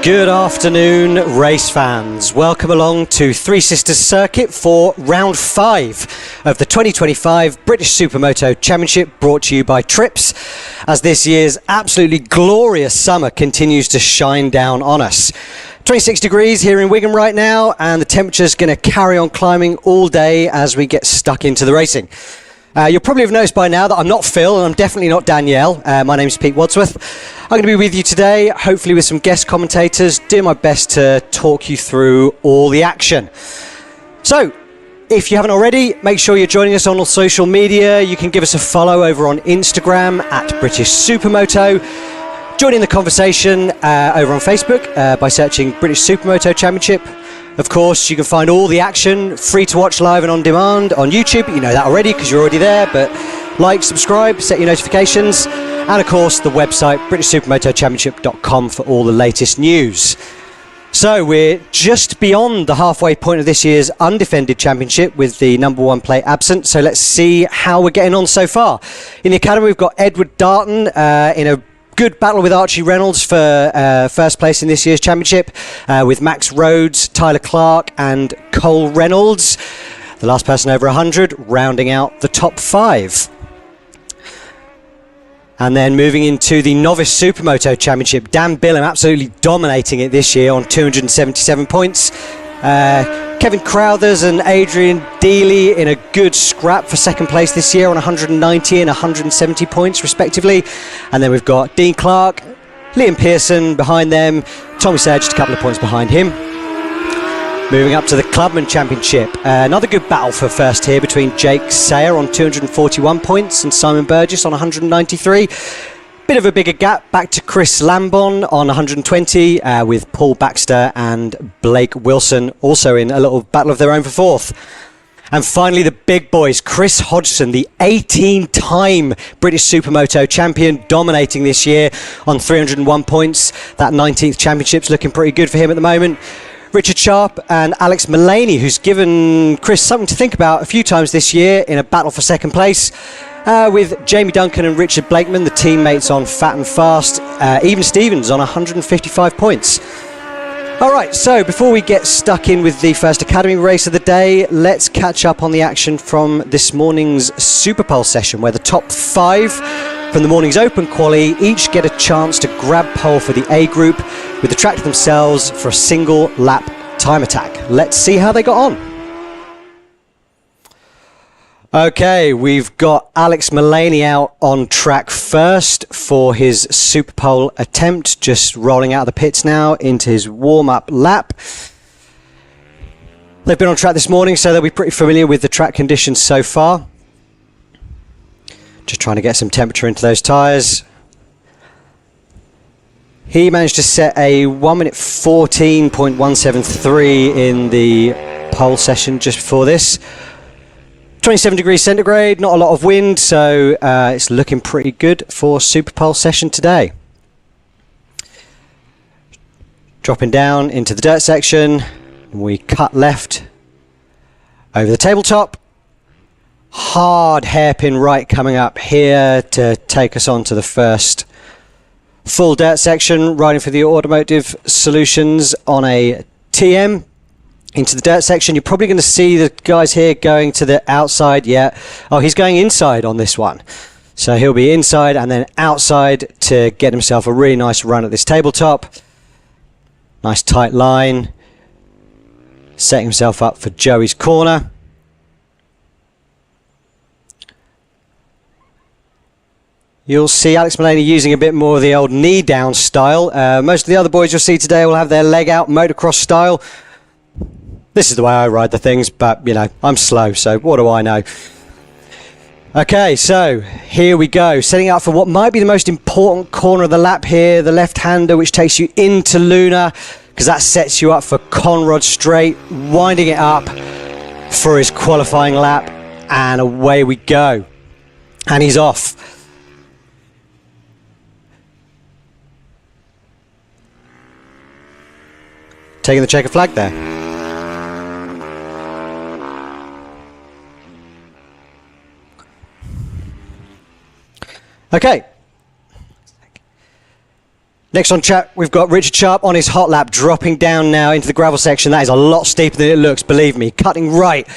Good afternoon, race fans. Welcome along to Three Sisters Circuit for round 5 of the 2025 British Supermoto Championship, brought to you by Trips, as this year's absolutely glorious summer continues to shine down on us. 26 degrees here in Wigan right now, and the temperature's going to carry on climbing all day as we get stuck into the racing. You'll probably have noticed by now that I'm not Phil and I'm definitely not Danielle. My name's Pete Wadsworth. I'm going to be with you today, hopefully with some guest commentators, doing my best to talk you through all the action. So, if you haven't already, make sure you're joining us on all social media. You can give us a follow over on Instagram at British Supermoto. Join in the conversation over on Facebook by searching British Supermoto Championship. Of course, you can find all the action free to watch live and on demand on YouTube. You know that already because you're already there, but like, subscribe, set your notifications, and of course the website BritishSupermotoChampionship.com for all the latest news. So we're just beyond the halfway point of this year's undefended championship with the number 1 plate absent. So let's see how we're getting on so far. In the academy, we've got Edward Darton in a good battle with Archie Reynolds for first place in this year's championship, with Max Rhodes, Tyler Clark and Cole Reynolds, the last person over 100, rounding out the top 5. And then moving into the Novice Supermoto Championship, Dan Billam absolutely dominating it this year on 277 points. Kevin Crowthers and Adrian Dealey in a good scrap for second place this year on 190 and 170 points respectively. And then we've got Dean Clark, Liam Pearson behind them, Tommy Sayer just a couple of points behind him. Moving up to the Clubman Championship, another good battle for first here between Jake Sayer on 241 points and Simon Burgess on 193. Bit of a bigger gap back to Chris Lambon on 120, with Paul Baxter and Blake Wilson also in a little battle of their own for fourth. And finally the big boys, Chris Hodgson, the 18-time British Supermoto champion, dominating this year on 301 points. That 19th championship's looking pretty good for him at the moment. Richard Sharp and Alex Mullaney, who's given Chris something to think about a few times this year in a battle for second place. With Jamie Duncan and Richard Blakeman, the teammates on Fat and Fast. Even Stevens on 155 points. All right, so before we get stuck in with the first Academy race of the day, let's catch up on the action from this morning's Super Pole session, where the top 5 from the morning's Open Quali each get a chance to grab pole for the A group with the track to themselves for a single lap time attack. Let's see how they got on. Okay, we've got Alex Mullaney out on track first for his Super Pole attempt, just rolling out of the pits now into his warm-up lap. They've been on track this morning, so they'll be pretty familiar with the track conditions so far. Just trying to get some temperature into those tyres. He managed to set a 1 minute 14.173 in the pole session just before this. 27 degrees centigrade, not a lot of wind, so it's looking pretty good for Super Pole session today. Dropping down into the dirt section, we cut left over the tabletop. Hard hairpin right coming up here to take us on to the first full dirt section, riding for the Automotive Solutions on a TM. Into the dirt section, you're probably going to see the guys here going to the outside. Yeah, oh, he's going inside on this one, so he'll be inside and then outside to get himself a really nice run at this tabletop. Nice tight line, setting himself up for Joey's corner. You'll see Alex Mullaney using a bit more of the old knee down style. Most of the other boys you'll see today will have their leg out motocross style. This is the way I ride the things, but, you know, I'm slow, so what do I know? Okay, so here we go. Setting up for what might be the most important corner of the lap here, the left-hander, which takes you into Luna, because that sets you up for Conrod Straight, winding it up for his qualifying lap, and away we go. And he's off. Taking the checker flag there. Okay, Next on track, we've got Richard Sharp on his hot lap, dropping down now into the gravel section. That is a lot steeper than it looks, believe me. Cutting right,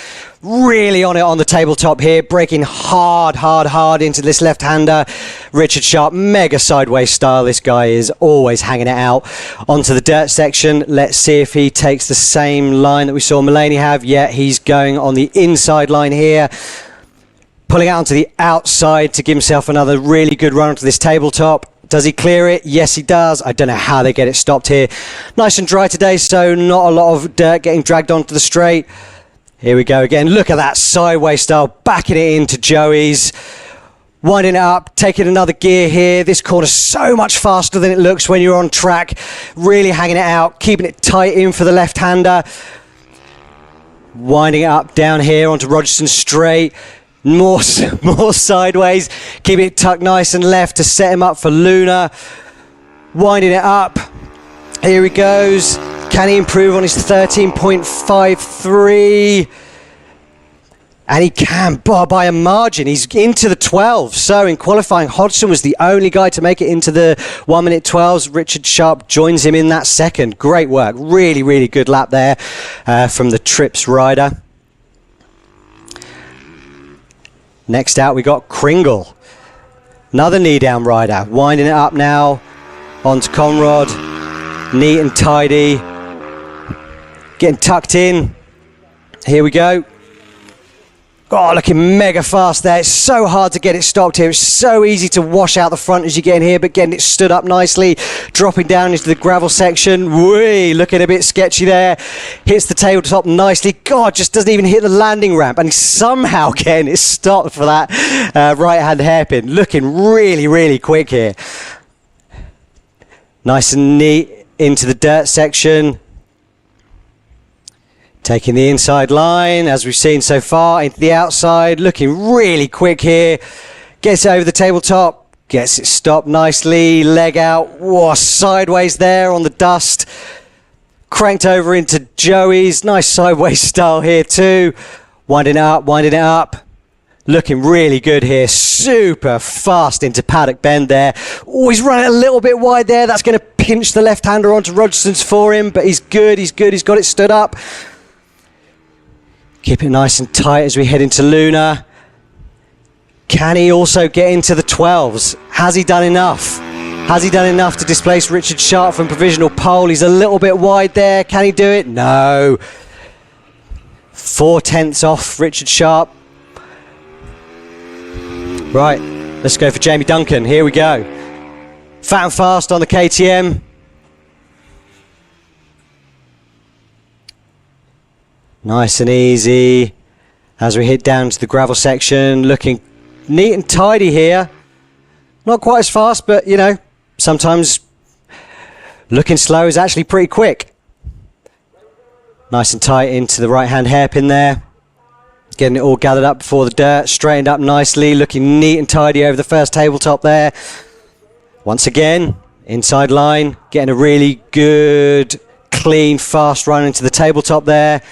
really on it on the tabletop here, braking hard into this left-hander. Richard Sharp, mega sideways style. This guy is always hanging it out. Onto the dirt section. Let's see if he takes the same line that we saw Mulaney have. Yeah, he's going on the inside line here. Pulling out onto the outside to give himself another really good run onto this tabletop. Does he clear it? Yes, he does. I don't know how they get it stopped here. Nice and dry today, so not a lot of dirt getting dragged onto the straight. Here we go again. Look at that sideways style, backing it into Joey's. Winding it up, taking another gear here. This corner's so much faster than it looks when you're on track. Really hanging it out, keeping it tight in for the left-hander. Winding it up down here onto Rogerson straight. More sideways, keeping it tucked nice and left to set him up for Luna. Winding it up. Here he goes. Can he improve on his 13.53? And he can, by a margin. He's into the 12. So in qualifying, Hodgson was the only guy to make it into the 1 minute 12s. Richard Sharp joins him in that second. Great work. Really, really good lap there from the Trips rider. Next out, we got Kringle. Another knee-down rider. Winding it up now onto Conrad. Neat and tidy. Getting tucked in. Here we go. Oh, looking mega fast there. It's so hard to get it stopped here. It's so easy to wash out the front as you get in here, but getting it stood up nicely. Dropping down into the gravel section. Whee, looking a bit sketchy there. Hits the tabletop nicely. God, just doesn't even hit the landing ramp. And he's somehow getting it stopped for that right-hand hairpin. Looking really, really quick here. Nice and neat into the dirt section. Taking the inside line, as we've seen so far, into the outside. Looking really quick here. Gets it over the tabletop. Gets it stopped nicely. Leg out. Whoa, sideways there on the dust. Cranked over into Joey's. Nice sideways style here too. Winding it up, winding it up. Looking really good here. Super fast into paddock bend there. Oh, he's running a little bit wide there. That's going to pinch the left-hander onto Rogerson's for him, but he's good, he's good. He's got it stood up. Keep it nice and tight as we head into Luna. Can he also get into the 12s? Has he done enough? Has he done enough to displace Richard Sharp from provisional pole? He's a little bit wide there. Can he do it? No. 4/10 off Richard Sharp. Right, let's go for Jamie Duncan. Here we go. Fat and fast on the KTM. Nice and easy as we hit down to the gravel section. Looking neat and tidy here. Not quite as fast, but you know, sometimes looking slow is actually pretty quick. Nice and tight into the right-hand hairpin there. Getting it all gathered up before the dirt. Straightened up nicely. Looking neat and tidy over the first tabletop there. Once again, inside line. Getting a really good, clean, fast run into the tabletop there.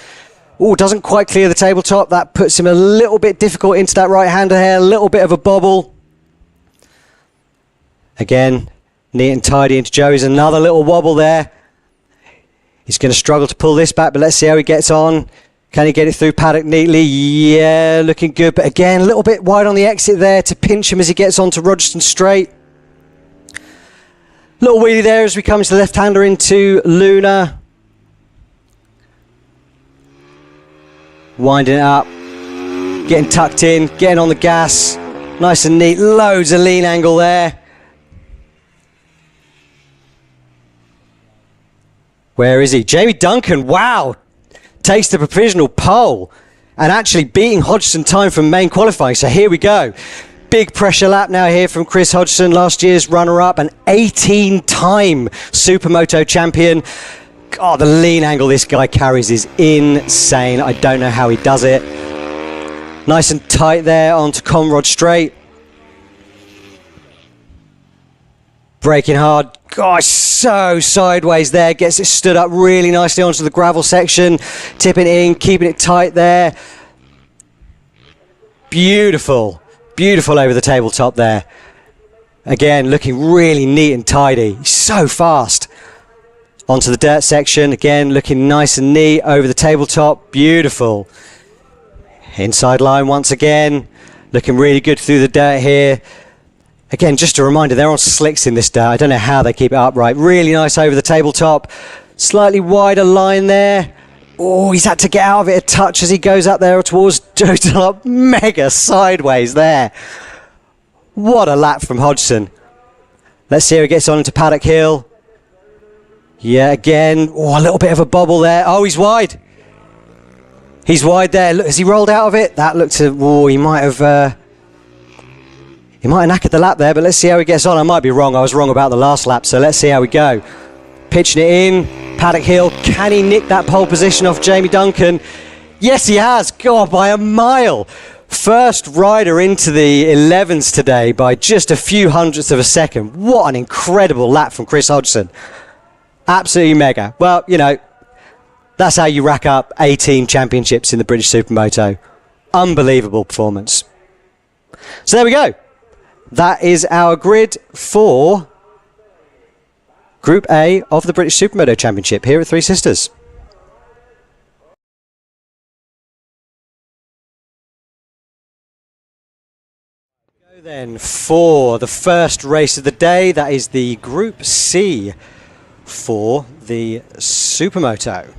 Oh, doesn't quite clear the tabletop. That puts him a little bit difficult into that right-hander here. A little bit of a bobble. Again, neat and tidy into Joey's. Another little wobble there. He's going to struggle to pull this back, but let's see how he gets on. Can he get it through paddock neatly? Yeah, looking good. But again, a little bit wide on the exit there to pinch him as he gets onto Rogerson straight. Little wheelie there as we come to the left-hander into Luna. Winding it up, getting tucked in, getting on the gas, nice and neat, loads of lean angle there. Where is he? Jamie Duncan, wow, takes the provisional pole and actually beating Hodgson time from main qualifying. So here we go. Big pressure lap now here from Chris Hodgson, last year's runner-up, an 18-time Supermoto champion. God, the lean angle this guy carries is insane. I don't know how he does it. Nice and tight there onto Conrad straight. Braking hard. Gosh, so sideways there. Gets it stood up really nicely onto the gravel section. Tipping in, keeping it tight there. Beautiful. Beautiful over the tabletop there. Again, looking really neat and tidy. He's so fast. Onto the dirt section. Again, looking nice and neat over the tabletop. Beautiful. Inside line once again. Looking really good through the dirt here. Again, just a reminder, they're on slicks in this dirt. I don't know how they keep it upright. Really nice over the tabletop. Slightly wider line there. Oh, he's had to get out of it a touch as he goes up there towards Joe Dunlop. Mega sideways there. What a lap from Hodgson. Let's see how he gets on into Paddock Hill. Yeah, again. Oh, a little bit of a bobble there. Oh, he's wide. He's wide there. Look, has he rolled out of it? That looked to... Oh, he might have knackered the lap there, but let's see how he gets on. I might be wrong. I was wrong about the last lap, so let's see how we go. Pitching it in. Paddock Hill. Can he nick that pole position off Jamie Duncan? Yes, he has. God, by a mile. First rider into the 11s today by just a few hundredths of a second. What an incredible lap from Chris Hodgson. Absolutely mega. Well, you know, that's how you rack up 18 championships in the British Supermoto. Unbelievable performance. So there we go. That is our grid for Group A of the British Supermoto Championship here at Three Sisters. Then for the first race of the day, that is the Group C for the Supermoto.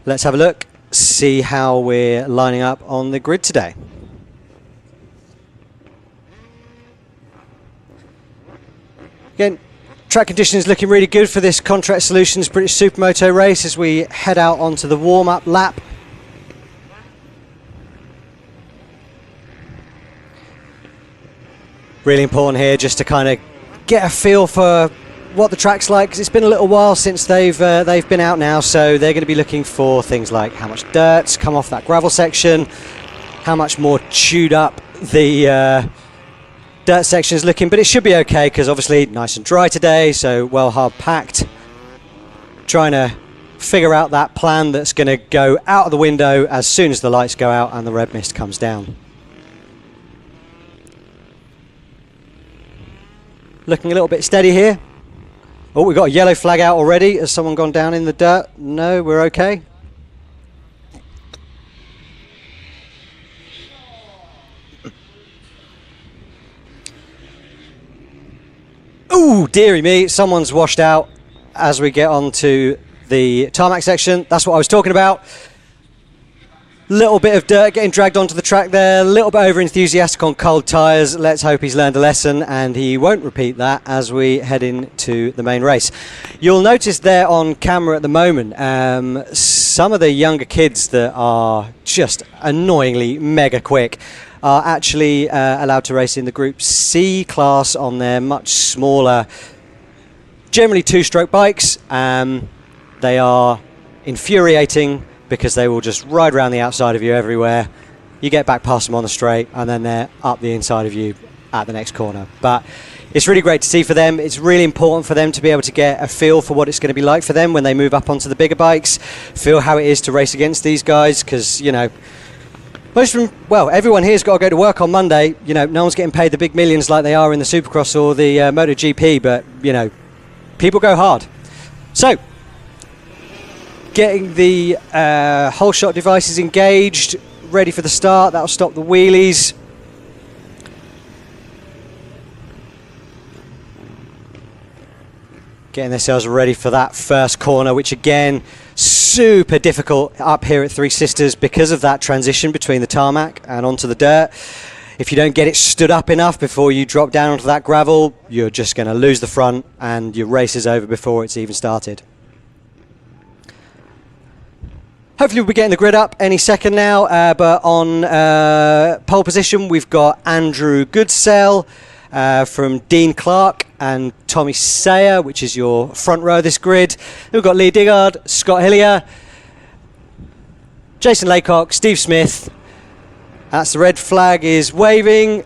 Let's have a look, see how we're lining up on the grid today. Again, track conditions looking really good for this Contract Solutions British Supermoto race as we head out onto the warm-up lap. Really important here just to kind of get a feel for what the track's like, because it's been a little while since they've been out now, so they're going to be looking for things like how much dirt's come off that gravel section, how much more chewed up the dirt section is looking, but it should be okay because obviously nice and dry today, so well hard packed. Trying to figure out that plan that's going to go out of the window as soon as the lights go out and the red mist comes down. Looking a little bit steady here. Oh, we've got a yellow flag out already. Has someone gone down in the dirt? No, we're okay. Ooh, dearie me, someone's washed out as we get onto the tarmac section. That's what I was talking about. Little bit of dirt getting dragged onto the track there, a little bit over enthusiastic on cold tyres. Let's hope he's learned a lesson and he won't repeat that as we head into the main race. You'll notice there on camera at the moment, some of the younger kids that are just annoyingly mega quick are actually allowed to race in the Group C class on their much smaller, generally two-stroke bikes. They are infuriating because they will just ride around the outside of you everywhere. You get back past them on the straight and then they're up the inside of you at the next corner. But it's really great to see for them. It's really important for them to be able to get a feel for what it's going to be like for them when they move up onto the bigger bikes, feel how it is to race against these guys, because, you know, most of them, well, everyone here's got to go to work on Monday. You know, no one's getting paid the big millions like they are in the Supercross or the MotoGP, but, you know, people go hard. So, getting the whole shot devices engaged, ready for the start. That'll stop the wheelies. Getting themselves ready for that first corner, which again, super difficult up here at Three Sisters because of that transition between the tarmac and onto the dirt. If you don't get it stood up enough before you drop down onto that gravel, you're just going to lose the front and your race is over before it's even started. Hopefully we'll be getting the grid up any second now, but on pole position we've got Andrew Goodsell from Dean Clark and Tommy Sayer, which is your front row of this grid. We've got Lee Diggard, Scott Hillier, Jason Laycock, Steve Smith. That's the red flag is waving,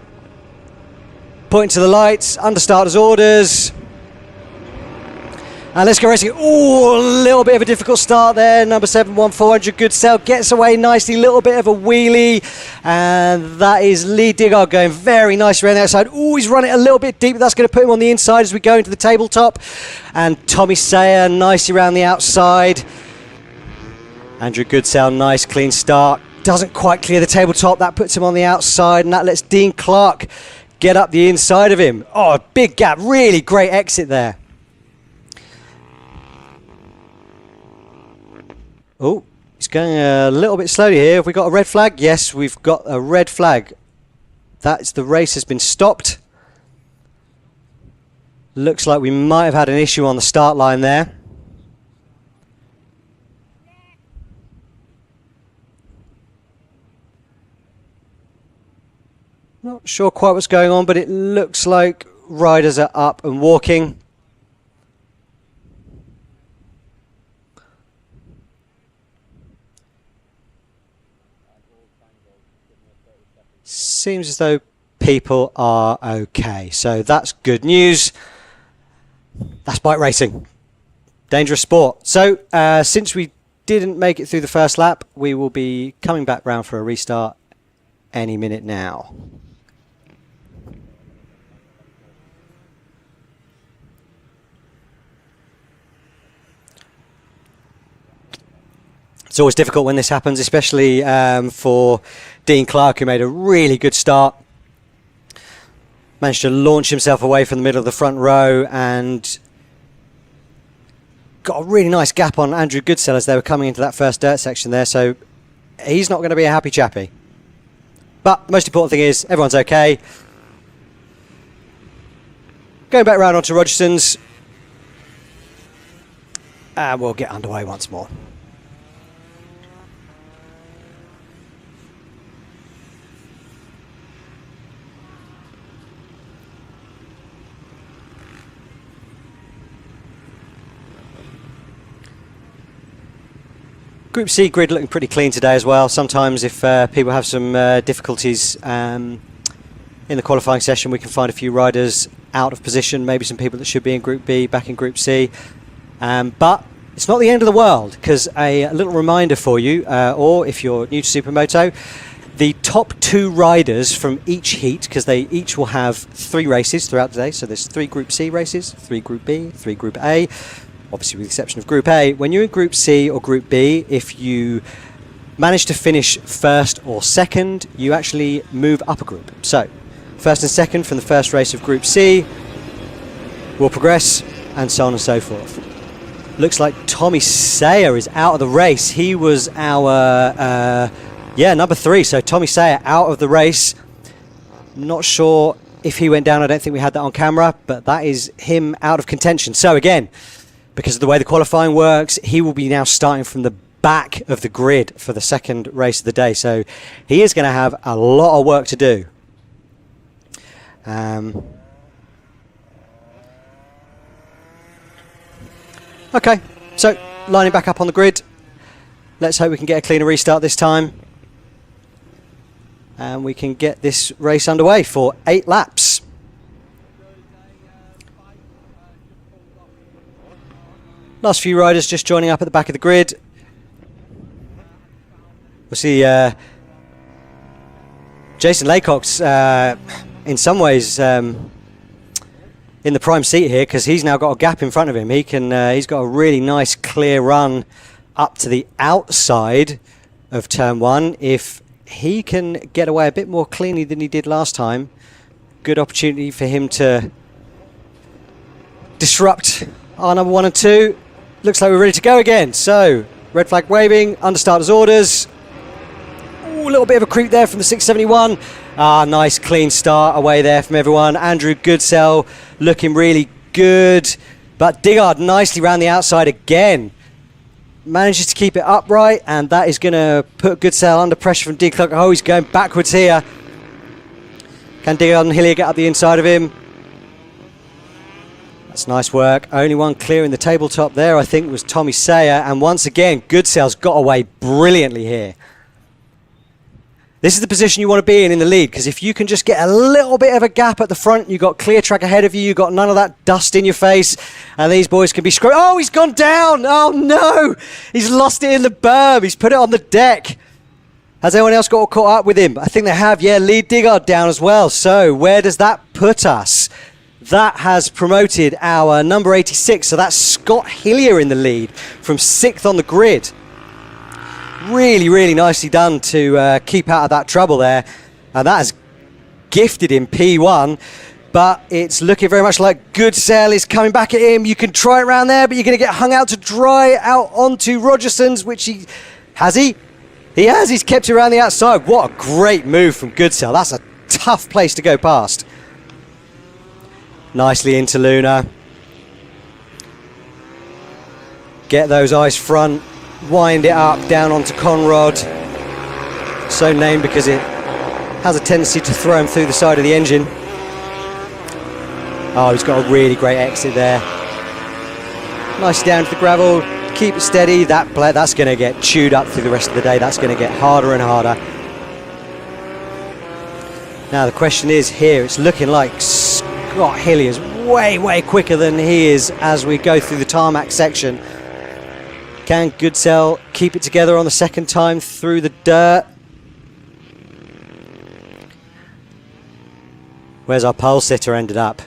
pointing to the lights, under starters orders. And let's go racing. Oh, a little bit of a difficult start there. Number 7, 1400 Goodsell gets away nicely. Little bit of a wheelie. And that is Lee Digard going very nicely around the outside. Oh, he's running a little bit deep. That's going to put him on the inside as we go into the tabletop. And Tommy Sayer nicely around the outside. Andrew Goodsell, nice clean start. Doesn't quite clear the tabletop. That puts him on the outside. And that lets Dean Clark get up the inside of him. Oh, big gap. Really great exit there. Oh, he's going a little bit slowly here. Have we got a red flag? Yes, we've got a red flag. That's the race has been stopped. Looks like we might have had an issue on the start line there. Not sure quite what's going on, but it looks like riders are up and walking. Seems as though people are okay, so that's good news. That's bike racing, dangerous sport. So since we didn't make it through the first lap, we will be coming back round for a restart any minute now. It's always difficult when this happens, especially for Dean Clark, who made a really good start. Managed to launch himself away from the middle of the front row and got a really nice gap on Andrew Goodsell as they were coming into that first dirt section there. So he's not going to be a happy chappy. But the most important thing is everyone's okay. Going back round onto Rogerson's. And we'll get underway once more. Group C grid looking pretty clean today as well. Sometimes if people have some difficulties in the qualifying session, we can find a few riders out of position, maybe some people that should be in Group B back in Group C. But it's not the end of the world, because a little reminder for you, or if you're new to Supermoto, the top 2 riders from each heat, because they each will have 3 races throughout the day, so there's 3 Group C races, 3 Group B, 3 Group A. Obviously with the exception of Group A. When you're in Group C or Group B, if you manage to finish first or second, you actually move up a group. So, first and second from the first race of Group C will progress, and so on and so forth. Looks like Tommy Sayer is out of the race. He was our, number 3. So Tommy Sayer out of the race. Not sure if he went down. I don't think we had that on camera, but that is him out of contention. So again, because of the way the qualifying works, he will be now starting from the back of the grid for the second race of the day. So he is going to have a lot of work to do. Okay, so lining back up on the grid. Let's hope we can get a cleaner restart this time. And we can get this race underway for 8 laps. Last few riders just joining up at the back of the grid. We'll see Jason Laycock's in some ways in the prime seat here, because he's now got a gap in front of him. He can he's got a really nice clear run up to the outside of turn 1. If he can get away a bit more cleanly than he did last time, good opportunity for him to disrupt our number 1 and 2. Looks like we're ready to go again. So, red flag waving, under starter's orders. Ooh, a little bit of a creep there from the 671. Nice clean start away there from everyone. Andrew Goodsell looking really good. But Digard nicely round the outside again. Manages to keep it upright, and that is going to put Goodsell under pressure from Dean Clark. Oh, he's going backwards here. Can Digard and Hillier get up the inside of him? That's nice work. Only one clear in the tabletop there, I think, was Tommy Sayer. And once again, Goodsell's got away brilliantly here. This is the position you want to be in the lead, because if you can just get a little bit of a gap at the front, you've got clear track ahead of you, you've got none of that dust in your face, and these boys can be screwed. Oh, he's gone down! Oh no! He's lost it in the berm, he's put it on the deck. Has anyone else got caught up with him? I think they have, yeah, Lee Diggard down as well. So where does that put us? That has promoted our number 86, so that's Scott Hillier in the lead from 6th on the grid. Really, really nicely done to keep out of that trouble there. And that has gifted him P1. But it's looking very much like Goodsell is coming back at him. You can try it around there, but you're going to get hung out to dry out onto Rogerson's, which he... Has he? He has. He's kept it around the outside. What a great move from Goodsell. That's a tough place to go past. Nicely into Luna. Get those eyes front. Wind it up down onto Conrad, so named because it has a tendency to throw him through the side of the engine. Oh, he's got a really great exit there. Nice down to the gravel, keep it steady. That's going to get chewed up through the rest of the day. That's going to get harder and harder. Now the question is here, it's looking like Scott Hillier is way, way quicker than he is as we go through the tarmac section. Can Goodsell keep it together on the second time through the dirt? Where's our pole sitter ended up?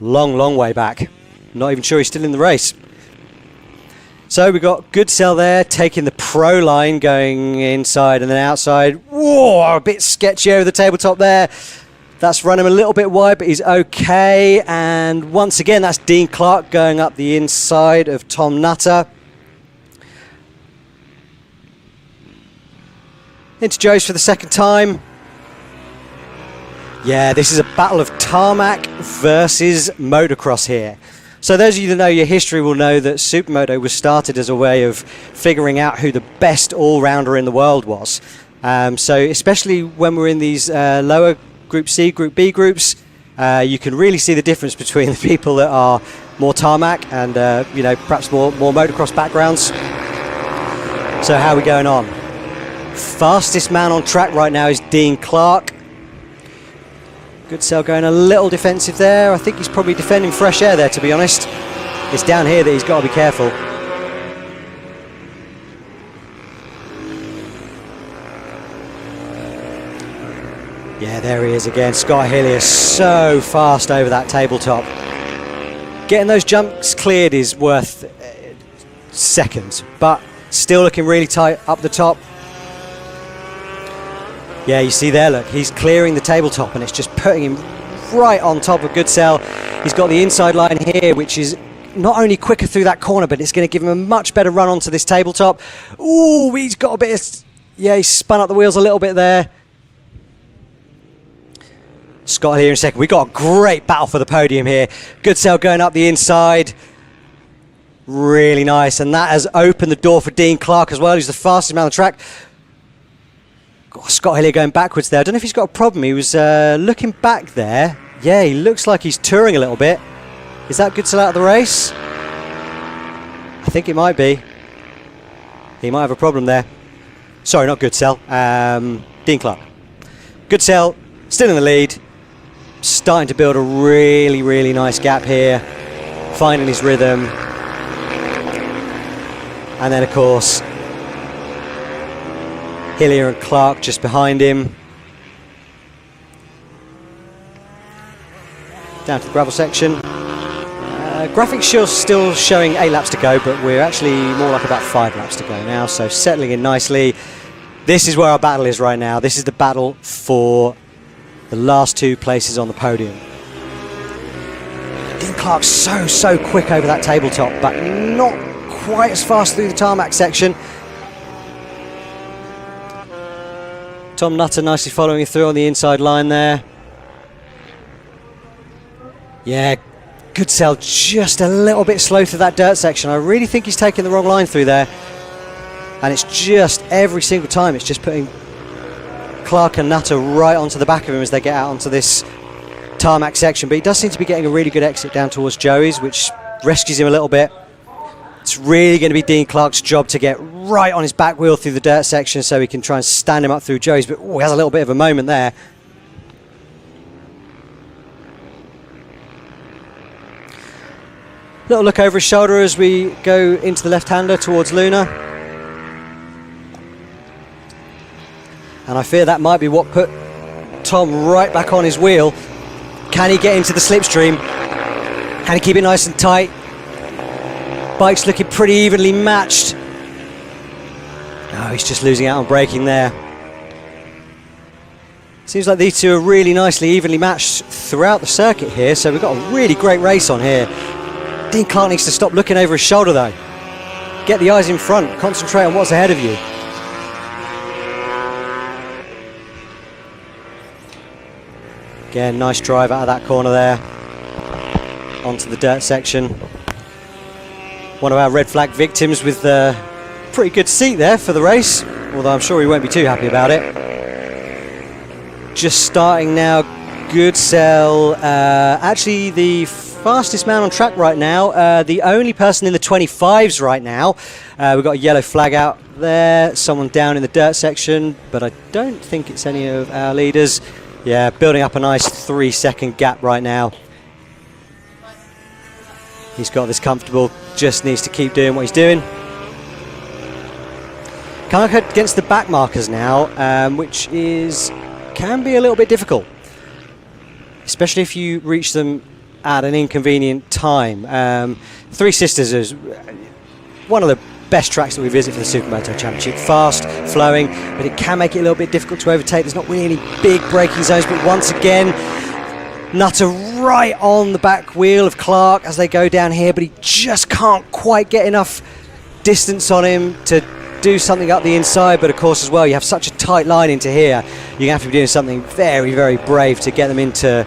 Long, long way back. Not even sure he's still in the race. So we've got Goodsell there taking the pro line, going inside and then outside. Whoa, a bit sketchy over the tabletop there. That's run him a little bit wide, but he's okay. And once again, that's Dean Clark going up the inside of Tom Nutter. Into Joe's for the second time. Yeah, this is a battle of tarmac versus motocross here. So those of you that know your history will know that Supermoto was started as a way of figuring out who the best all-rounder in the world was. So especially when we're in these lower Group C, Group B groups, you can really see the difference between the people that are more tarmac and perhaps more motocross backgrounds. So how are we going on? Fastest man on track right now is Dean Clark. Goodsell going a little defensive there. I think he's probably defending fresh air there, to be honest. It's down here that he's got to be careful. Yeah, there he is again. Scott Hillier so fast over that tabletop. Getting those jumps cleared is worth seconds, but still looking really tight up the top. Yeah, you see there, look, he's clearing the tabletop and it's just putting him right on top of Goodsell. He's got the inside line here, which is not only quicker through that corner, but it's going to give him a much better run onto this tabletop. Ooh, he's got a bit of... Yeah, he's spun up the wheels a little bit there. Scott here in second. We've got a great battle for the podium here. Goodsell going up the inside. Really nice. And that has opened the door for Dean Clark as well, who's the fastest man on the track. Scott Hillier going backwards there. I don't know if he's got a problem. He was looking back there. Yeah, he looks like he's touring a little bit. Is that Goodsell out of the race? I think it might be. He might have a problem there. Sorry, not Goodsell. Dean Clark. Goodsell still in the lead. Starting to build a really, really nice gap here. Finding his rhythm. And then, of course, Hillier and Clark just behind him. Down to the gravel section. Graphics still showing 8 laps to go, but we're actually more like about 5 laps to go now, so settling in nicely. This is where our battle is right now. This is the battle for the last 2 places on the podium. Dean Clark's so quick over that tabletop, but not quite as fast through the tarmac section. Tom Nutter nicely following through on the inside line there. Yeah, Goodsell just a little bit slow through that dirt section. I really think he's taking the wrong line through there. And it's just every single time it's just putting Clark and Nutter right onto the back of him as they get out onto this tarmac section. But he does seem to be getting a really good exit down towards Joey's, which rescues him a little bit. It's really going to be Dean Clark's job to get right on his back wheel through the dirt section so he can try and stand him up through Joey's, but he has a little bit of a moment there. Little look over his shoulder as we go into the left-hander towards Luna. And I fear that might be what put Tom right back on his wheel. Can he get into the slipstream? Can he keep it nice and tight? Bike's looking pretty evenly matched. No, he's just losing out on braking there. Seems like these two are really nicely evenly matched throughout the circuit here, so we've got a really great race on here. Dean Clark needs to stop looking over his shoulder though. Get the eyes in front, concentrate on what's ahead of you. Again, nice drive out of that corner there. Onto the dirt section. One of our red flag victims with a pretty good seat there for the race, although I'm sure he won't be too happy about it. Just starting now, Goodsell, actually the fastest man on track right now, the only person in the 25s right now. We've got a yellow flag out there, someone down in the dirt section, but I don't think it's any of our leaders. Yeah, building up a nice 3-second gap right now. He's got this comfortable, just needs to keep doing what he's doing. Coming up against the back markers now, which can be a little bit difficult, especially if you reach them at an inconvenient time. Three Sisters is one of the best tracks that we visit for the Supermoto Championship. Fast, flowing, but it can make it a little bit difficult to overtake. There's not really any big braking zones, but once again, Nutter right on the back wheel of Clark as they go down here, but he just can't quite get enough distance on him to do something up the inside. But of course as well, you have such a tight line into here, you have to be doing something very, very brave to get them into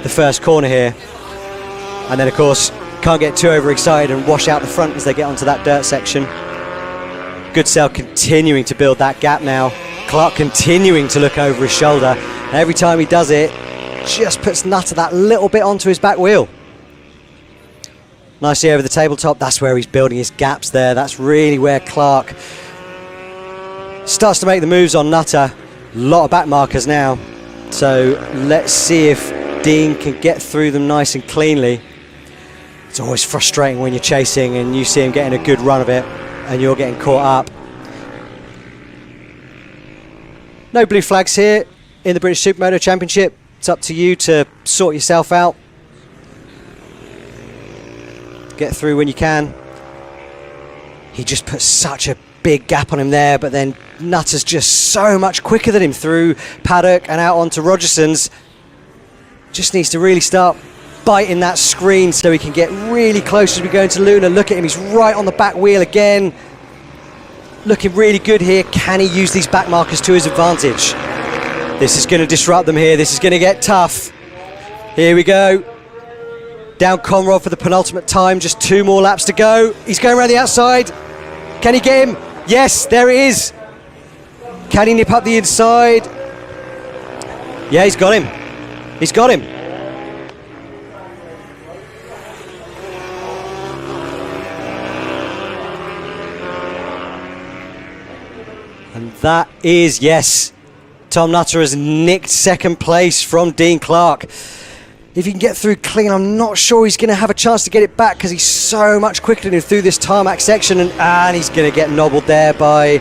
the first corner here. And then of course, can't get too overexcited and wash out the front as they get onto that dirt section. Goodsell continuing to build that gap now. Clark continuing to look over his shoulder. And every time he does it, just puts Nutter that little bit onto his back wheel. Nicely over the tabletop. That's where he's building his gaps there. That's really where Clark starts to make the moves on Nutter. A lot of back markers now. So let's see if Dean can get through them nice and cleanly. It's always frustrating when you're chasing and you see him getting a good run of it and you're getting caught up. No blue flags here in the British Supermoto Championship. It's up to you to sort yourself out. Get through when you can. He just put such a big gap on him there, but then Nutter's just so much quicker than him through paddock and out onto Rogerson's. Just needs to really start biting that screen so he can get really close as we go into Luna. Look at him, he's right on the back wheel again. Looking really good here. Can he use these back markers to his advantage? This is going to disrupt them here. This is going to get tough. Here we go. Down Conrod for the penultimate time. Just 2 more laps to go. He's going around the outside. Can he get him? Yes, there it is. Can he nip up the inside? Yeah, he's got him. He's got him. And that is, yes, Tom Nutter has nicked second place from Dean Clark. If he can get through clean, I'm not sure he's going to have a chance to get it back because he's so much quicker than him through this tarmac section, and he's going to get nobbled there by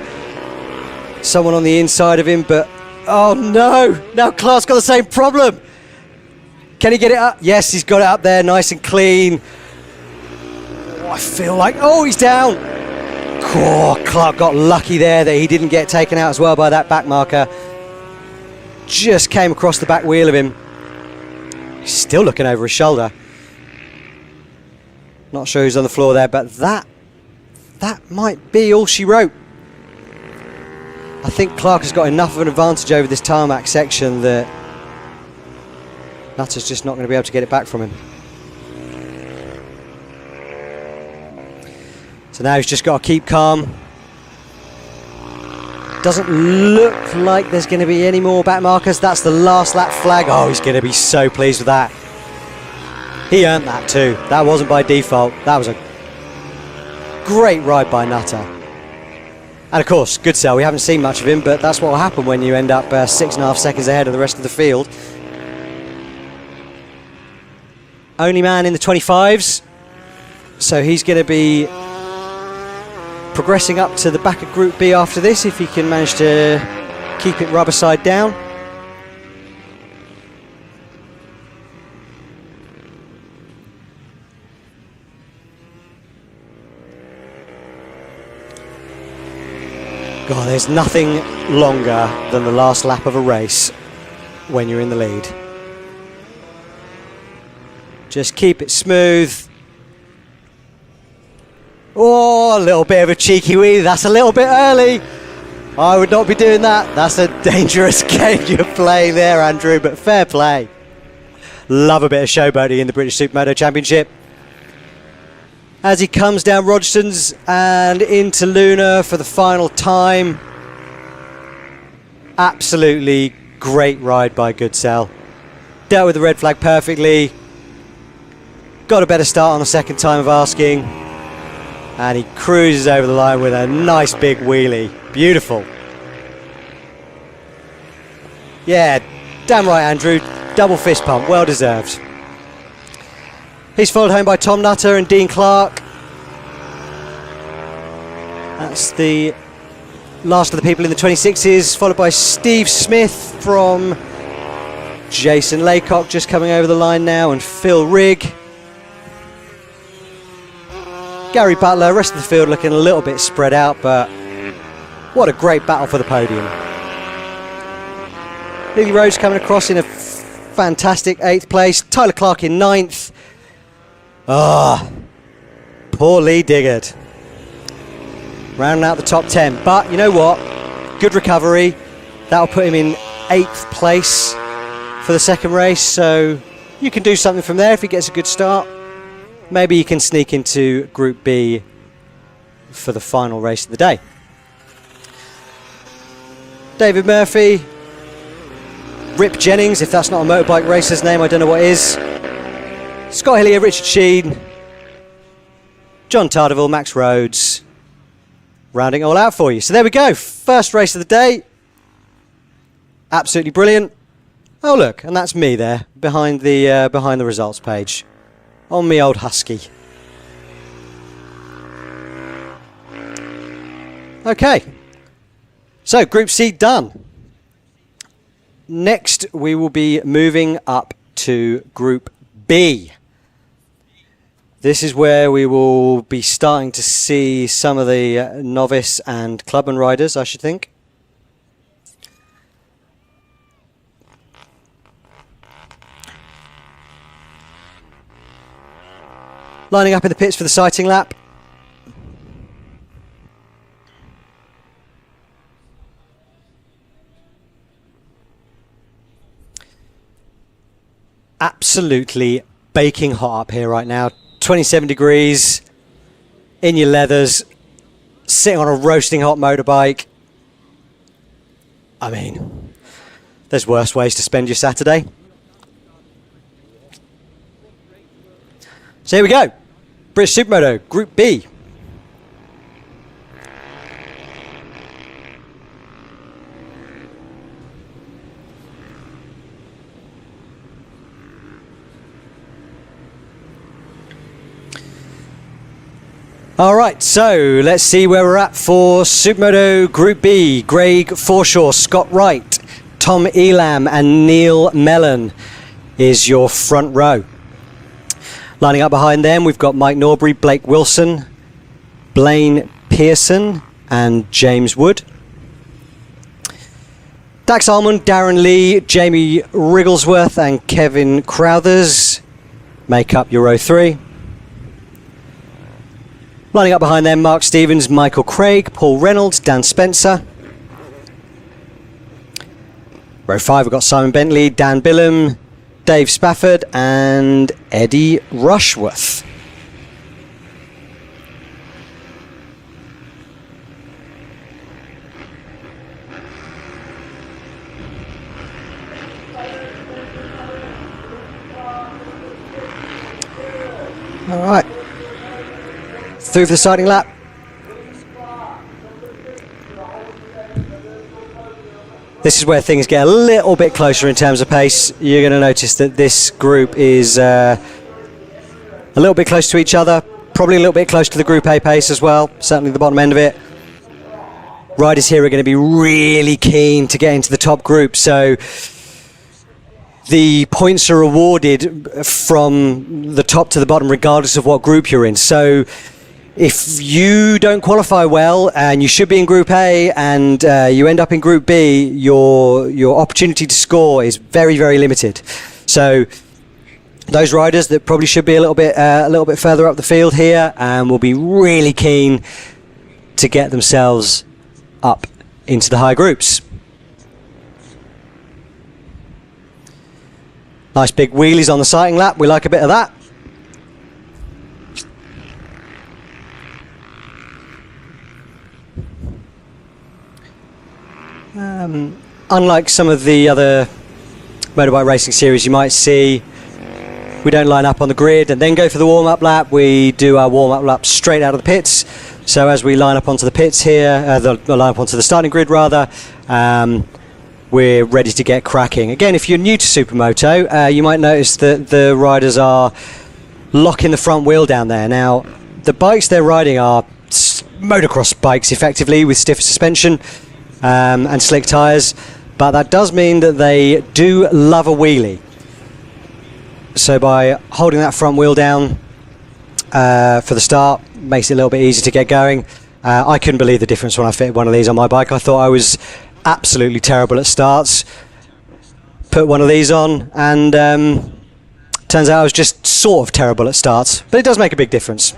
someone on the inside of him. But oh no, now Clark's got the same problem. Can he get it up? Yes, he's got it up there nice and clean. Oh, I feel like, oh, he's down. Oh, Clark got lucky there that he didn't get taken out as well by that back marker. Just came across the back wheel of him. He's still looking over his shoulder. Not sure who's on the floor there, but that might be all she wrote. I think Clark has got enough of an advantage over this tarmac section that Nutter's just not going to be able to get it back from him. So now he's just got to keep calm. Doesn't look like there's going to be any more back markers. That's the last lap flag. Oh, he's going to be so pleased with that. He earned that too. That wasn't by default. That was a great ride by Nutter. And of course, Goodsell, we haven't seen much of him, but that's what will happen when you end up 6.5 seconds ahead of the rest of the field. Only man in the 25s, so he's going to be progressing up to the back of Group B after this, if he can manage to keep it rubber side down. God, there's nothing longer than the last lap of a race when you're in the lead. Just keep it smooth. Oh, a little bit of a cheeky wheelie. That's a little bit early. I would not be doing that. That's a dangerous game you're playing there, Andrew, but fair play. Love a bit of showboating in the British Supermoto Championship. As he comes down Rogerson's and into Luna for the final time. Absolutely great ride by Goodsell. Dealt with the red flag perfectly. Got a better start on the second time of asking. And he cruises over the line with a nice big wheelie. Beautiful. Yeah, damn right, Andrew. Double fist pump, well deserved. He's followed home by Tom Nutter and Dean Clark. That's the last of the people in the 26s, followed by Steve Smith from Jason Laycock just coming over the line now, and Phil Rigg. Gary Butler, rest of the field looking a little bit spread out, but what a great battle for the podium. Lily Rhodes coming across in a fantastic 8th place. Tyler Clark in 9th. Poor Lee Diggard. Rounding out the top 10. But you know what? Good recovery. That'll put him in 8th place for the second race. So you can do something from there if he gets a good start. Maybe you can sneak into Group B for the final race of the day. David Murphy. Rip Jennings, if that's not a motorbike racer's name, I don't know what is. Scott Hillier, Richard Sheen, John Tardeville, Max Rhodes, rounding it all out for you. So there we go, first race of the day. Absolutely brilliant. Oh look, and that's me there behind the results page on me old Husky. Okay, so Group C done. Next, we will be moving up to Group B. This is where we will be starting to see some of the novice and clubman riders, I should think. Lining up in the pits for the sighting lap. Absolutely baking hot up here right now. 27 degrees, in your leathers, sitting on a roasting hot motorbike. I mean, there's worse ways to spend your Saturday. So here we go. British Supermoto, Group B. All right, so let's see where we're at for Supermoto Group B. Greg Forshaw, Scott Wright, Tom Elam and Neil Mellon is your front row. Lining up behind them, we've got Mike Norbury, Blake Wilson, Blaine Pearson and James Wood. Dax Almond, Darren Lee, Jamie Wrigglesworth and Kevin Crowthers make up your row 3. Lining up behind them, Mark Stevens, Michael Craig, Paul Reynolds, Dan Spencer. Row 5, we've got Simon Bentley, Dan Billum, Dave Spafford and Eddie Rushworth. All right. Through for the sighting lap. This is where things get a little bit closer in terms of pace. You're going to notice that this group is a little bit close to each other, probably a little bit close to the Group A pace as well, certainly the bottom end of it. Riders here are going to be really keen to get into the top group, so the points are awarded from the top to the bottom regardless of what group you're in. So if you don't qualify well and you should be in Group A and you end up in Group B, your opportunity to score is very, very limited. So those riders that probably should be a little bit further up the field here and will be really keen to get themselves up into the high groups. Nice big wheelies on the sighting lap. We like a bit of that. Unlike some of the other motorbike racing series you might see, we don't line up on the grid and then go for the warm-up lap. We do our warm-up lap straight out of the pits. So as we line up onto the pits here, line up onto the starting grid rather, we're ready to get cracking. Again, if you're new to Supermoto, you might notice that the riders are locking the front wheel down there. Now, the bikes they're riding are motocross bikes effectively with stiffer suspension and slick tyres, but that does mean that they do love a wheelie. So by holding that front wheel down for the start, makes it a little bit easier to get going. I couldn't believe the difference when I fitted one of these on my bike. I thought I was absolutely terrible at starts. Put one of these on and turns out I was just sort of terrible at starts, but it does make a big difference.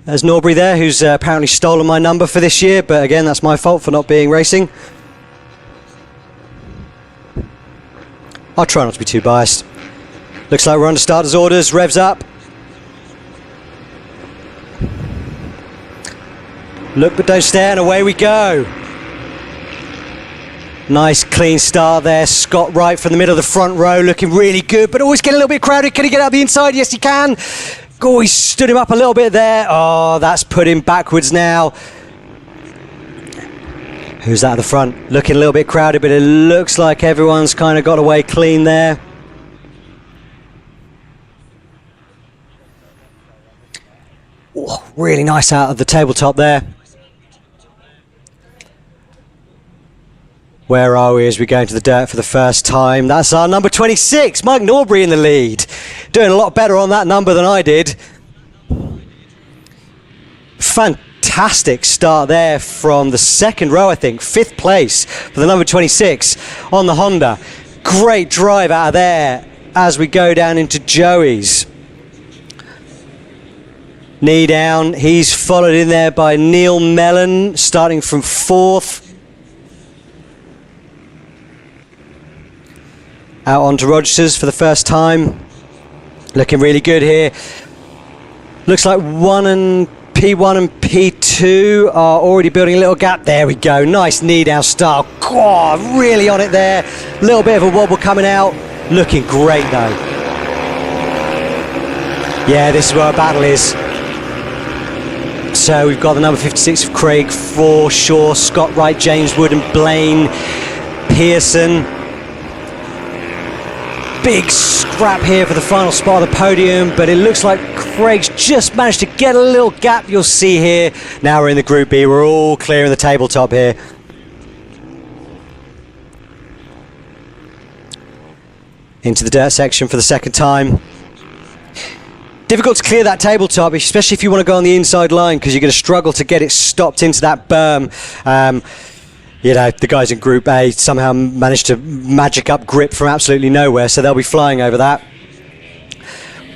There's Norbury there, who's apparently stolen my number for this year, but again, that's my fault for not being racing. I'll try not to be too biased. Looks like we're under starter's orders. Revs up. Look but don't stare, and away we go. Nice clean start there. Scott Wright from the middle of the front row, looking really good, but always getting a little bit crowded. Can he get out the inside? Yes, he can. Oh, he stood him up a little bit there. Oh, that's put him backwards now. Who's that at the front? Looking a little bit crowded, but it looks like everyone's kind of got away clean there. Oh, really nice out of the tabletop there. Where are we as we go into the dirt for the first time? That's our number 26, Mike Norbury in the lead. Doing a lot better on that number than I did. Fantastic start there from the second row, I think. 5th place for the number 26 on the Honda. Great drive out of there as we go down into Joey's. Knee down. He's followed in there by Neil Mellon, starting from 4th. Out onto Rogers's for the first time. Looking really good here. Looks like P1 and P2 are already building a little gap. There we go. Nice knee down start. God, really on it there. A little bit of a wobble coming out. Looking great though. Yeah, this is where our battle is. So we've got the number 56 of Craig Forshaw, Scott Wright, James Wood and Blaine Pearson. Big scrap here for the final spot of the podium, but it looks like Craig's just managed to get a little gap. You'll see here. Now we're in the Group B. We're all clearing the tabletop here. Into the dirt section for the second time. Difficult to clear that tabletop, especially if you want to go on the inside line, because you're going to struggle to get it stopped into that berm. You know, the guys in Group A somehow managed to magic up grip from absolutely nowhere, so they'll be flying over that.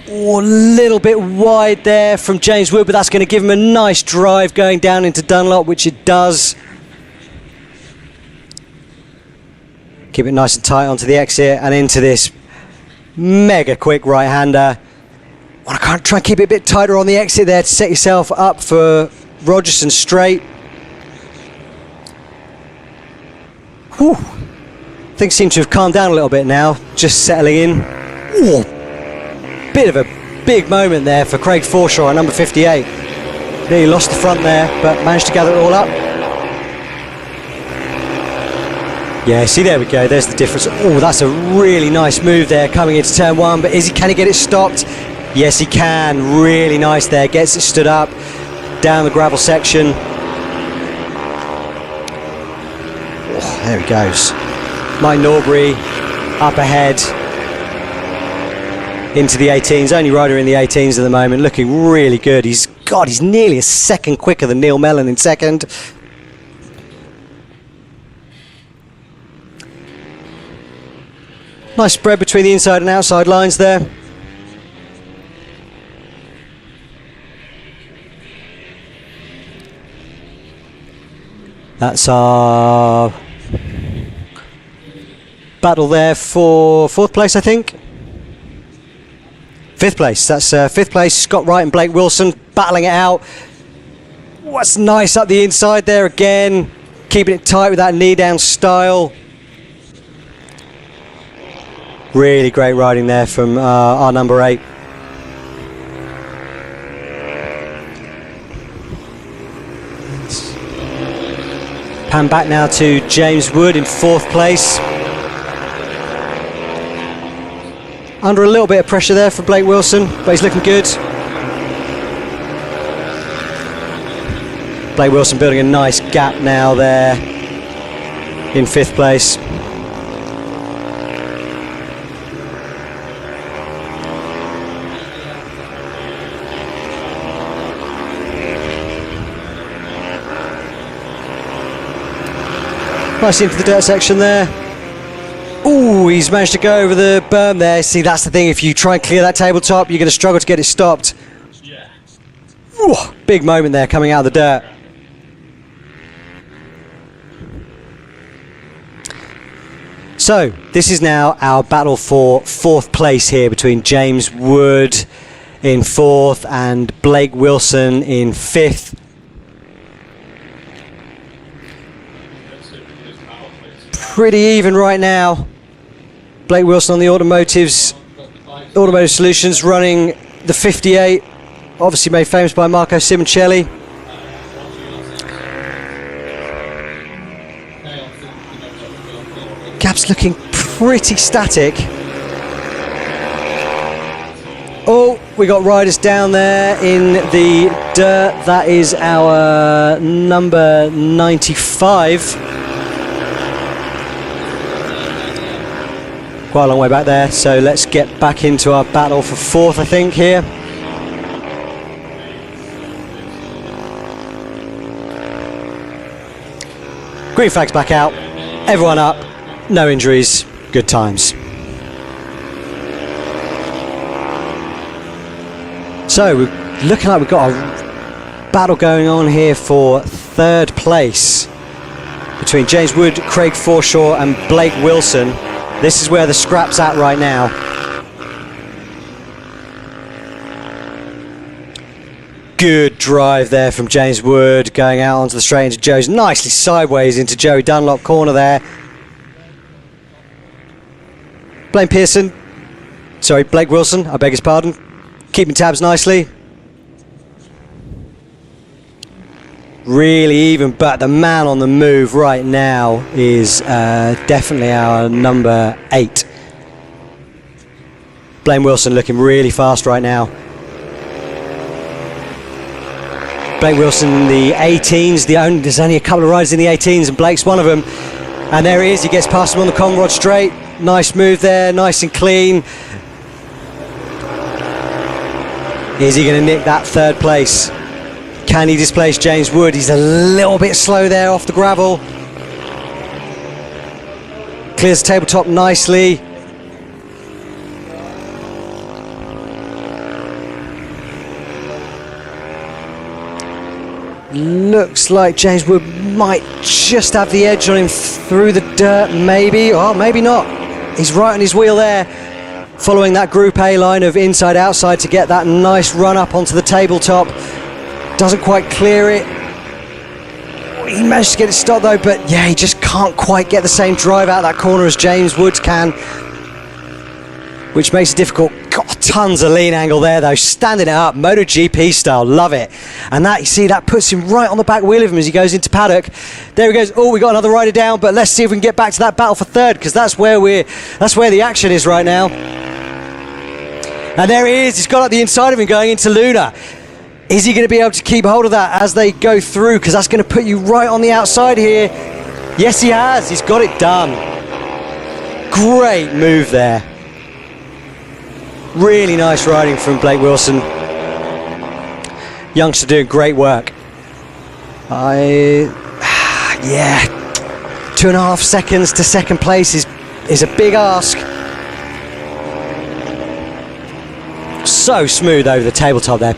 Oh, a little bit wide there from James Wood, but that's going to give him a nice drive going down into Dunlop, which it does. Keep it nice and tight onto the exit and into this mega quick right-hander. Want to try and keep it a bit tighter on the exit there to set yourself up for Rogerson straight. Whew. Things seem to have calmed down a little bit now, just settling in. Ooh. Bit of a big moment there for Craig Forshaw at number 58. Nearly lost the front there, but managed to gather it all up. Yeah, see, there we go. There's the difference. Oh, that's a really nice move there coming into turn one. But can he get it stopped? Yes, he can. Really nice there. Gets it stood up down the gravel section. Oh, there he goes. Mike Norbury up ahead into the 18s. Only rider in the 18s at the moment. Looking really good. He's nearly a second quicker than Neil Mellon in second. Nice spread between the inside and outside lines there. That's our battle there for fourth place, I think. Fifth place. That's fifth place. Scott Wright and Blake Wilson battling it out. What's nice up the inside there again. Keeping it tight with that knee down style. Really great riding there from our number 8. Pan back now to James Wood in fourth place. Under a little bit of pressure there from Blake Wilson, but he's looking good. Blake Wilson building a nice gap now there in fifth place. Nice into the dirt section there. Ooh, he's managed to go over the berm there. See, that's the thing. If you try and clear that tabletop, you're going to struggle to get it stopped. Ooh, big moment there coming out of the dirt. So, this is now our battle for fourth place here between James Wood in fourth and Blake Wilson in fifth. Pretty even right now. Blake Wilson on the Automotive Solutions running the 58, obviously made famous by Marco Simoncelli. Gap's looking pretty static. Oh, we got riders down there in the dirt. That is our number 95. Quite a long way back there, so let's get back into our battle for fourth, I think, here. Green flag's back out, everyone up, no injuries, good times. So, we're looking like we've got a battle going on here for third place between James Wood, Craig Forshaw and Blake Wilson. This is where the scrap's at right now. Good drive there from James Wood, going out onto the straight into Joe's, nicely sideways into Joey Dunlop corner there. Blake Wilson, I beg his pardon, keeping tabs nicely. Really even, but the man on the move right now is definitely our number 8. Blake Wilson looking really fast right now. Blake Wilson in the 18s, there's only a couple of riders in the 18s and Blake's one of them. And there he is, he gets past him on the Conrod straight. Nice move there, nice and clean. Is he going to nick that third place? Can he displace James Wood? He's a little bit slow there off the gravel. Clears the tabletop nicely. Looks like James Wood might just have the edge on him through the dirt, maybe, or maybe not. He's right on his wheel there, following that Group A line of inside-outside to get that nice run up onto the tabletop. Doesn't quite clear it. He managed to get it stopped though, but yeah, he just can't quite get the same drive out of that corner as James Woods can, which makes it difficult. God, Tons of lean angle there though, standing it up, MotoGP style, love it. And that, you see, that puts him right on the back wheel of him as he goes into paddock. There he goes. Oh, we got another rider down, but let's see if we can get back to that battle for third, because that's where the action is right now. And there he is. He's got up the inside of him going into Luna. Is he going to be able to keep hold of that as they go through? Because that's going to put you right on the outside here. Yes, he has. He's got it done. Great move there. Really nice riding from Blake Wilson. Youngster doing great work. Yeah, 2.5 seconds to second place is a big ask. So smooth over the tabletop there.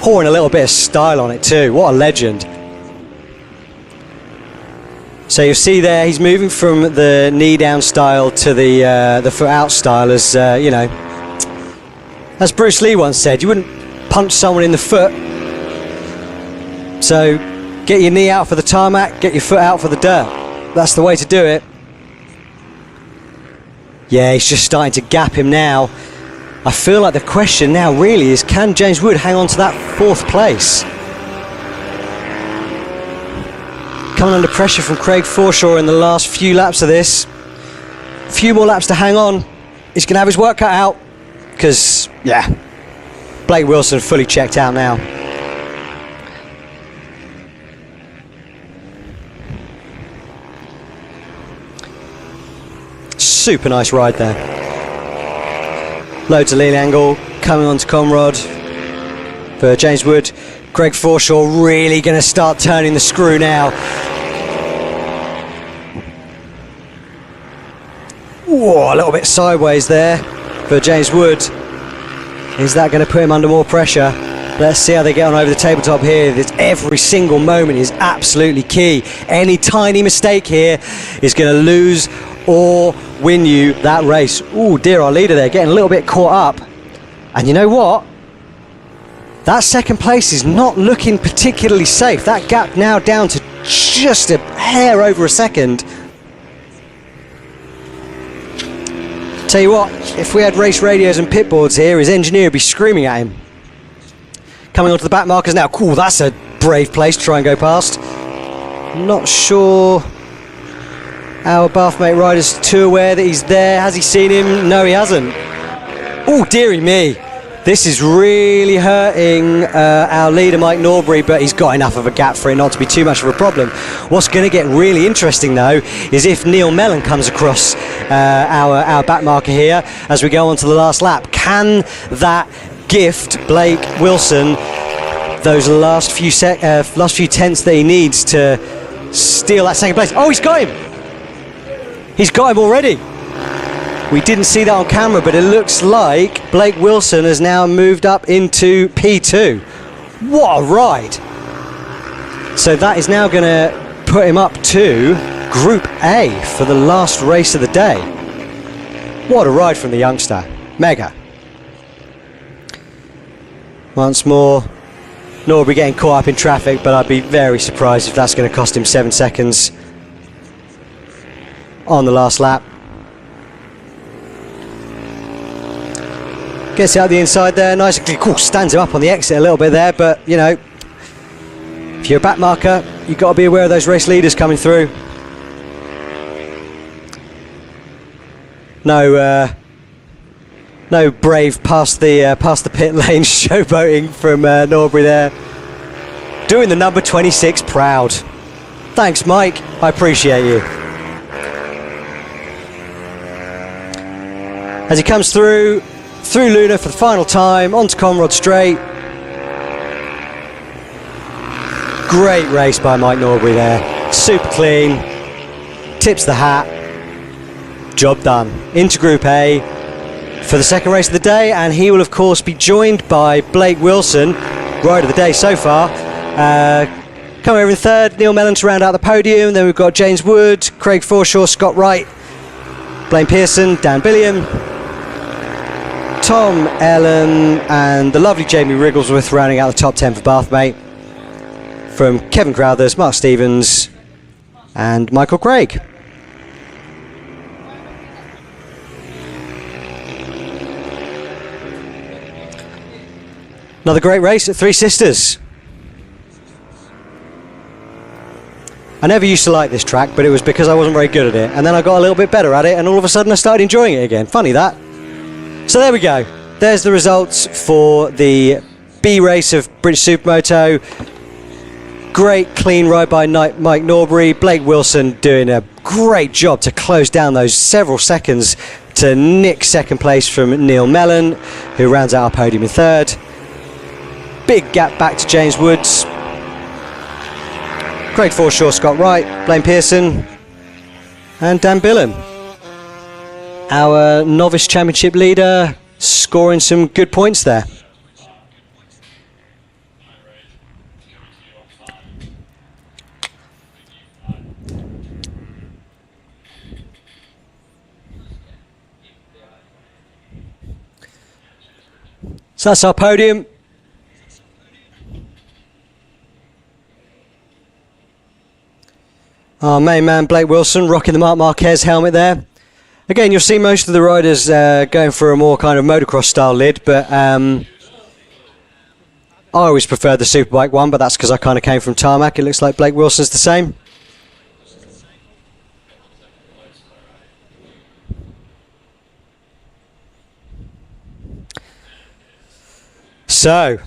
Pouring a little bit of style on it too. What a legend. So you'll see there, he's moving from the knee down style to the foot out style, as you know, as Bruce Lee once said, you wouldn't punch someone in the foot. So get your knee out for the tarmac, get your foot out for the dirt. That's the way to do it. Yeah, he's just starting to gap him now. I feel like the question now really is, can James Wood hang on to that 4th place? Coming under pressure from Craig Forshaw in the last few laps of this. A few more laps to hang on. He's going to have his work cut out, because, yeah, Blake Wilson fully checked out now. Super nice ride there. Loads of lean angle coming onto Conrod for James Wood. Craig Forshaw really going to start turning the screw now. Whoa, a little bit sideways there for James Wood. Is that going to put him under more pressure? Let's see how they get on over the tabletop here. Every single moment is absolutely key. Any tiny mistake here is going to lose or win you that race. Oh dear, our leader there getting a little bit caught up. And you know what? That second place is not looking particularly safe. That gap now down to just a hair over a second. Tell you what, if we had race radios and pit boards here, his engineer would be screaming at him. Coming onto the back markers now. Cool, that's a brave place to try and go past. Not sure our Bathmate rider's too aware that he's there. Has he seen him? No, he hasn't. Oh, dearie me. This is really hurting our leader, Mike Norbury, but he's got enough of a gap for it not to be too much of a problem. What's going to get really interesting, though, is if Neil Mellon comes across our back marker here as we go on to the last lap. Can that gift Blake Wilson those last few tenths that he needs to steal that second place? Oh, he's got him! He's got him already. We didn't see that on camera, but it looks like Blake Wilson has now moved up into P2. What a ride. So that is now going to put him up to Group A for the last race of the day. What a ride from the youngster. Mega. Once more, Norbury getting caught up in traffic, but I'd be very surprised if that's going to cost him 7 seconds on the last lap. Gets out the inside there, nicely, cool, stands him up on the exit a little bit there, but you know, if you're a back marker, you've got to be aware of those race leaders coming through. No brave past the pit lane showboating from Norbury there. Doing the number 26 proud. Thanks, Mike, I appreciate you. As he comes through Luna for the final time, onto Conrod Straight. Great race by Mike Norbury there. Super clean. Tips the hat. Job done. Into Group A for the second race of the day, and he will of course be joined by Blake Wilson, rider of the day so far. Coming over in third, Neil Mellon to round out the podium. Then we've got James Wood, Craig Forshaw, Scott Wright, Blaine Pearson, Dan Billiam, Tom Ellen, and the lovely Jamie Wrigglesworth rounding out the top 10 for Bathmate, from Kevin Crowthers, Mark Stevens and Michael Craig. Another great race at Three Sisters. I never used to like this track, but it was because I wasn't very good at it. And then I got a little bit better at it, and all of a sudden I started enjoying it again. Funny that. So there we go. There's the results for the B race of British Supermoto. Great clean ride by Mike Norbury. Blake Wilson doing a great job to close down those several seconds to nick second place from Neil Mellon, who rounds out our podium in third. Big gap back to James Woods. Craig Forshaw, Scott Wright, Blaine Pearson and Dan Billam. Our novice championship leader scoring some good points there. So that's our podium. Our main man Blake Wilson rocking the Marc Marquez helmet there. Again, you'll see most of the riders going for a more kind of motocross style lid, but I always preferred the Superbike one, but that's because I kind of came from tarmac. It looks like Blake Wilson's the same. So,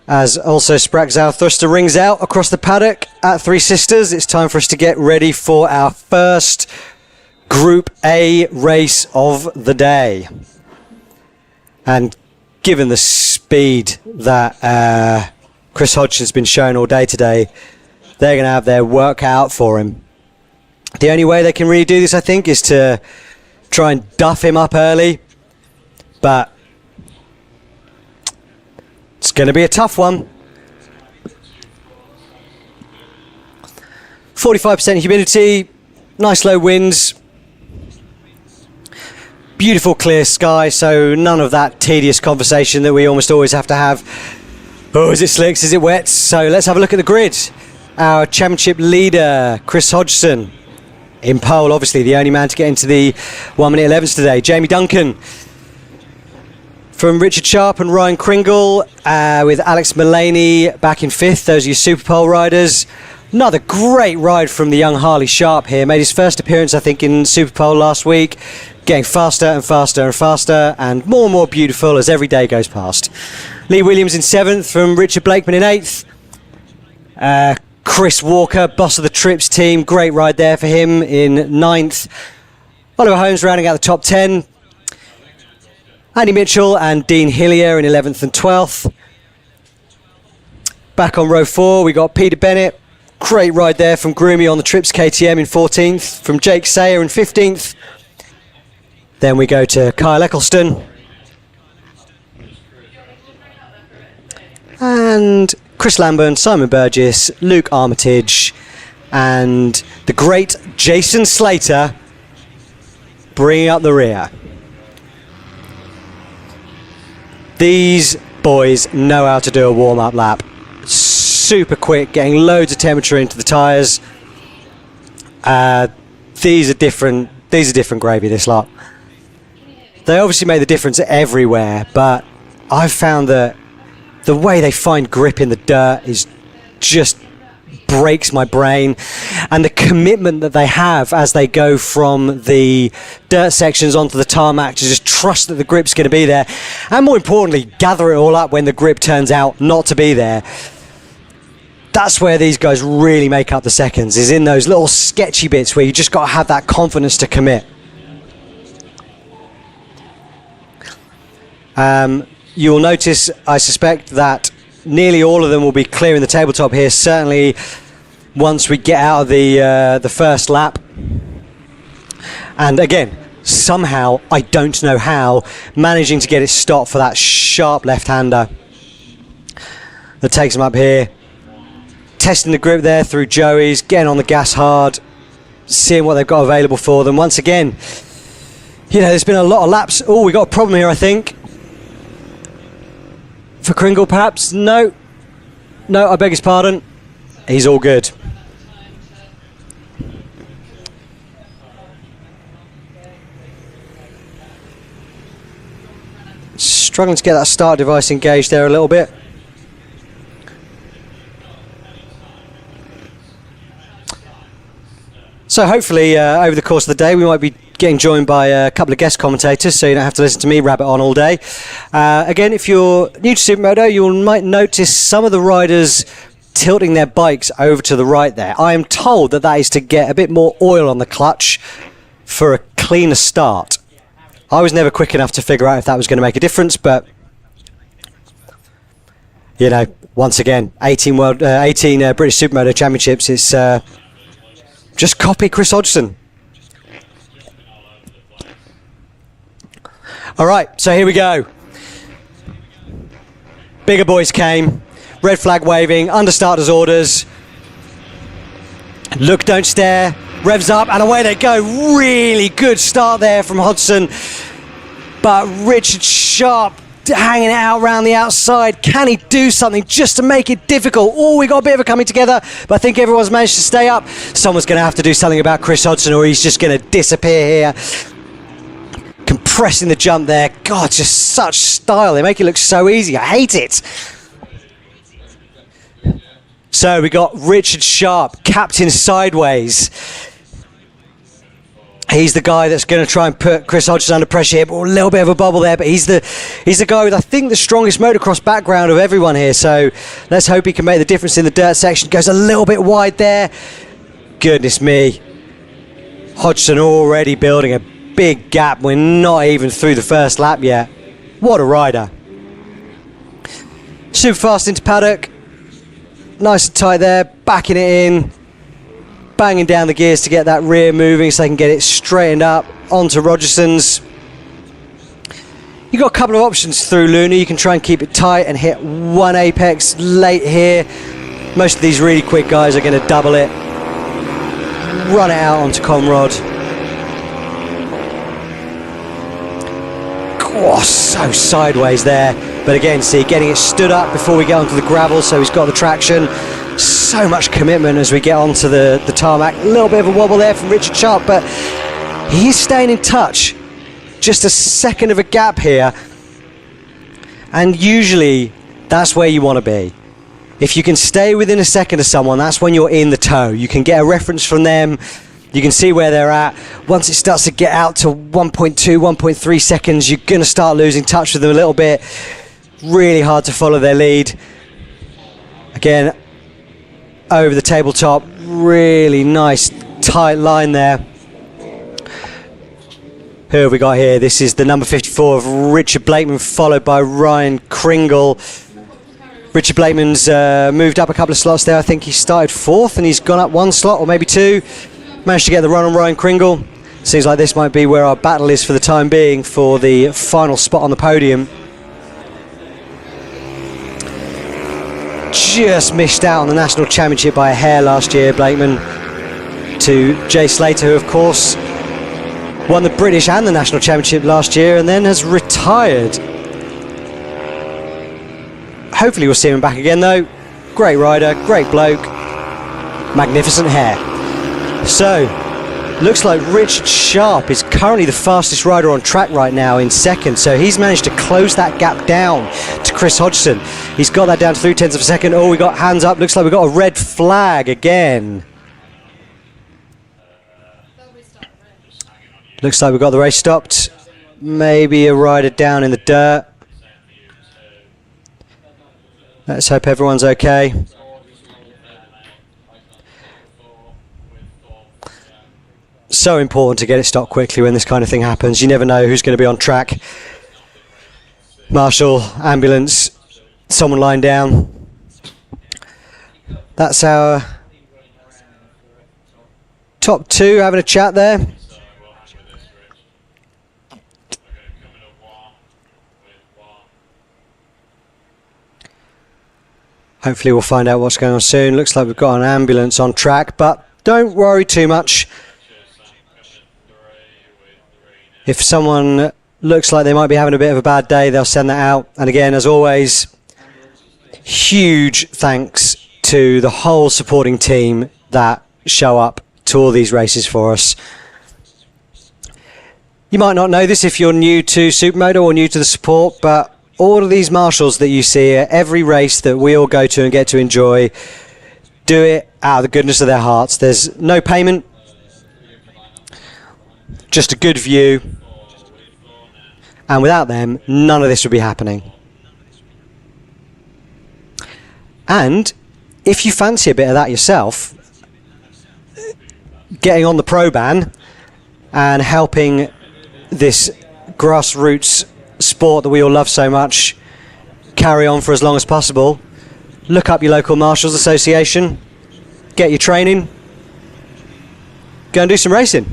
as also Sprack Zarathustra rings out across the paddock at Three Sisters, it's time for us to get ready for our first Group A race of the day. And given the speed that Chris Hodgson's been showing all day today, they're going to have their work out for him. The only way they can really do this, I think, is to try and duff him up early. But it's going to be a tough one. 45% humidity, nice low winds, beautiful clear sky, so none of that tedious conversation that we almost always have to have. Oh, is it slicks, is it wet? So let's have a look at the grid. Our championship leader, Chris Hodgson, in pole, obviously the only man to get into the 1 minute 11s today. Jamie Duncan from Richard Sharp and Ryan Kringle, with Alex Mullaney back in fifth. Those are your Super Pole riders. Another great ride from the young Harley Sharp here. Made his first appearance, I think, in Super Pole last week. Getting faster and faster and faster, and more beautiful as every day goes past. Lee Williams in seventh from Richard Blakeman in eighth. Chris Walker, boss of the Trips team. Great ride there for him in ninth. Oliver Holmes rounding out the top 10. Andy Mitchell and Dean Hillier in 11th and 12th. Back on row 4, we got Peter Bennett. Great ride there from Groomy on the Trips KTM in 14th. From Jake Sayer in 15th. Then we go to Kyle Eccleston. And Chris Lamburn, Simon Burgess, Luke Armitage, and the great Jason Slater bringing up the rear. These boys know how to do a warm-up lap. Super quick, getting loads of temperature into the tyres. These are different gravy, this lot. They obviously made the difference everywhere, but I've found that the way they find grip in the dirt is just breaks my brain, and the commitment that they have as they go from the dirt sections onto the tarmac to just trust that the grip's going to be there, and more importantly gather it all up when the grip turns out not to be there. That's where these guys really make up the seconds, is in those little sketchy bits where you just got to have that confidence to commit. You'll notice, I suspect, that nearly all of them will be clearing the tabletop here, certainly once we get out of the first lap. And again, somehow, I don't know how, managing to get it stopped for that sharp left-hander that takes him up here. Testing the grip there through Joey's, getting on the gas hard, seeing what they've got available for them. Once again, you know, there's been a lot of laps. Oh, we got a problem here, I think. For Kringle, perhaps? No, I beg his pardon. He's all good. Struggling to get that start device engaged there a little bit. So hopefully over the course of the day we might be getting joined by a couple of guest commentators, so you don't have to listen to me rabbit on all day. Again, if you're new to Supermoto, you might notice some of the riders tilting their bikes over to the right there. I am told that that is to get a bit more oil on the clutch for a cleaner start. I was never quick enough to figure out if that was going to make a difference, but you know, once again, 18 British Supermoto Championships, it's just copy Chris Hodgson. All right, so here we go. Bigger boys came, red flag waving, under starters orders. Look, don't stare, revs up, and away they go. Really good start there from Hodgson. But Richard Sharp hanging it out around the outside. Can he do something just to make it difficult? Oh, we got a bit of a coming together, but I think everyone's managed to stay up. Someone's going to have to do something about Chris Hodgson, or he's just going to disappear here. Compressing the jump there. God, just such style. They make it look so easy. I hate it. So we got Richard Sharp, captain sideways. He's the guy that's going to try and put Chris Hodgson under pressure here, but a little bit of a bubble there. But he's the guy with, I think, the strongest motocross background of everyone here. So let's hope he can make the difference in the dirt section. Goes a little bit wide there. Goodness me. Hodgson already building a big gap. We're not even through the first lap yet. What a rider. Super fast into paddock. Nice and tight there. Backing it in. Banging down the gears to get that rear moving so they can get it straightened up onto Rogerson's. You've got a couple of options through Luna. You can try and keep it tight and hit one apex late here. Most of these really quick guys are going to double it, run it out onto Conrod. Oh, so sideways there. But again, see, getting it stood up before we get onto the gravel, so he's got the traction. So much commitment as we get onto the tarmac. A little bit of a wobble there from Richard Sharp, but he's staying in touch. Just a second of a gap here. And usually that's where you want to be. If you can stay within a second of someone, that's when you're in the tow. You can get a reference from them. You can see where they're at. Once it starts to get out to 1.2, 1.3 seconds, you're going to start losing touch with them a little bit. Really hard to follow their lead. Again, over the tabletop, really nice tight line there. Who have we got here? This is the number 54 of Richard Blakeman, followed by Ryan Kringle. Richard Blakeman's moved up a couple of slots there. I think he started fourth and he's gone up one slot or maybe two. Managed to get the run on Ryan Kringle. Seems like this might be where our battle is for the time being for the final spot on the podium. Just missed out on the national championship by a hair last year, Blakeman, to Jay Slater, who of course won the British and the national championship last year and then has retired. Hopefully we'll see him back again though. Great rider, great bloke, magnificent hair. So looks like Richard Sharp is currently the fastest rider on track right now in second, so he's managed to close that gap down to Chris Hodgson. He's got that down to 0.3 of a second. Oh, we got hands up. Looks like we got a red flag again. Looks like we got the race stopped. Maybe a rider down in the dirt. Let's hope everyone's okay. So important to get it stopped quickly when this kind of thing happens. You never know who's going to be on track. Marshal, ambulance, someone lying down. That's our top two having a chat there. Hopefully we'll find out what's going on soon. Looks like we've got an ambulance on track, but don't worry too much. If someone looks like they might be having a bit of a bad day, they'll send that out. And again, as always, huge thanks to the whole supporting team that show up to all these races for us. You might not know this if you're new to Supermoto or new to the sport, but all of these marshals that you see at every race that we all go to and get to enjoy, do it out of the goodness of their hearts. There's no payment, just a good view, and without them, none of this would be happening. And if you fancy a bit of that yourself, getting on the Pro Ban and helping this grassroots sport that we all love so much carry on for as long as possible, look up your local Marshals Association, get your training, go and do some racing.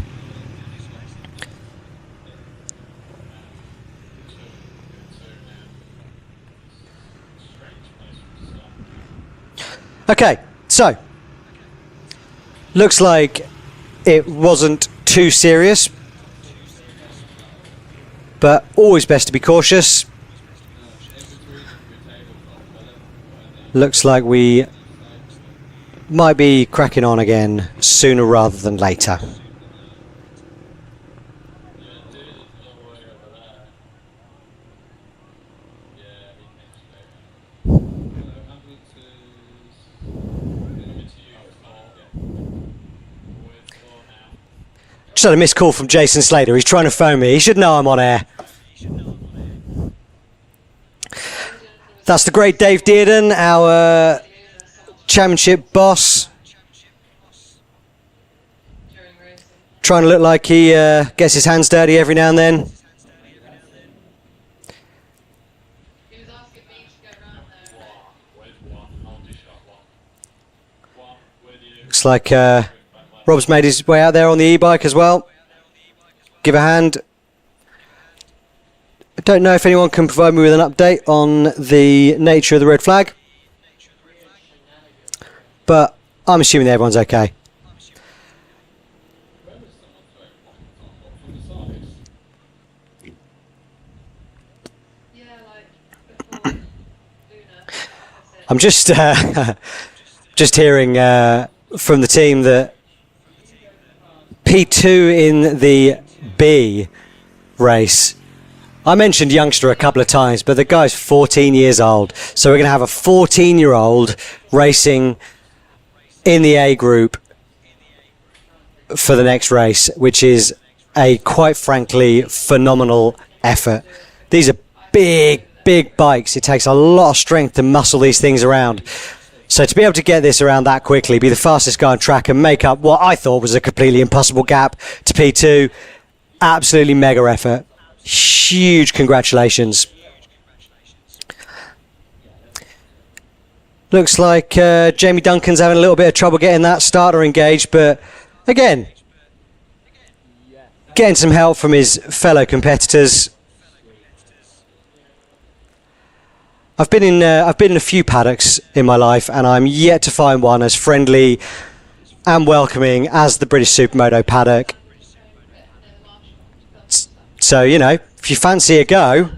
Okay, so looks like it wasn't too serious, but always best to be cautious. Looks like we might be cracking on again sooner rather than later. Just had a missed call from Jason Slater. He's trying to phone me. He should know I'm on air. That's the great Dave Dearden, our championship boss. Trying to look like he gets his hands dirty every now and then. Looks like Rob's made his way out there on the e-bike as well. Give a hand. I don't know if anyone can provide me with an update on the nature of the red flag, but I'm assuming that everyone's okay. I'm just just hearing from the team that P2 in the B race, I mentioned youngster a couple of times, but the guy's 14 years old. So we're going to have a 14-year-old racing in the A group for the next race, which is a, quite frankly, phenomenal effort. These are big, big bikes. It takes a lot of strength to muscle these things around. So to be able to get this around that quickly, be the fastest guy on track and make up what I thought was a completely impossible gap to P2, absolutely mega effort. Huge congratulations. Looks like Jamie Duncan's having a little bit of trouble getting that starter engaged, but again, getting some help from his fellow competitors. I've been in a few paddocks in my life, and I'm yet to find one as friendly and welcoming as the British Supermoto paddock. So, you know, if you fancy a go,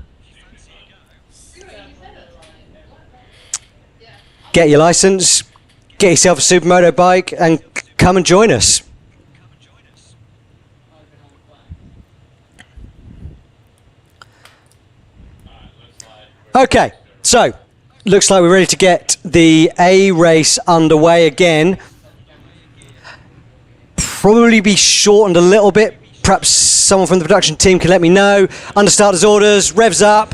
get your license, get yourself a Supermoto bike, and come and join us. Okay. So, looks like we're ready to get the A race underway again. Probably be shortened a little bit. Perhaps someone from the production team can let me know. Under starters orders, revs up.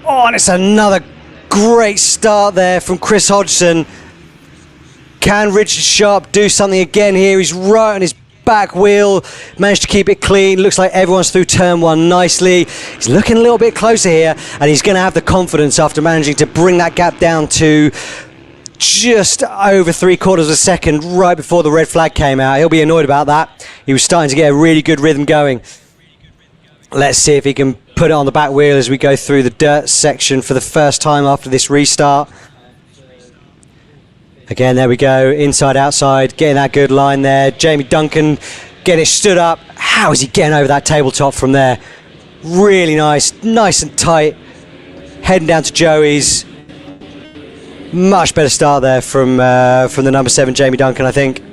Oh, and it's another great start there from Chris Hodgson. Can Richard Sharp do something again here? He's right on his back wheel, managed to keep it clean. Looks like everyone's through turn one nicely. He's looking a little bit closer here, and he's going to have the confidence after managing to bring that gap down to just over 3/4 of a second right before the red flag came out. He'll be annoyed about that. He was starting to get a really good rhythm going. Let's see if he can put it on the back wheel as we go through the dirt section for the first time after this restart. Again, there we go, inside, outside, getting that good line there. Jamie Duncan getting it stood up. How is he getting over that tabletop from there? Really nice, nice and tight. Heading down to Joey's. Much better start there from the number 7, Jamie Duncan, I think.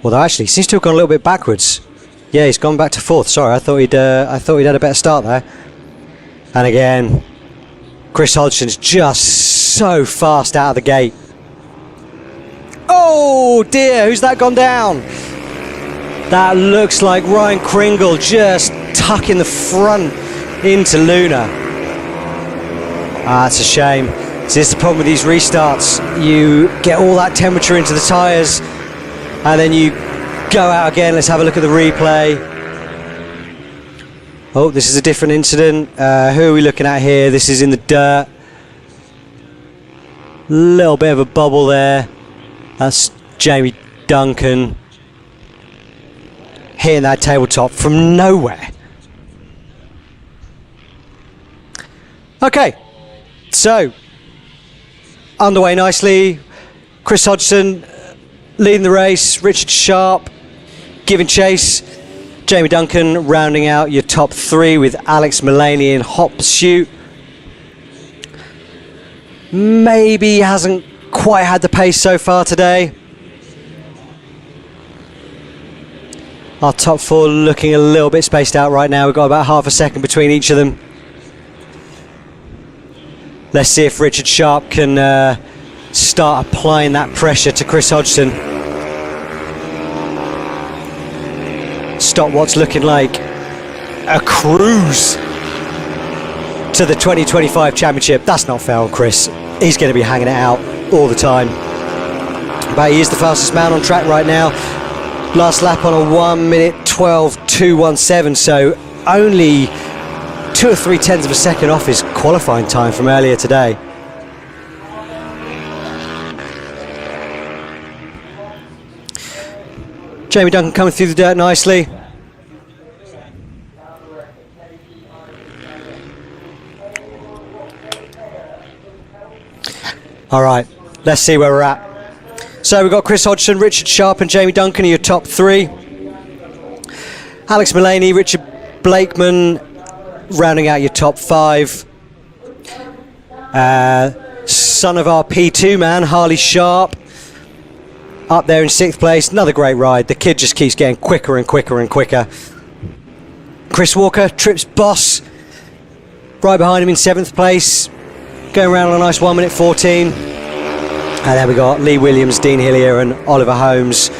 Although actually, seems to have gone a little bit backwards. Yeah, he's gone back to 4th. Sorry, I thought he'd had a better start there. And again, Chris Hodgson's just so fast out of the gate. Oh dear, who's that gone down? That looks like Ryan Kringle just tucking the front into Luna. That's a shame. So this is the problem with these restarts. You get all that temperature into the tyres and then you go out again. Let's have a look at the replay. Oh, this is a different incident. Who are we looking at here? This is in the dirt. Little bit of a bubble there. That's Jamie Duncan hitting that tabletop from nowhere. Okay, so underway nicely. Chris Hodgson leading the race. Richard Sharp giving chase. Jamie Duncan rounding out your top 3 with Alex Mullaney in hot pursuit. Maybe hasn't quite had the pace so far today. Our top 4 looking a little bit spaced out right now. We've got about half a second between each of them. Let's see if Richard Sharp can start applying that pressure to Chris Hodgson. Stop what's looking like a cruise to the 2025 championship. That's not fair on Chris. He's going to be hanging it out all the time. But he is the fastest man on track right now. Last lap on a 1:12.217, so only 2 or 3 tenths of a second off his qualifying time from earlier today. Jamie Duncan coming through the dirt nicely. All right, let's see where we're at. So we've got Chris Hodgson, Richard Sharp and Jamie Duncan are your top 3. Alex Mullaney, Richard Blakeman rounding out your top 5. Son of our P2 man, Harley Sharp, up there in 6th place. Another great ride. The kid just keeps getting quicker and quicker and quicker. Chris Walker, Trip's boss, right behind him in 7th place, going around on a nice 1:14. And then we got Lee Williams, Dean Hillier and Oliver Holmes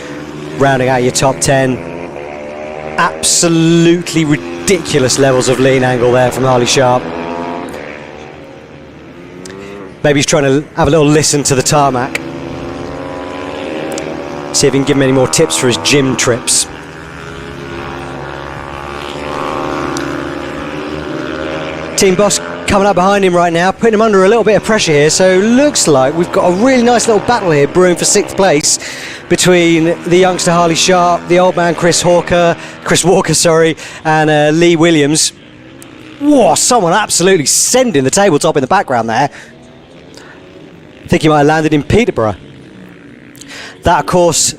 rounding out your top 10. Absolutely ridiculous levels of lean angle there from Harley Sharp. Maybe he's trying to have a little listen to the tarmac. See if he can give him any more tips for his gym trips. Team boss coming up behind him right now, putting him under a little bit of pressure here. So looks like we've got a really nice little battle here brewing for 6th place between the youngster Harley Sharp, the old man Chris Walker, and Lee Williams. Whoa, someone absolutely sending the tabletop in the background there. I think he might have landed in Peterborough. That, of course,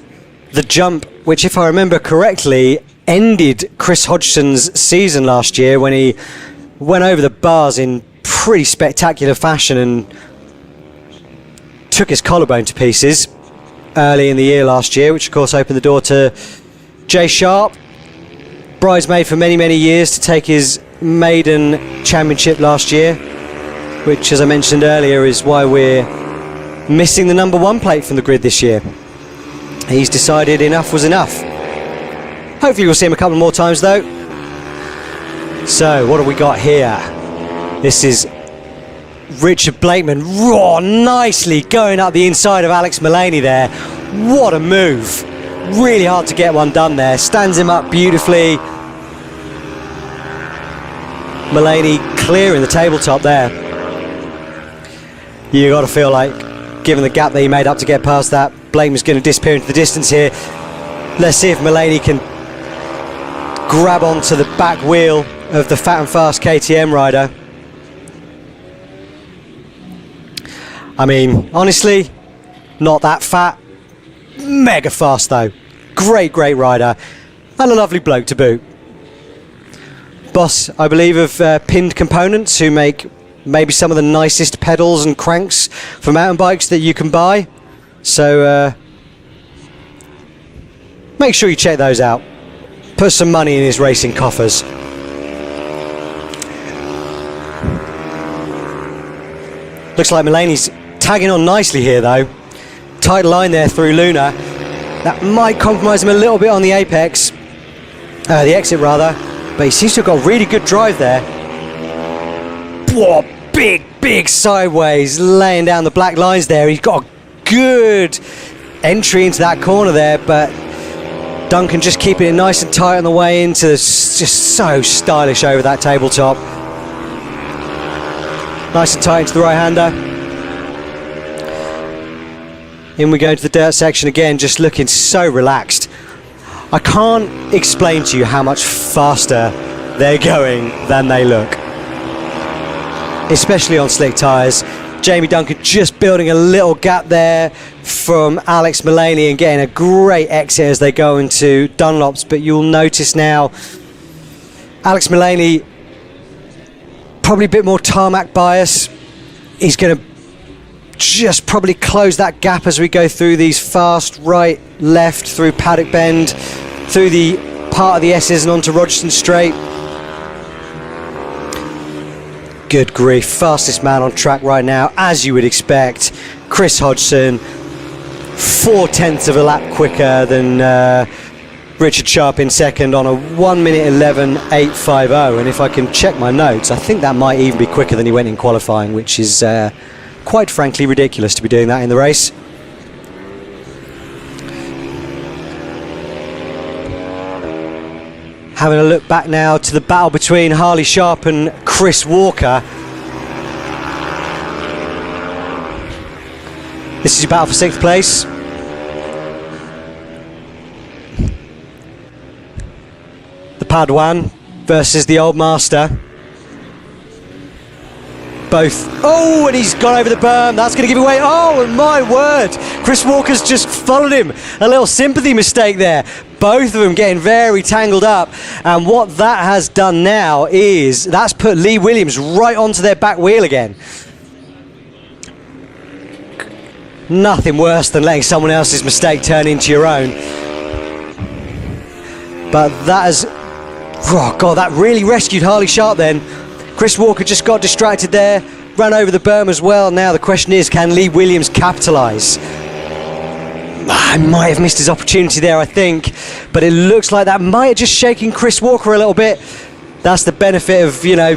the jump, which if I remember correctly, ended Chris Hodgson's season last year when he went over the bars in pretty spectacular fashion and took his collarbone to pieces early in the year last year, which of course opened the door to Jay Sharp, bridesmaid for many, many years, to take his maiden championship last year, which, as I mentioned earlier, is why we're missing the number 1 plate from the grid this year. He's decided enough was enough. Hopefully we'll see him a couple more times though. So what have we got here? This is Richard Blakeman, raw, nicely going up the inside of Alex Mullaney there. What a move. Really hard to get one done there. Stands him up beautifully. Mullaney clearing the tabletop there. You got to feel like, given the gap that he made up to get past that, Blakeman's going to disappear into the distance here. Let's see if Mullaney can grab onto the back wheel of the fat and fast KTM rider. I mean, honestly, not that fat. Mega fast though. Great rider. And a lovely bloke to boot. Boss, I believe, of Pinned Components, who make maybe some of the nicest pedals and cranks for mountain bikes that you can buy. So make sure you check those out. put some money in his racing coffers. Looks like Mulaney's tagging on nicely here though. Tight line there through Luna. That might compromise him a little bit on the apex. The exit rather. But he seems to have got a really good drive there. Whoa, big sideways, laying down the black lines there. He's got a good entry into that corner there, but Duncan just keeping it nice and tight on the way into this, just so stylish over that tabletop. Nice and tight into the right-hander. In we go to the dirt section again, just looking so relaxed. I can't explain to you how much faster they're going than they look, especially on slick tyres. Jamie Duncan just building a little gap there from Alex Mulaney and getting a great exit as they go into Dunlops. But you'll notice now Alex Mulaney probably a bit more tarmac bias. He's going to just probably close that gap as we go through these fast right, left, through Paddock Bend, through the part of the S's and onto Rogerton Straight. Good grief, fastest man on track right now, as you would expect. Chris Hodgson, 4/10 of a lap quicker than Richard Sharp in second on a 1:11.850. And if I can check my notes, I think that might even be quicker than he went in qualifying, which is quite frankly ridiculous to be doing that in the race. Having a look back now to the battle between Harley Sharp and Chris Walker. This is your battle for 6th place. The Padawan versus the Old Master. Both. Oh, and he's gone over the berm. That's going to give away. Oh, and my word. Chris Walker's just followed him. A little sympathy mistake there. Both of them getting very tangled up. And what that has done now is that's put Lee Williams right onto their back wheel again. Nothing worse than letting someone else's mistake turn into your own. But that has... Oh, God, that really rescued Harley Sharp then. Chris Walker just got distracted there, ran over the berm as well. Now the question is, can Lee Williams capitalise? I might have missed his opportunity there, I think, but it looks like that might have just shaken Chris Walker a little bit. That's the benefit of, you know,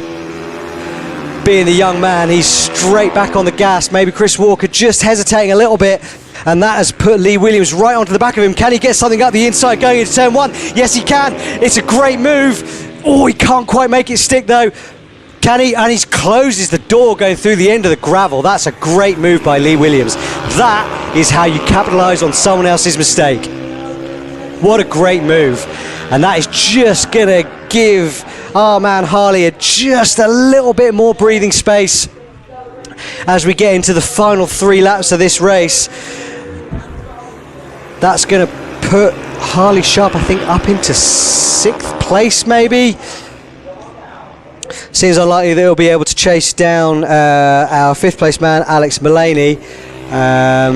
being the young man. He's straight back on the gas. Maybe Chris Walker just hesitating a little bit, and that has put Lee Williams right onto the back of him. Can he get something up the inside going into turn 1? Yes, he can. It's a great move. Oh, he can't quite make it stick though. Can he? And he closes the door going through the end of the gravel. That's a great move by Lee Williams. That is how you capitalise on someone else's mistake. What a great move. And that is just going to give our man Harley just a little bit more breathing space as we get into the final 3 laps of this race. That's going to put Harley Sharp, I think, up into 6th place maybe. Seems unlikely that he'll be able to chase down our 5th place man, Alex Mulaney,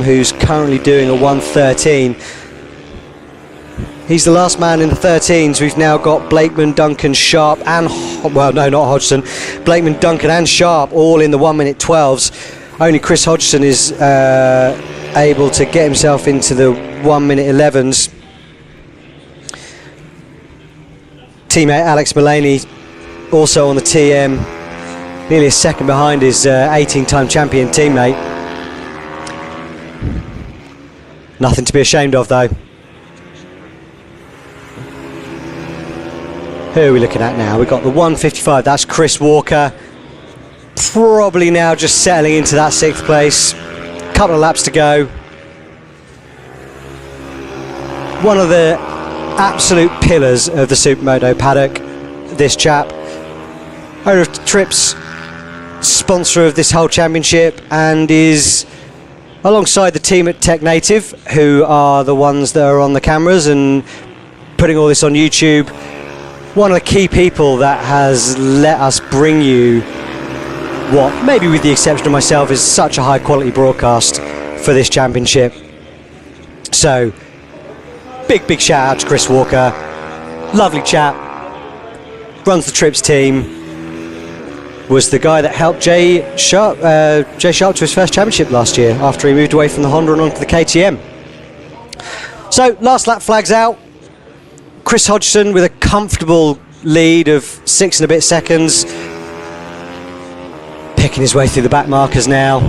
who's currently doing a 1:13. He's the last man in the 13s. We've now got Blakeman, Duncan, Sharp and... Well, no, not Hodgson. Blakeman, Duncan and Sharp all in the 1:12s. Only Chris Hodgson is able to get himself into the 1:11s. Teammate Alex Mulaney also on the TM, nearly a second behind his 18-time champion teammate. Nothing to be ashamed of though. Who are we looking at now? We've got the 1:55, that's Chris Walker. Probably now just settling into that 6th place. Couple of laps to go. One of the absolute pillars of the Supermoto paddock, this chap. Owner of Trips, sponsor of this whole championship, and is alongside the team at Tech Native, who are the ones that are on the cameras and putting all this on YouTube. One of the key people that has let us bring you what, maybe with the exception of myself, is such a high quality broadcast for this championship. So big shout out to Chris Walker. Lovely chap. Runs the Trips team. Was the guy that helped Jay Sharp to his first championship last year after he moved away from the Honda and onto the KTM. So last lap flags out. Chris Hodgson with a comfortable lead of 6 and a bit seconds. Picking his way through the back markers now.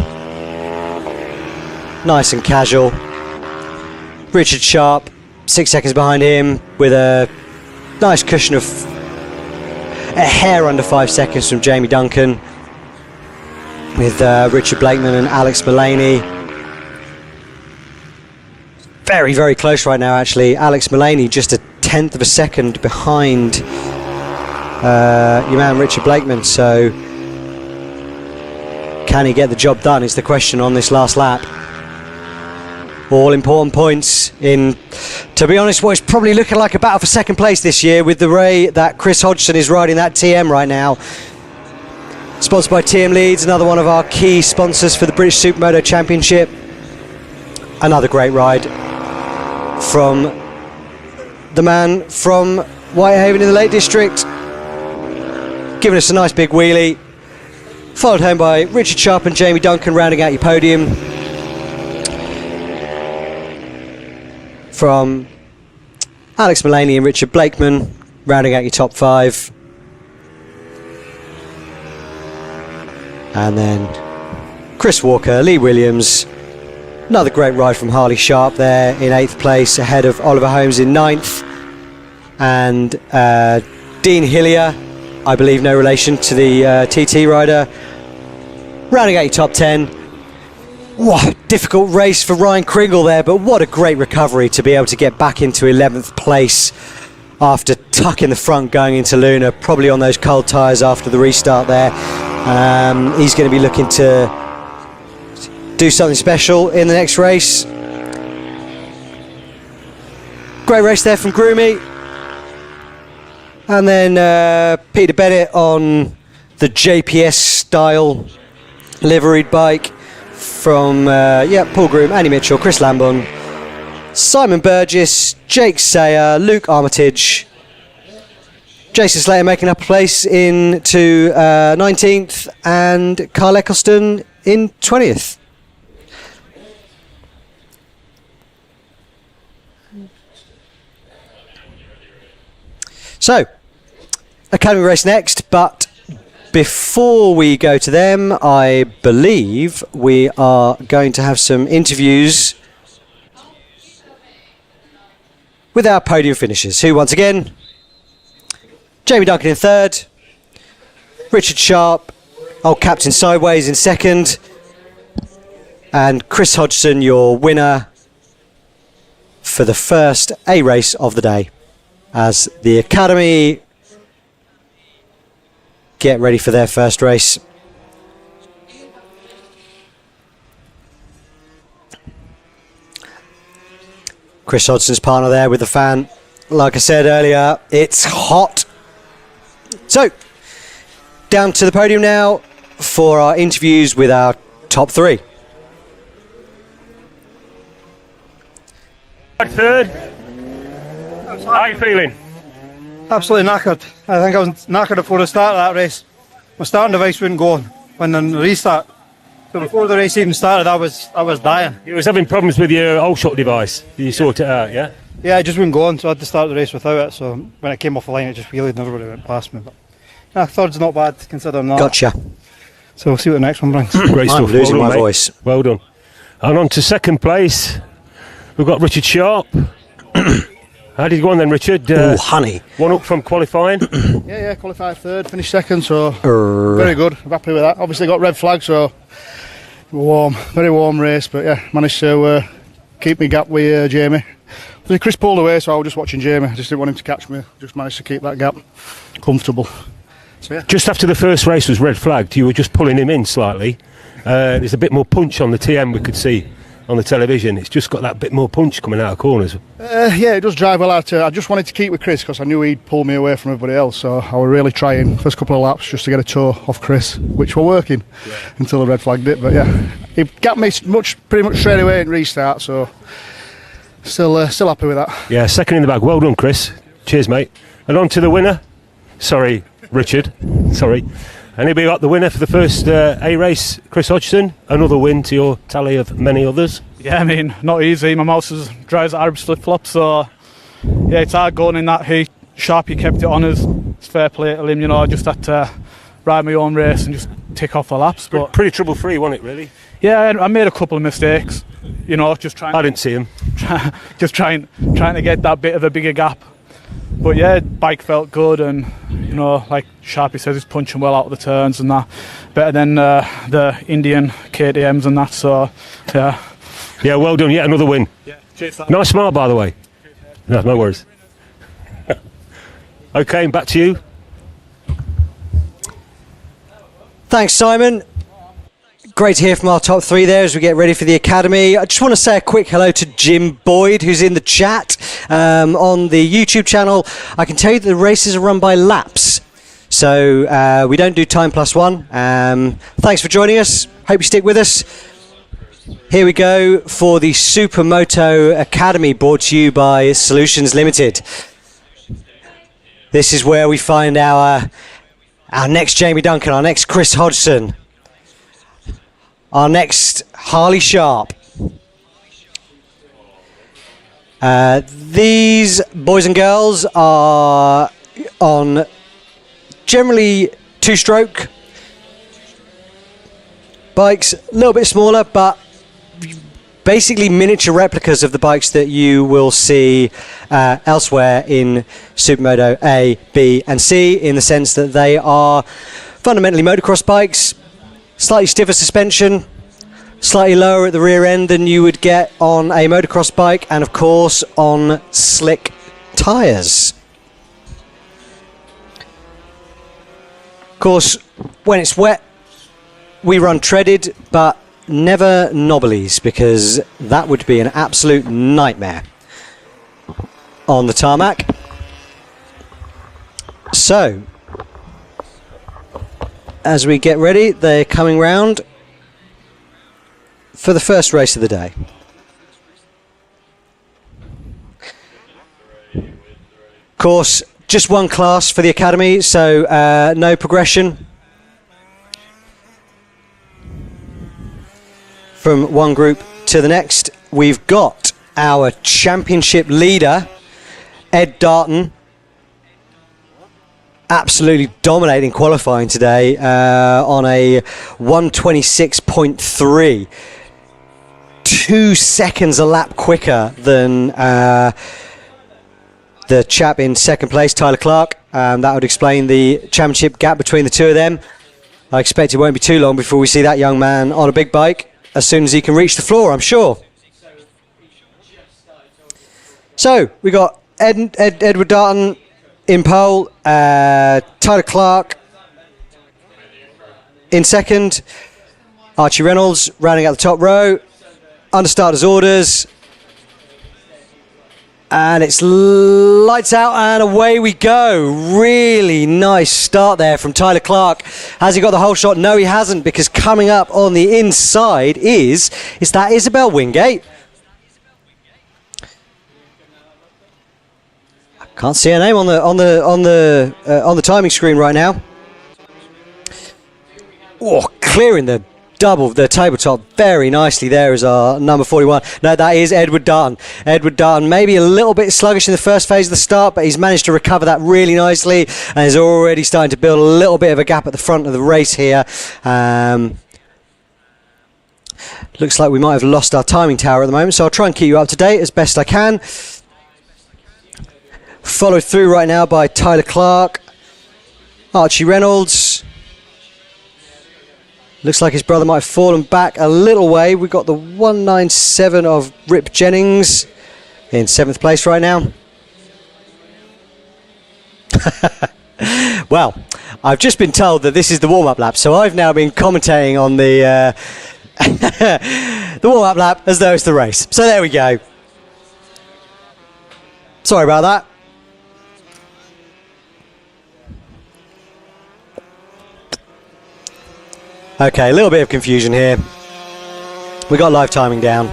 Nice and casual. Richard Sharp 6 seconds behind him with a nice cushion of a hair under 5 seconds from Jamie Duncan, with Richard Blakeman and Alex Mullaney. Very, very close right now, actually. Alex Mullaney just a 1/10 of a second behind your man Richard Blakeman. So can he get the job done is the question on this last lap. All important points in, to be honest, what is probably looking like a battle for second place this year, with the way that Chris Hodgson is riding that TM right now. Sponsored by TM Leeds, another one of our key sponsors for the British Supermoto Championship. Another great ride from the man from Whitehaven in the Lake District, giving us a nice big wheelie, followed home by Richard Sharp and Jamie Duncan rounding out your podium. From Alex Mullaney and Richard Blakeman rounding out your top 5. And then Chris Walker, Lee Williams, another great ride from Harley Sharp there in 8th place, ahead of Oliver Holmes in 9th. And Dean Hillier, I believe no relation to the TT rider, rounding out your top 10. What difficult race for Ryan Kringle there, but what a great recovery to be able to get back into 11th place after tucking the front going into Luna, probably on those cold tyres after the restart there. He's going to be looking to do something special in the next race. Great race there from Groomy. And then Peter Bennett on the JPS style liveried bike from Paul Groom, Andy Mitchell, Chris Lambon, Simon Burgess, Jake Sayer, Luke Armitage, Jason Slater making up a place into 19th, and Carl Eccleston in 20th. So, Academy race next, but before we go to them, I believe we are going to have some interviews with our podium finishers, who once again, Jamie Duncan in 3rd, Richard Sharp, old Captain Sideways in 2nd, and Chris Hodgson, your winner for the first A race of the day, as the Academy get ready for their first race. Chris Hodgson's partner there with the fan. Like I said earlier, it's hot. So, down to the podium now for our interviews with our top 3. 3rd. How are you feeling? Absolutely knackered. I think I was knackered before the start of that race. My starting device wouldn't go on when the restart. So before the race even started, I was dying. You was having problems with your whole shot device. Did you sort it out, yeah? Yeah, it just wouldn't go on, so I had to start the race without it. So when it came off the line, it just wheelied and everybody went past me. But yeah, 3rd's not bad considering that. Gotcha. So we'll see what the next one brings. Great stuff. I'm losing my mate. voice. Well done. And on to 2nd place, we've got Richard Sharp. How did you go on then, Richard? Ooh, honey. One up from qualifying. Yeah, qualified 3rd, finished 2nd, so very good. I'm happy with that. Obviously got red flag, so very warm race, but yeah, managed to keep me gap with Jamie. Chris pulled away, so I was just watching Jamie. I just didn't want him to catch me. Just managed to keep that gap comfortable. So yeah. Just after the first race was red flagged, you were just pulling him in slightly. There's a bit more punch on the TM we could see on the television. It's just got that bit more punch coming out of corners. Yeah, it does drive well out. I just wanted to keep with Chris because I knew he'd pull me away from everybody else, so I was really trying first couple of laps just to get a toe off Chris, which were working until the red flagged it. But yeah, he got me pretty much straight away in restart, so still happy with that. Yeah, 2nd in the bag. Well done, Chris. Cheers, mate. And on to the winner. Sorry, Richard. Sorry. And here we got the winner for the first A race, Chris Hodgson. Another win to your tally of many others. Yeah, I mean, not easy. My mouse is dry as Arab flip-flop, so yeah, it's hard going in that heat. Sharpie kept it on us. It's fair play to him, you know. I just had to ride my own race and just tick off the laps. But Pretty trouble-free, wasn't it, really? yeah, I made a couple of mistakes, you know, just trying. I didn't see him. Just trying to get that bit of a bigger gap. But yeah, bike felt good, and you know, like Sharpie says, he's punching well out of the turns and that, better than the Indian KTM's and that. So yeah. Yeah, well done. Yet another win. Yeah. Cheers. Nice smile, by the way. No worries. Okay, and back to you. Thanks, Simon. Great to hear from our top three there as we get ready for the Academy. I just want to say a quick hello to Jim Boyd, who's in the chat on the YouTube channel. I can tell you that the races are run by laps, so we don't do time plus one. Thanks for joining us. Hope you stick with us. Here we go for the Supermoto Academy, brought to you by Solutions Limited. This is where we find our next Jamie Duncan, our next Chris Hodgson, our next Harley Sharp. These boys and girls are on generally two-stroke bikes, a little bit smaller, but basically miniature replicas of the bikes that you will see elsewhere in Supermoto A, B and C, in the sense that they are fundamentally motocross bikes, slightly stiffer suspension, slightly lower at the rear end than you would get on a motocross bike, and of course on slick tyres. Of course, when it's wet, we run treaded, but never knobblies, because that would be an absolute nightmare on the tarmac. So, as we get ready, they're coming round for the first race of the day. Of course, just one class for the Academy, so no progression from one group to the next. We've got our championship leader, Ed Darton, absolutely dominating qualifying today on a 1:26.3, 2 seconds a lap quicker than the chap in second place, Tyler Clark. That would explain the championship gap between the two of them. I expect it won't be too long before we see that young man on a big bike, as soon as he can reach the floor, I'm sure. So, we got Edward Darton in pole, Tyler Clark in second, Archie Reynolds rounding out the top row, under starters orders, and it's lights out and away we go. Really nice start there from Tyler Clark. Has he got the whole shot? No, he hasn't, because coming up on the inside is that Isabel Wingate. I can't see her name on the timing screen right now. Oh, clearing the tabletop very nicely there is our number 41. No, that is Edward Darton. Edward Darton, maybe a little bit sluggish in the first phase of the start, but he's managed to recover that really nicely and is already starting to build a little bit of a gap at the front of the race here. Looks like we might have lost our timing tower at the moment, so I'll try and keep you up to date as best I can. Followed through right now by Tyler Clark, Archie Reynolds. Looks like his brother might have fallen back a little way. We've got the 197 of Rip Jennings in 7th place right now. Well, I've just been told that this is the warm-up lap, so I've now been commentating on the the warm-up lap as though it's the race. So there we go. Sorry about that. Okay, a little bit of confusion here. We got live timing down.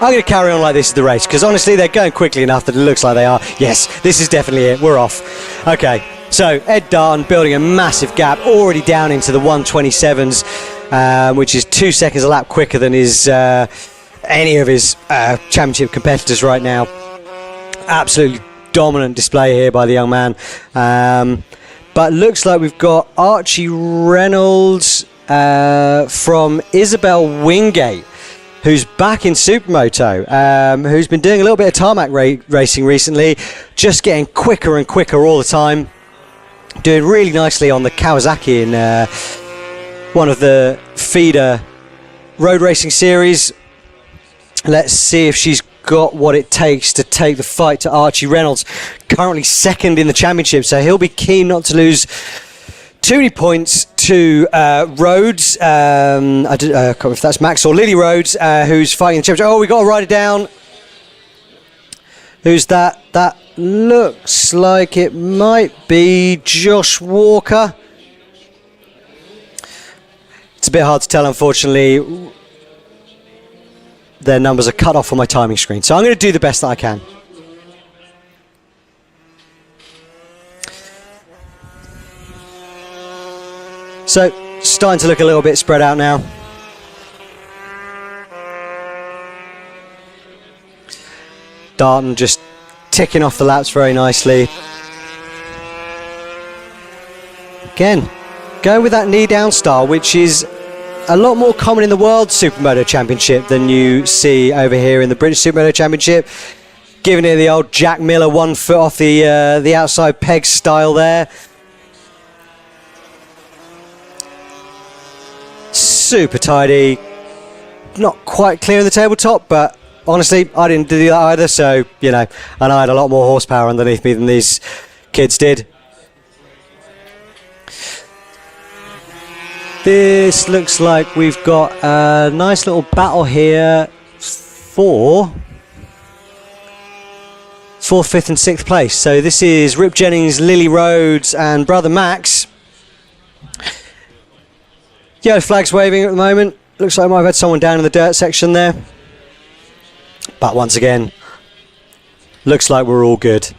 I'm going to carry on like this is the race, because honestly they're going quickly enough that it looks like they are. Yes, this is definitely it. We're off. Okay, so Ed Darton building a massive gap, already down into the 127s, which is 2 seconds a lap quicker than any of his championship competitors right now. Absolutely dominant display here by the young man. But looks like we've got Archie Reynolds from Isabel Wingate, who's back in Supermoto, who's been doing a little bit of tarmac racing recently, just getting quicker and quicker all the time, doing really nicely on the Kawasaki in one of the feeder road racing series. Let's see if she's got what it takes to take the fight to Archie Reynolds, currently second in the championship, so he'll be keen not to lose too many points to Rhodes. I can't remember if that's Max or Lily Rhodes, who's fighting the championship. Oh, we got to write it down. Who's that? That looks like it might be Josh Walker. It's a bit hard to tell, unfortunately. Their numbers are cut off on my timing screen, so I'm going to do the best that I can. So, starting to look a little bit spread out now. Darton just ticking off the laps very nicely. Again, going with that knee down style, which is a lot more common in the World Supermoto Championship than you see over here in the British Supermoto Championship. Giving it the old Jack Miller 1 foot off the outside peg style there. Super tidy. Not quite clear in the tabletop, but honestly, I didn't do that either, so, you know, and I had a lot more horsepower underneath me than these kids did. This looks like we've got a nice little battle here for 4th, 5th and 6th place. So this is Rip Jennings, Lily Rhodes and brother Max. Yellow flags waving at the moment. Looks like I might have had someone down in the dirt section there. But once again, looks like we're all good.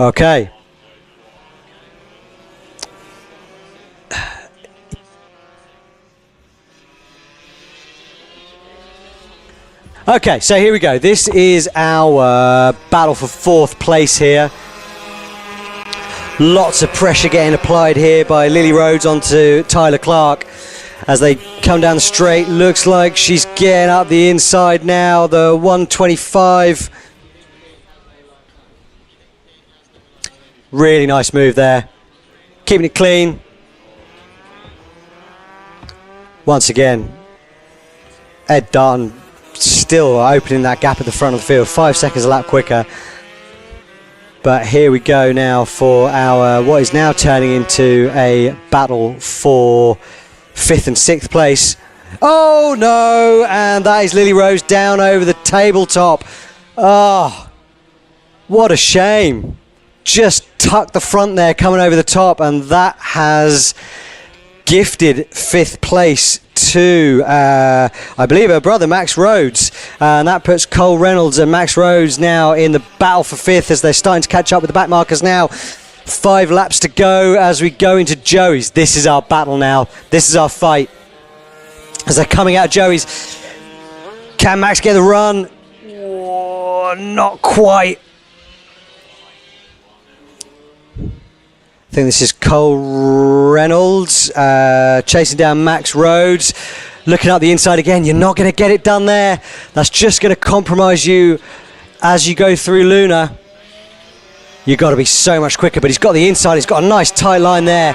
Okay. Okay, so here we go. This is our battle for 4th place here. Lots of pressure getting applied here by Lily Rhodes onto Tyler Clark as they come down the straight. Looks like she's getting up the inside now, the 125. Really nice move there. Keeping it clean. Once again, Ed Darton still opening that gap at the front of the field, 5 seconds a lap quicker. But here we go now for our, what is now turning into a battle for 5th and 6th place. Oh no, and that is Lily Rose down over the tabletop. Oh, what a shame. Just tucked the front there, coming over the top, and that has gifted 5th place to, I believe, her brother Max Rhodes, and that puts Cole Reynolds and Max Rhodes now in the battle for 5th as they're starting to catch up with the back markers now. 5 laps to go as we go into Joey's. This is our battle now. This is our fight. As they're coming out of Joey's, can Max get the run? Oh, not quite. I think this is Cole Reynolds chasing down Max Rhodes. Looking up the inside again. You're not going to get it done there. That's just going to compromise you as you go through Luna. You've got to be so much quicker, but he's got the inside. He's got a nice tight line there.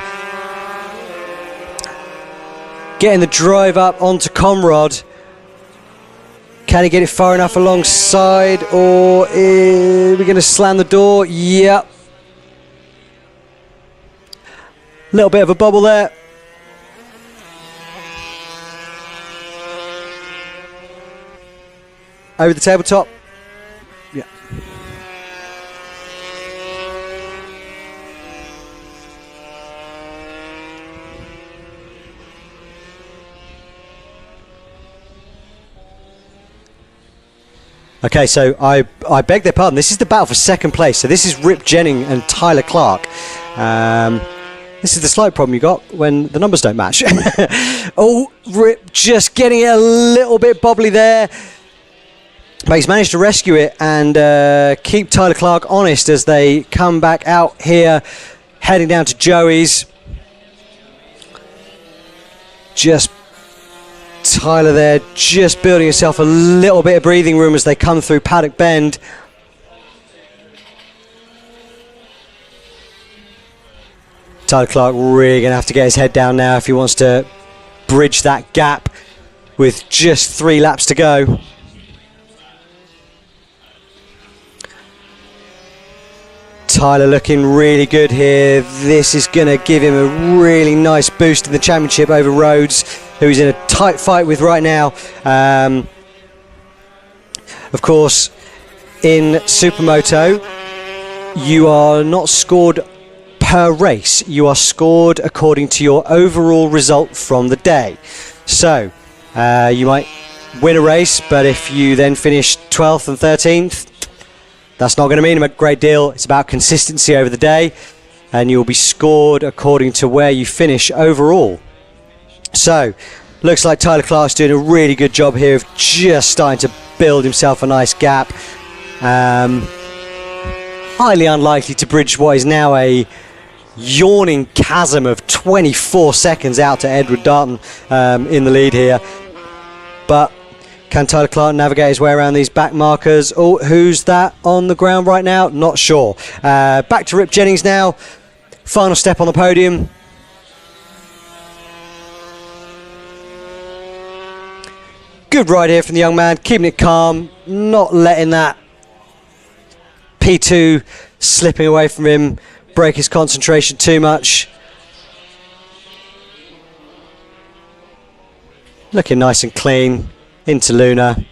Getting the drive up onto Comrade. Can he get it far enough alongside, or are we going to slam the door? Yep. Little bit of a bubble there. over the tabletop. Yeah. Okay, so I beg their pardon. This is the battle for second place. So this is Rip Jennings and Tyler Clark. This is the slight problem you got when the numbers don't match. Oh, Rip just getting it a little bit bobbly there. But he's managed to rescue it and keep Tyler Clark honest as they come back out here, heading down to Joey's. Just Tyler there, just building himself a little bit of breathing room as they come through Paddock Bend. Tyler Clark really going to have to get his head down now if he wants to bridge that gap with just 3 laps to go. Tyler looking really good here. This is going to give him a really nice boost in the championship over Rhodes, who he's in a tight fight with right now. Of course, in Supermoto, you are not scored per race. You are scored according to your overall result from the day. So, you might win a race, but if you then finish 12th and 13th, that's not going to mean a great deal. It's about consistency over the day, and you'll be scored according to where you finish overall. So, looks like Tyler Clark's doing a really good job here of just starting to build himself a nice gap. Highly unlikely to bridge what is now a yawning chasm of 24 seconds out to Edward Darton in the lead here. But can Tyler Clark navigate his way around these back markers? Oh, who's that on the ground right now? Not sure. Back to Rip Jennings now. Final step on the podium. Good ride here from the young man, keeping it calm, not letting that P2 slipping away from him break his concentration too much. Looking nice and clean into Luna.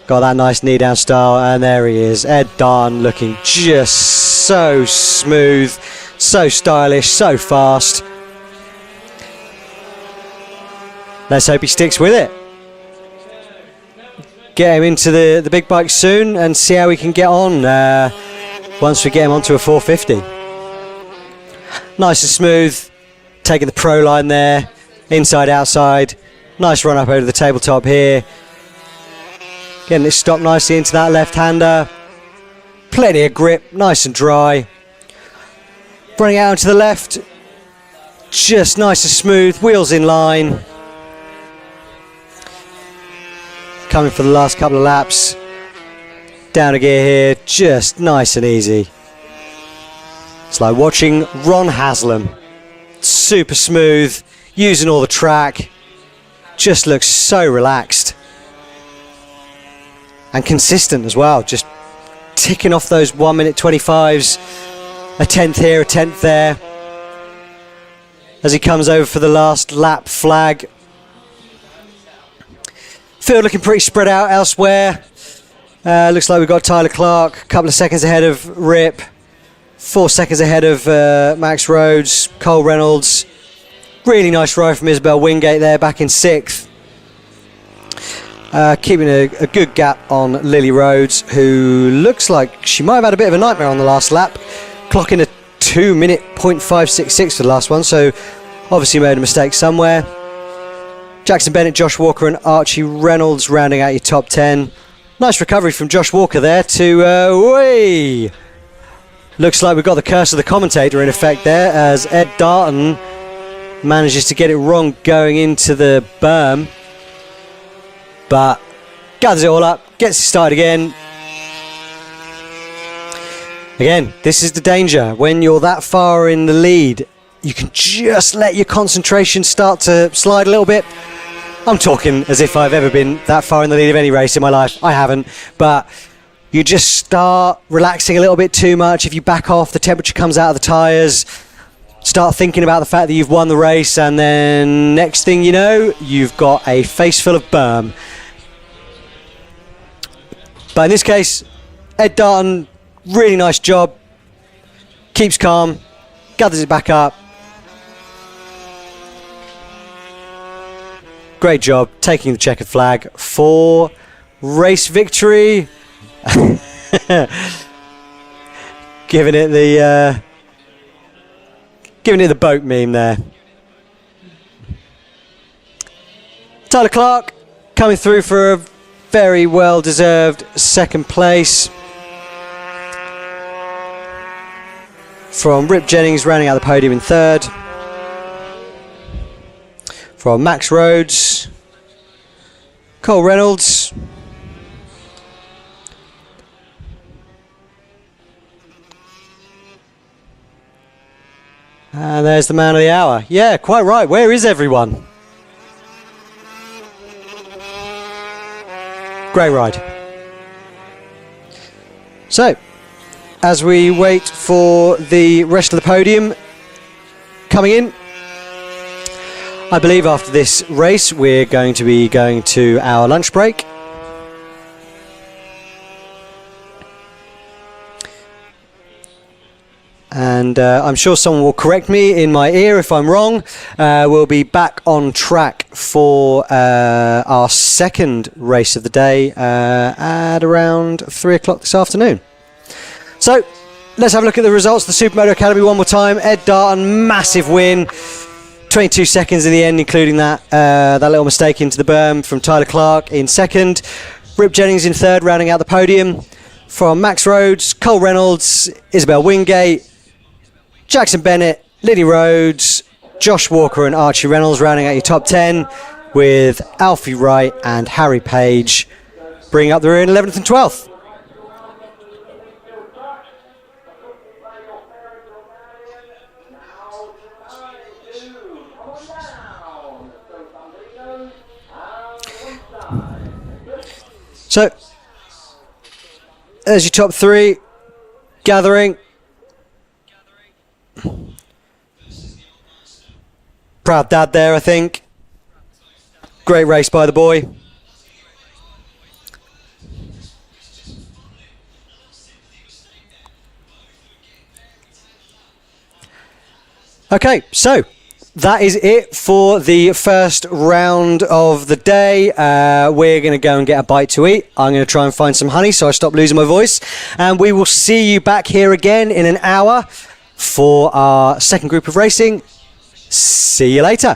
Got that nice knee down style, and there he is, Ed Darn, looking just so smooth, so stylish, so fast. Let's hope he sticks with it. Get him into the big bike soon and see how we can get on once we get him onto a 450. Nice and smooth, taking the pro line there, inside outside. Nice run up over the tabletop here. Getting it stopped nicely into that left-hander. Plenty of grip, nice and dry. Running out to the left, just nice and smooth, wheels in line. Coming for the last couple of laps. Down a gear here, just nice and easy. It's like watching Ron Haslam. Super smooth, using all the track. Just looks so relaxed. And consistent as well, just ticking off those 1 minute 25s. A 10th here, a 10th there. As he comes over for the last lap flag. Field looking pretty spread out elsewhere. Looks like we've got Tyler Clark, a couple of seconds ahead of Rip, 4 seconds ahead of Max Rhodes, Cole Reynolds. Really nice ride from Isabel Wingate there, back in 6th. Keeping a good gap on Lily Rhodes, who looks like she might have had a bit of a nightmare on the last lap, clocking a 2 minute .566 for the last one, so obviously made a mistake somewhere. Jackson Bennett, Josh Walker and Archie Reynolds rounding out your top 10. Nice recovery from Josh Walker there to way. Looks like we've got the curse of the commentator in effect there, as Ed Darton manages to get it wrong going into the berm, but gathers it all up, gets it started again. Again, this is the danger. When you're that far in the lead, you can just let your concentration start to slide a little bit. I'm talking as if I've ever been that far in the lead of any race in my life. I haven't, but you just start relaxing a little bit too much. If you back off, the temperature comes out of the tyres. Start thinking about the fact that you've won the race, and then next thing you know, you've got a face full of berm. But in this case, Ed Darton, really nice job. Keeps calm, gathers it back up. Great job taking the checkered flag for race victory. Giving it the boat meme there. Tyler Clark coming through for a very well deserved second place. From Rip Jennings rounding out the podium in third. From Max Rhodes, Cole Reynolds, and there's the man of the hour. Yeah, quite right. Where is everyone? Great ride. So, as we wait for the rest of the podium coming in, I believe after this race we're going to be going to our lunch break. And I'm sure someone will correct me in my ear if I'm wrong. We'll be back on track for our second race of the day at around 3 o'clock this afternoon. So let's have a look at the results. The Supermoto Academy one more time. Ed Darton, massive win. 22 seconds in the end, including that little mistake into the berm from Tyler Clark in second. Rip Jennings in third, rounding out the podium. From Max Rhodes, Cole Reynolds, Isabel Wingate, Jackson Bennett, Liddy Rhodes, Josh Walker and Archie Reynolds rounding out your top 10, with Alfie Wright and Harry Page bringing up the rear in 11th and 12th. So, there's your top three gathering. Proud dad there, I think. Great race by the boy. Okay, so that is it for the first round of the day. We're going to go and get a bite to eat. I'm going to try and find some honey so I stop losing my voice. And we will see you back here again in an hour for our second group of racing. See you later.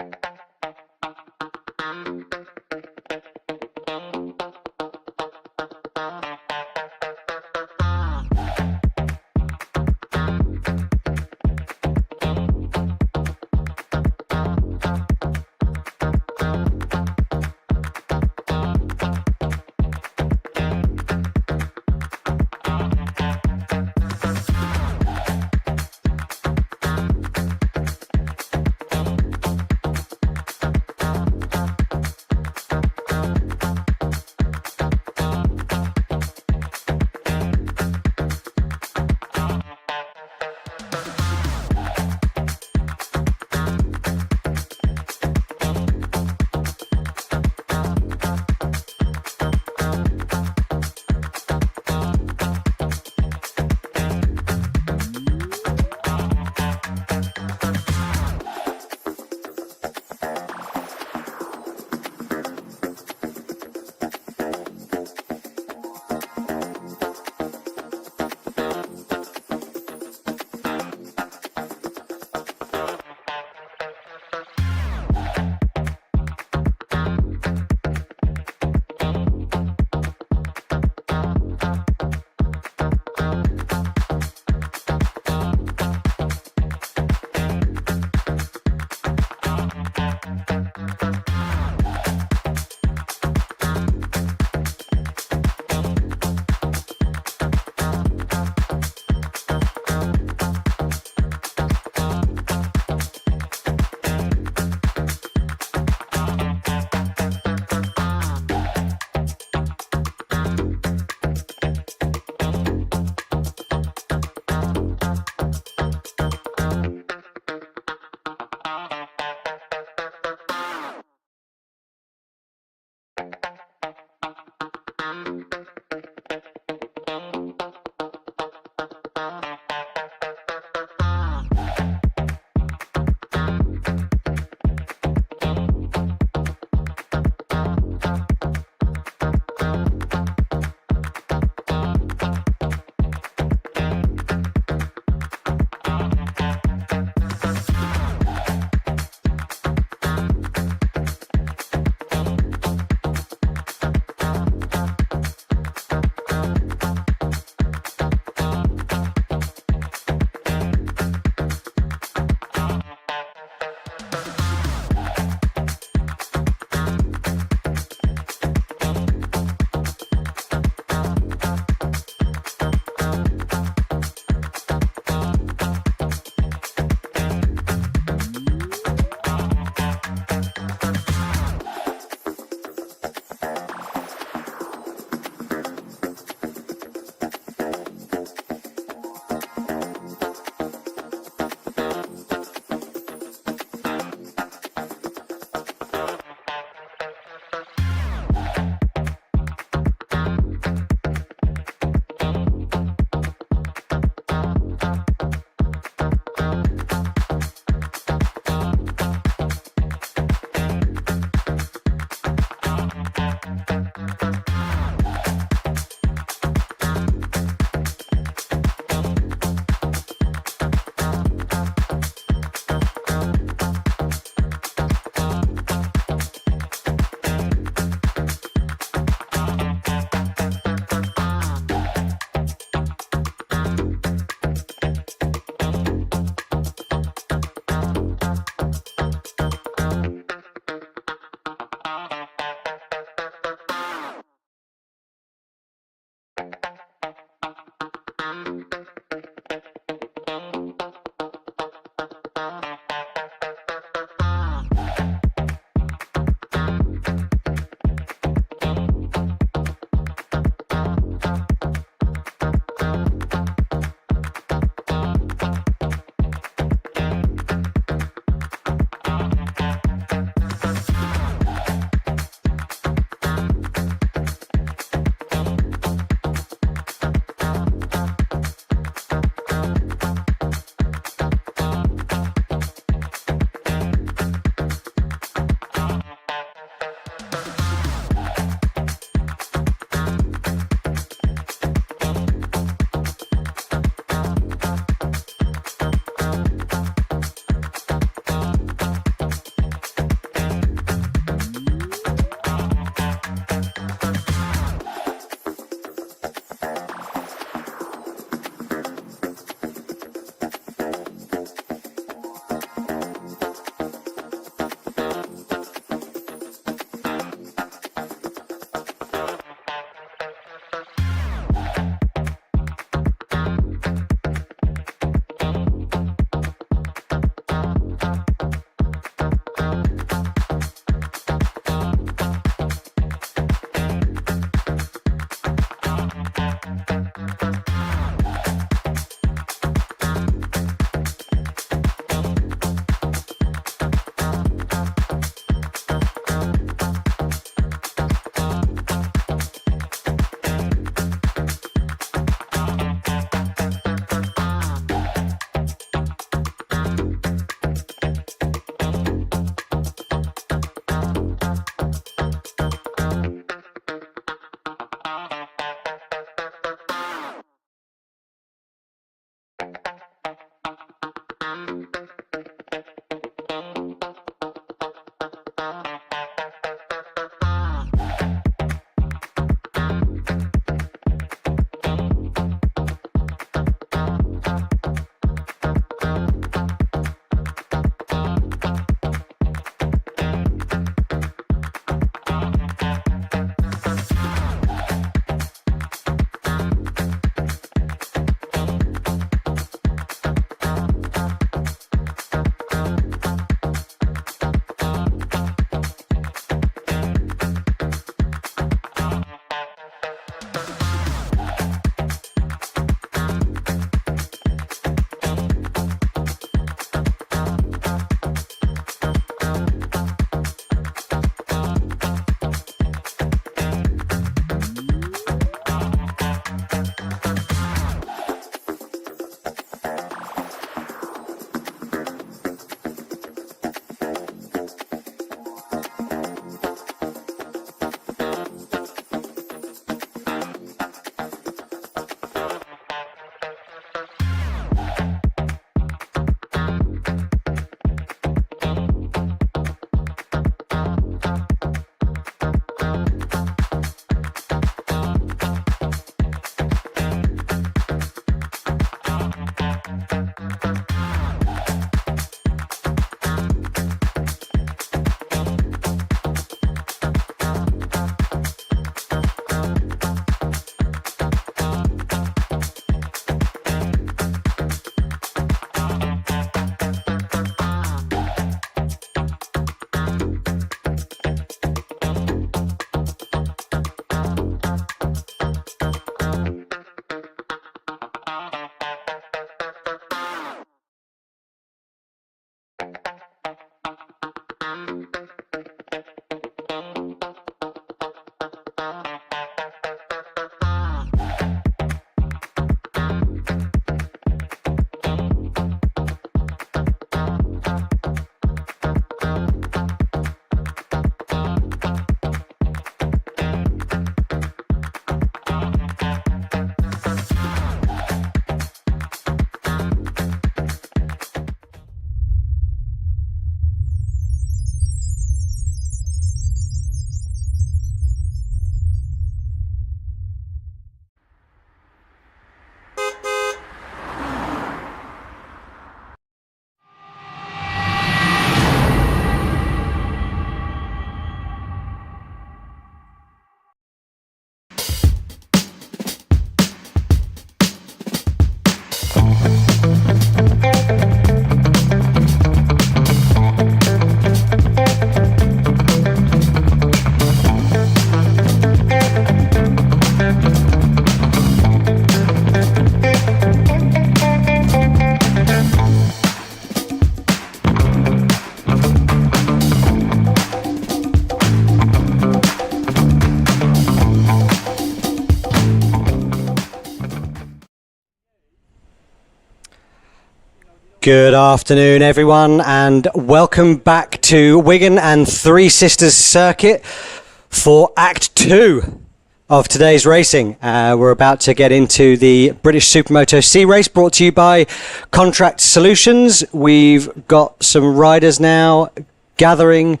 Good afternoon, everyone, and welcome back to Wigan and Three Sisters Circuit for Act 2 of today's racing. We're about to get into the British Supermoto C race, brought to you by Contract Solutions. We've got some riders now gathering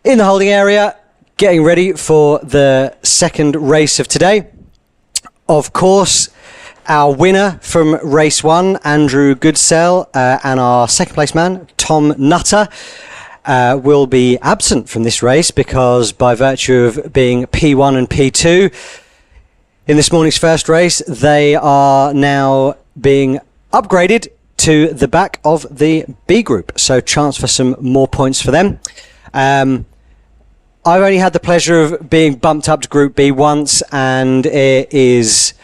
in the holding area, getting ready for the second race of today. Of course, our winner from race 1, Andrew Goodsell, and our second place man, Tom Nutter, will be absent from this race because by virtue of being P1 and P2 in this morning's first race, they are now being upgraded to the back of the B group. So chance for some more points for them. I've only had the pleasure of being bumped up to Group B once, and it is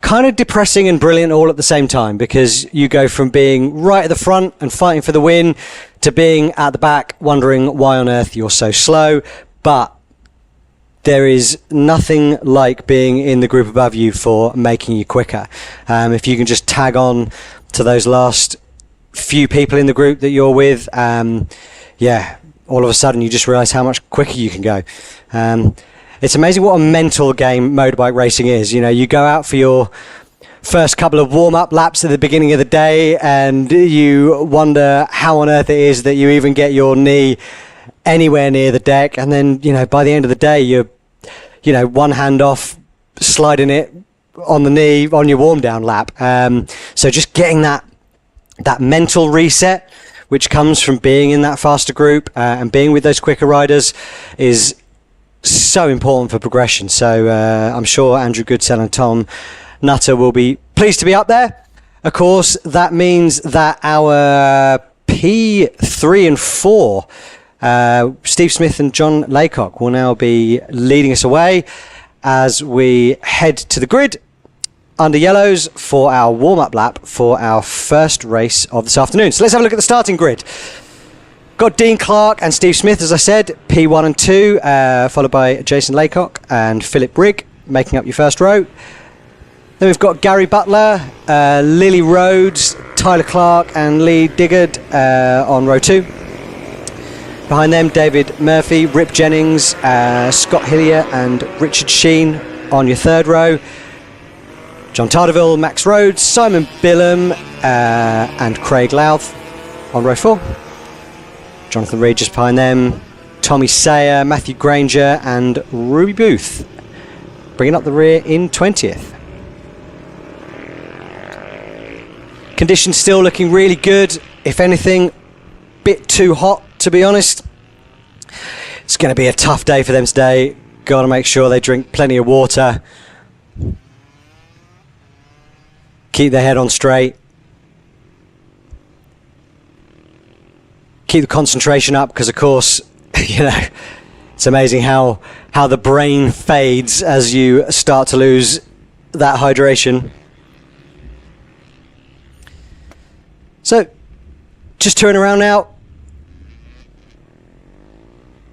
kind of depressing and brilliant all at the same time, because you go from being right at the front and fighting for the win to being at the back wondering why on earth you're so slow. But there is nothing like being in the group above you for making you quicker. If you can just tag on to those last few people in the group that you're with, all of a sudden you just realise how much quicker you can go. It's amazing what a mental game motorbike racing is. You know, you go out for your first couple of warm-up laps at the beginning of the day and you wonder how on earth it is that you even get your knee anywhere near the deck. And then, you know, by the end of the day, you're, one hand off, sliding it on the knee on your warm-down lap. So just getting that mental reset, which comes from being in that faster group and being with those quicker riders, is so important for progression. So I'm sure Andrew Goodsell and Tom Nutter will be pleased to be up there. Of course, that means that our P3 and 4, Steve Smith and John Laycock, will now be leading us away as we head to the grid under yellows for our warm-up lap for our first race of this afternoon. So let's have a look at the starting grid. Got Dean Clark and Steve Smith, as I said, P1 and 2, followed by Jason Laycock and Philip Rigg, making up your first row. Then we've got Gary Butler, Lily Rhodes, Tyler Clark and Lee Diggard on row 2. Behind them, David Murphy, Rip Jennings, Scott Hillier and Richard Sheen on your third row. John Tardeville, Max Rhodes, Simon Billam and Craig Louth on row 4. Jonathan Reed just behind them, Tommy Sayer, Matthew Granger and Ruby Booth bringing up the rear in 20th. Conditions still looking really good. If anything, bit too hot, to be honest. It's going to be a tough day for them today. Got to make sure they drink plenty of water. Keep their head on straight. Keep the concentration up, because of course, it's amazing how the brain fades as you start to lose that hydration. So, just turning around now.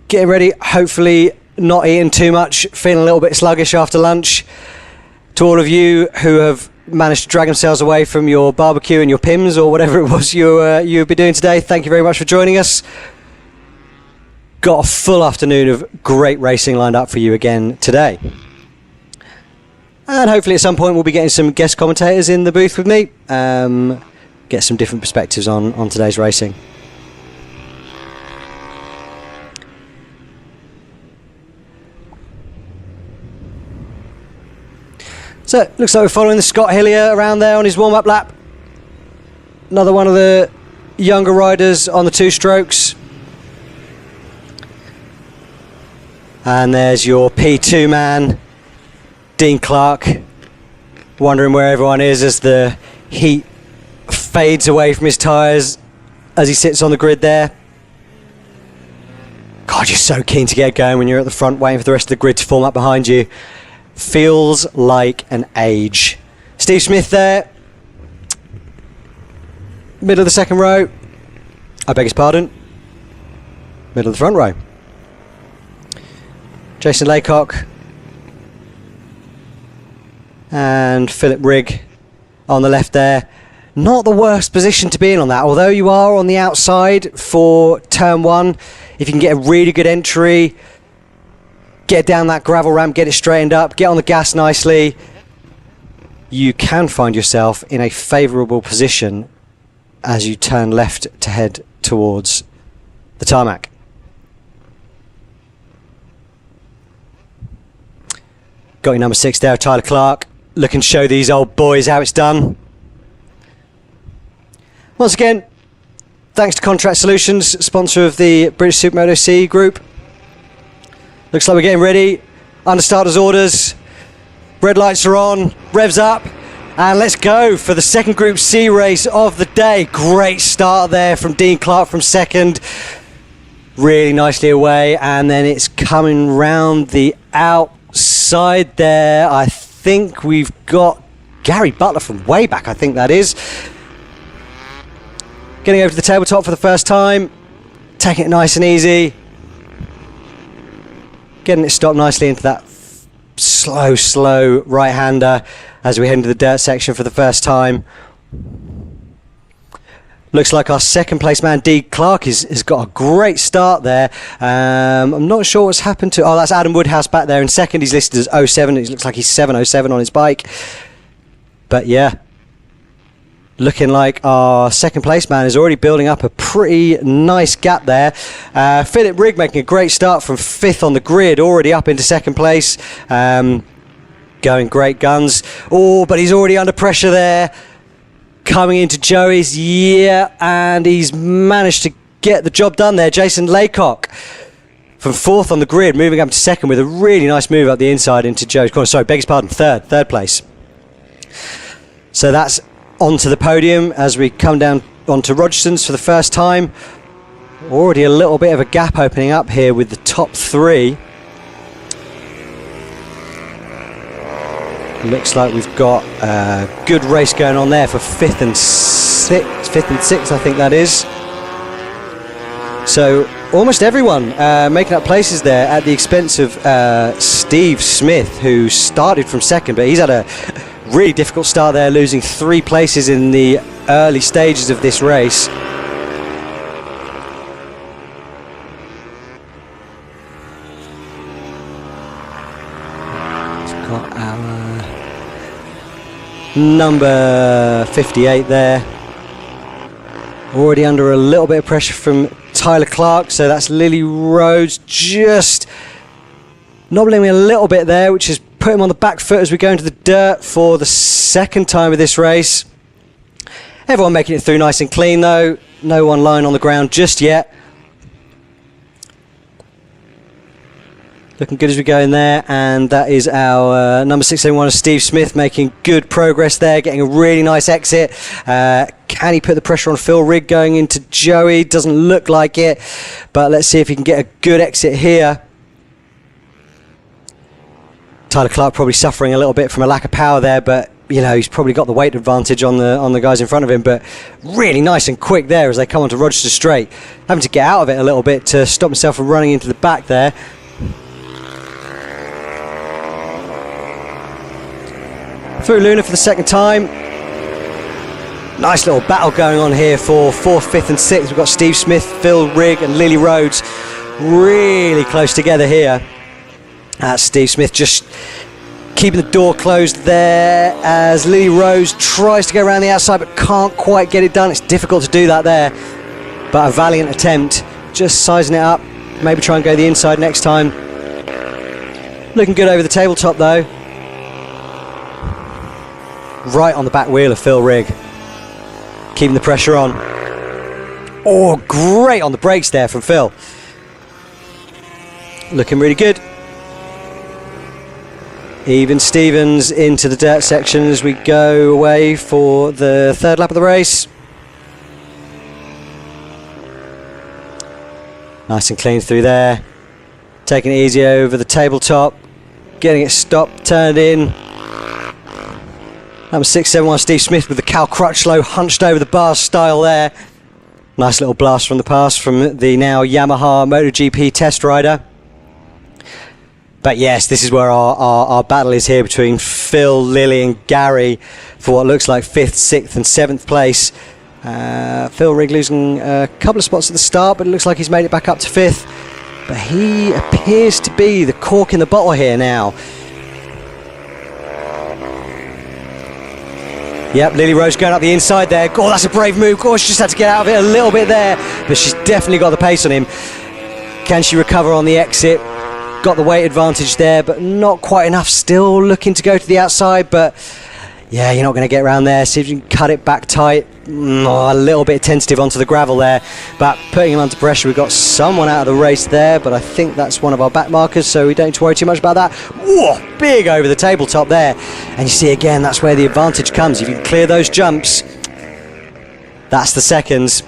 Getting ready, hopefully not eating too much, feeling a little bit sluggish after lunch. To all of you who have managed to drag themselves away from your barbecue and your Pims or whatever it was you'll be doing today, thank you very much for joining us. Got a full afternoon of great racing lined up for you again today. And hopefully at some point we'll be getting some guest commentators in the booth with me. Get some different perspectives on today's racing. So, looks like we're following the Scott Hillier around there on his warm-up lap. Another one of the younger riders on the 2 strokes. And there's your P2 man, Dean Clark, wondering where everyone is as the heat fades away from his tyres as he sits on the grid there. God, you're so keen to get going when you're at the front waiting for the rest of the grid to form up behind you. Feels like an age. Steve Smith there, middle of the second row. I beg his pardon, middle of the front row. Jason Laycock and Philip Rigg on the left there. not the worst position to be in on that, although you are on the outside for turn 1. If you can get a really good entry, get down that gravel ramp, get it straightened up, get on the gas nicely, you can find yourself in a favourable position as you turn left to head towards the tarmac. Got your number 6 there, Tyler Clark, looking to show these old boys how it's done. Once again, thanks to Contract Solutions, sponsor of the British Supermoto C Group. Looks like we're getting ready. Under starters orders. Red lights are on. Revs up. And let's go for the second Group C race of the day. Great start there from Dean Clark from second. Really nicely away. And then it's coming round the outside there. I think we've got Gary Butler from way back, I think that is. Getting over to the tabletop for the first time. Taking it nice and easy. Getting it stopped nicely into that slow right-hander as we head into the dirt section for the first time. Looks like our second place man, D. Clark, has got a great start there. I'm not sure what's happened to... Oh, that's Adam Woodhouse back there in second. He's listed as 07. It looks like he's 7:07 on his bike. But yeah, looking like our second place man is already building up a pretty nice gap there. Philip Rigg making a great start from 5th on the grid, already up into second place. Going great guns. Oh, but he's already under pressure there. Coming into Joey's, yeah, and he's managed to get the job done there. Jason Laycock from 4th on the grid, moving up to second with a really nice move up the inside into Joey's corner. Sorry, beg his pardon, third place. So that's onto the podium as we come down onto Rogerson's for the first time. Already a little bit of a gap opening up here with the top 3. Looks like we've got a good race going on there for 5th and 6th, I think that is. So almost everyone making up places there at the expense of Steve Smith, who started from second, but he's had a really difficult start there, losing 3 places in the early stages of this race. We've got our number 58 there. Already under a little bit of pressure from Tyler Clark, so that's Lily Rhodes just nobbling me a little bit there, which is put him on the back foot as we go into the dirt for the second time of this race. Everyone making it through nice and clean though. No one lying on the ground just yet. Looking good as we go in there, and that is our number 671, Steve Smith, making good progress there, getting a really nice exit. Can he put the pressure on Phil Rigg going into Joey? Doesn't look like it, but let's see if he can get a good exit here. Tyler Clark probably suffering a little bit from a lack of power there, but you know, he's probably got the weight advantage on the guys in front of him. But really nice and quick there as they come onto Rochester straight, having to get out of it a little bit to stop himself from running into the back there. Through Luna for the second time. Nice little battle going on here for 4th, 5th and 6th. We've got Steve Smith, Phil Rigg and Lily Rhodes really close together here. Steve Smith just keeping the door closed there as Lily Rhodes tries to go around the outside but can't quite get it done. It's difficult to do that there, but a valiant attempt. Just sizing it up, maybe try and go the inside next time. Looking good over the tabletop though. Right on the back wheel of Phil Rigg, keeping the pressure on. Oh, great on the brakes there from Phil. Looking really good. Even Stevens into the dirt section as we go away for the 3rd lap of the race. Nice and clean through there. Taking it easy over the tabletop. Getting it stopped, turned in. Number 671, Steve Smith with the Cal Crutchlow hunched over the bar style there. Nice little blast from the past from the now Yamaha MotoGP test rider. But yes, this is where our battle is here between Phil, Lily and Gary for what looks like 5th, 6th and 7th place. Phil Rigg losing a couple of spots at the start, but it looks like he's made it back up to 5th. But he appears to be the cork in the bottle here now. Yep, Lily Rose going up the inside there. Oh, that's a brave move. Oh, she just had to get out of it a little bit there, but she's definitely got the pace on him. Can she recover on the exit? Got the weight advantage there, but not quite enough. Still looking to go to the outside, but yeah, you're not going to get around there. See if you can cut it back tight. A little bit tentative onto the gravel there, but putting him under pressure. We've got someone out of the race there, but I think that's one of our back markers, so we don't need to worry too much about that. Whoa, big over the tabletop there. And you see again, that's where the advantage comes. If you can clear those jumps, that's the seconds.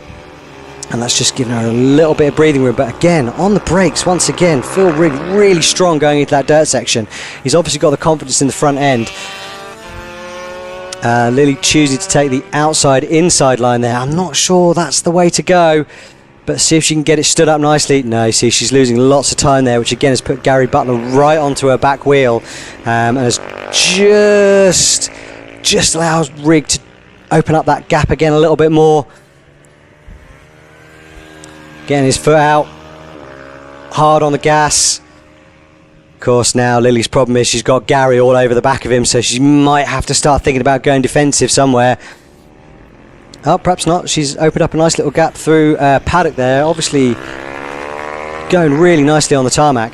And that's just giving her a little bit of breathing room. But again, on the brakes, once again, Phil Rigg really strong going into that dirt section. He's obviously got the confidence in the front end. Lily choosing to take the outside-inside line there. I'm not sure that's the way to go. But see if she can get it stood up nicely. No, see, she's losing lots of time there, which again has put Gary Butler right onto her back wheel. And has just allows Rigg to open up that gap again a little bit more. Getting his foot out, hard on the gas. Of course, now Lily's problem is she's got Gary all over the back of him, so she might have to start thinking about going defensive somewhere. Oh, perhaps not. She's opened up a nice little gap through Paddock there. Obviously going really nicely on the tarmac.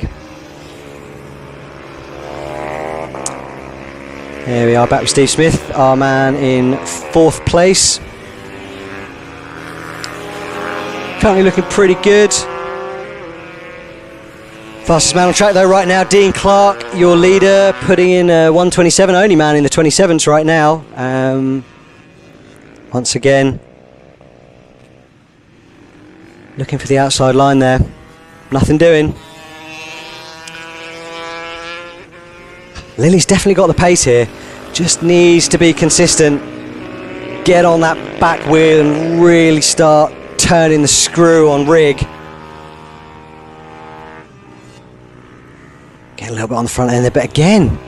Here we are back with Steve Smith, our man in 4th place. Currently looking pretty good. Fastest man on track though right now, Dean Clark, your leader, putting in 1:27, only man in the 27s right now. Once again, looking for the outside line there. Nothing doing. Lily's definitely got the pace here. Just needs to be consistent. Get on that back wheel and really start turning the screw on Rigg. Get a little bit on the front end there, but again,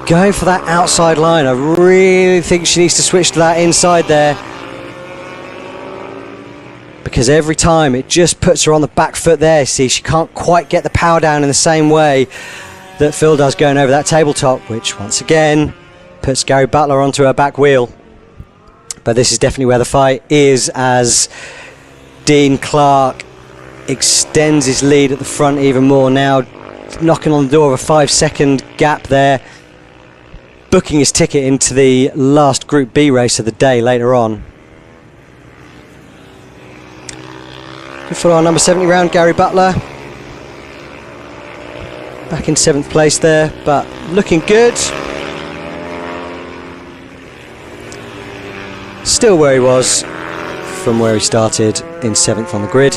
going for that outside line. I really think she needs to switch to that inside there, because every time it just puts her on the back foot there. See, she can't quite get the power down in the same way that Phil does going over that tabletop, which once again puts Gary Butler onto her back wheel. But this is definitely where the fight is, as Dean Clark extends his lead at the front even more now, knocking on the door of a 5-second gap there, booking his ticket into the last Group B race of the day later on. Good for our number 70 round, Gary Butler. Back in 7th place there, but looking good. Still where he was from where he started in 7th on the grid.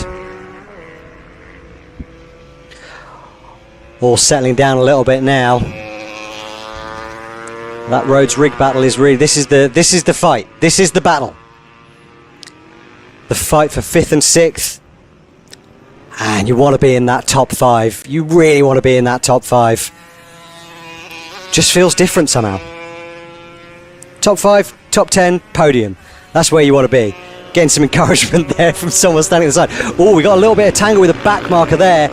All settling down a little bit now. That Rhodes Rigg battle is really, this is the fight. This is the battle. The fight for 5th and 6th. And you want to be in that top 5. You really want to be in that top 5. Just feels different somehow. Top 5, top 10, podium. That's where you want to be. Getting some encouragement there from someone standing at the side. Oh, we got a little bit of tangle with a back marker there.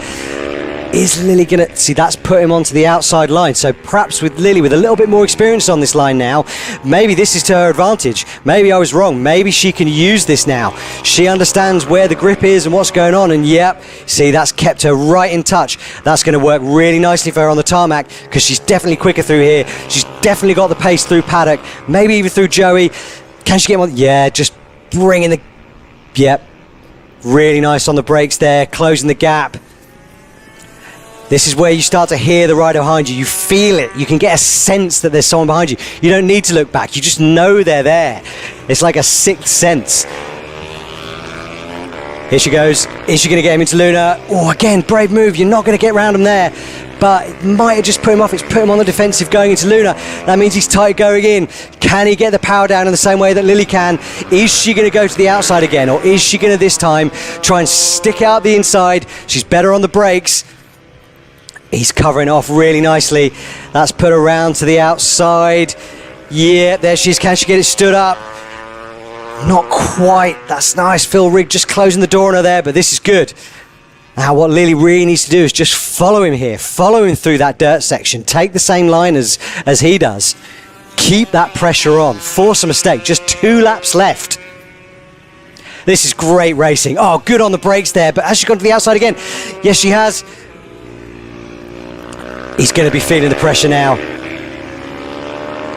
Is Lily going to... See, that's put him onto the outside line. So perhaps with Lily, with a little bit more experience on this line now, maybe this is to her advantage. Maybe I was wrong. Maybe she can use this now. She understands where the grip is and what's going on. And yep, see, that's kept her right in touch. That's going to work really nicely for her on the tarmac, because she's definitely quicker through here. She's definitely got the pace through Paddock. Maybe even through Joey. Can she get one? Yeah, just bringing the... Yep. Really nice on the brakes there. Closing the gap. This is where you start to hear the rider behind you. You feel it. You can get a sense that there's someone behind you. You don't need to look back. You just know they're there. It's like a sixth sense. Here she goes. Is she going to get him into Luna? Oh, again, brave move. You're not going to get around him there. But it might have just put him off. It's put him on the defensive going into Luna. That means he's tight going in. Can he get the power down in the same way that Lily can? Is she going to go to the outside again? Or is she going to this time try and stick out the inside? She's better on the brakes. He's covering off really nicely. That's put around to the outside. Yeah, there she is. Can she get it stood up? Not quite. That's nice. Phil Rigg just closing the door on her there, but this is good. Now what Lily really needs to do is just follow him here. Follow him through that dirt section. Take the same line as he does. Keep that pressure on. Force a mistake. Just 2 laps left. This is great racing. Oh, good on the brakes there, but has she gone to the outside again? Yes, she has. He's going to be feeling the pressure now.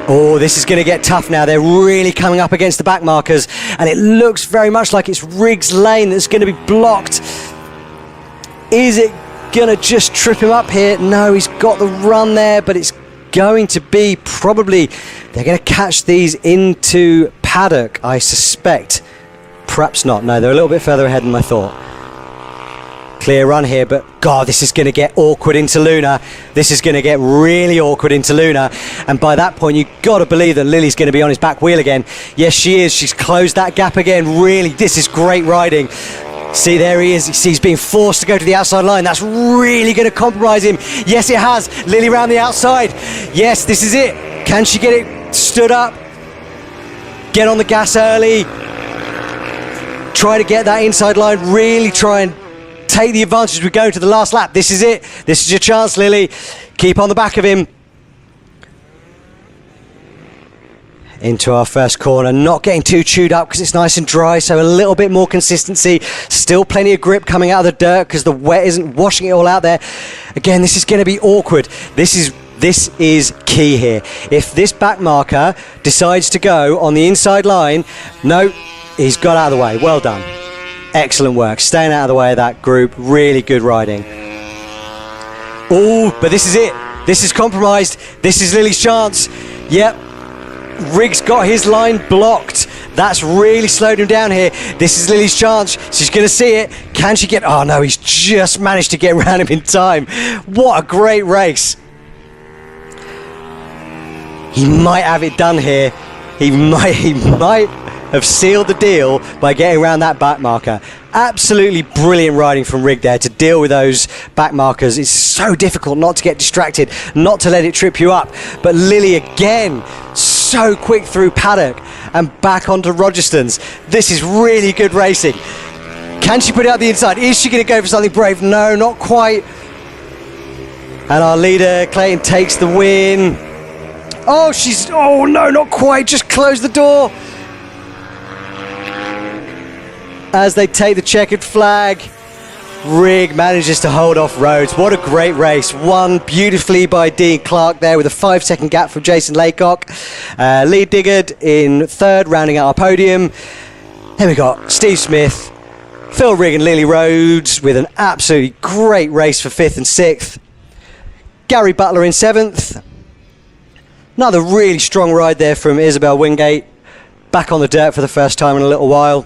Oh, this is going to get tough now. They're really coming up against the back markers, and it looks very much like it's Rigg's lane that's going to be blocked. Is it going to just trip him up here? No, he's got the run there, but it's going to be probably... They're going to catch these into paddock, I suspect. Perhaps not. No, they're a little bit further ahead than I thought. Clear run here, but God, this is going to get awkward into Luna. This is going to get really awkward into Luna, and by that point you've got to believe that Lily's going to be on his back wheel again. Yes, she is. She's closed that gap again. Really, this is great riding. See, there he is. He's being forced to go to the outside line. That's really going to compromise him. Yes, it has. Lily round the outside. Yes, this is it. Can she get it stood up? Get on the gas early. Try to get that inside line. Really try and take the advantage as we go to the last lap. This is it. This is your chance, Lily. Keep on the back of him. Into our first corner. Not getting too chewed up because it's nice and dry, so a little bit more consistency. Still plenty of grip coming out of the dirt because the wet isn't washing it all out there. Again, this is going to be awkward. This is key here. If this back marker decides to go on the inside line, no, he's got out of the way. Well done. Excellent work. Staying out of the way of that group. Really good riding. Oh, but this is it. This is compromised. This is Lily's chance. Yep. Rigg's got his line blocked. That's really slowed him down here. This is Lily's chance. She's going to see it. Can she get... Oh, no, he's just managed to get around him in time. What a great race. He might have it done here. He might have sealed the deal by getting around that back marker. Absolutely brilliant riding from Rigg there to deal with those back markers. It's so difficult not to get distracted, not to let it trip you up. But Lily again, so quick through paddock and back onto Rogerstons. This is really good racing. Can she put it out the inside? Is she going to go for something brave? No, not quite. And our leader, Clayton, takes the win. Oh no, not quite. Just close the door. As they take the checkered flag, Rigg manages to hold off Rhodes. What a great race. Won beautifully by Dean Clark there with a 5-second gap from Jason Laycock. Lee Diggard in third, rounding out our podium. Then we got Steve Smith, Phil Rigg and Lily Rhodes with an absolutely great race for 5th and 6th. Gary Butler in 7th. Another really strong ride there from Isabel Wingate. Back on the dirt for the first time in a little while.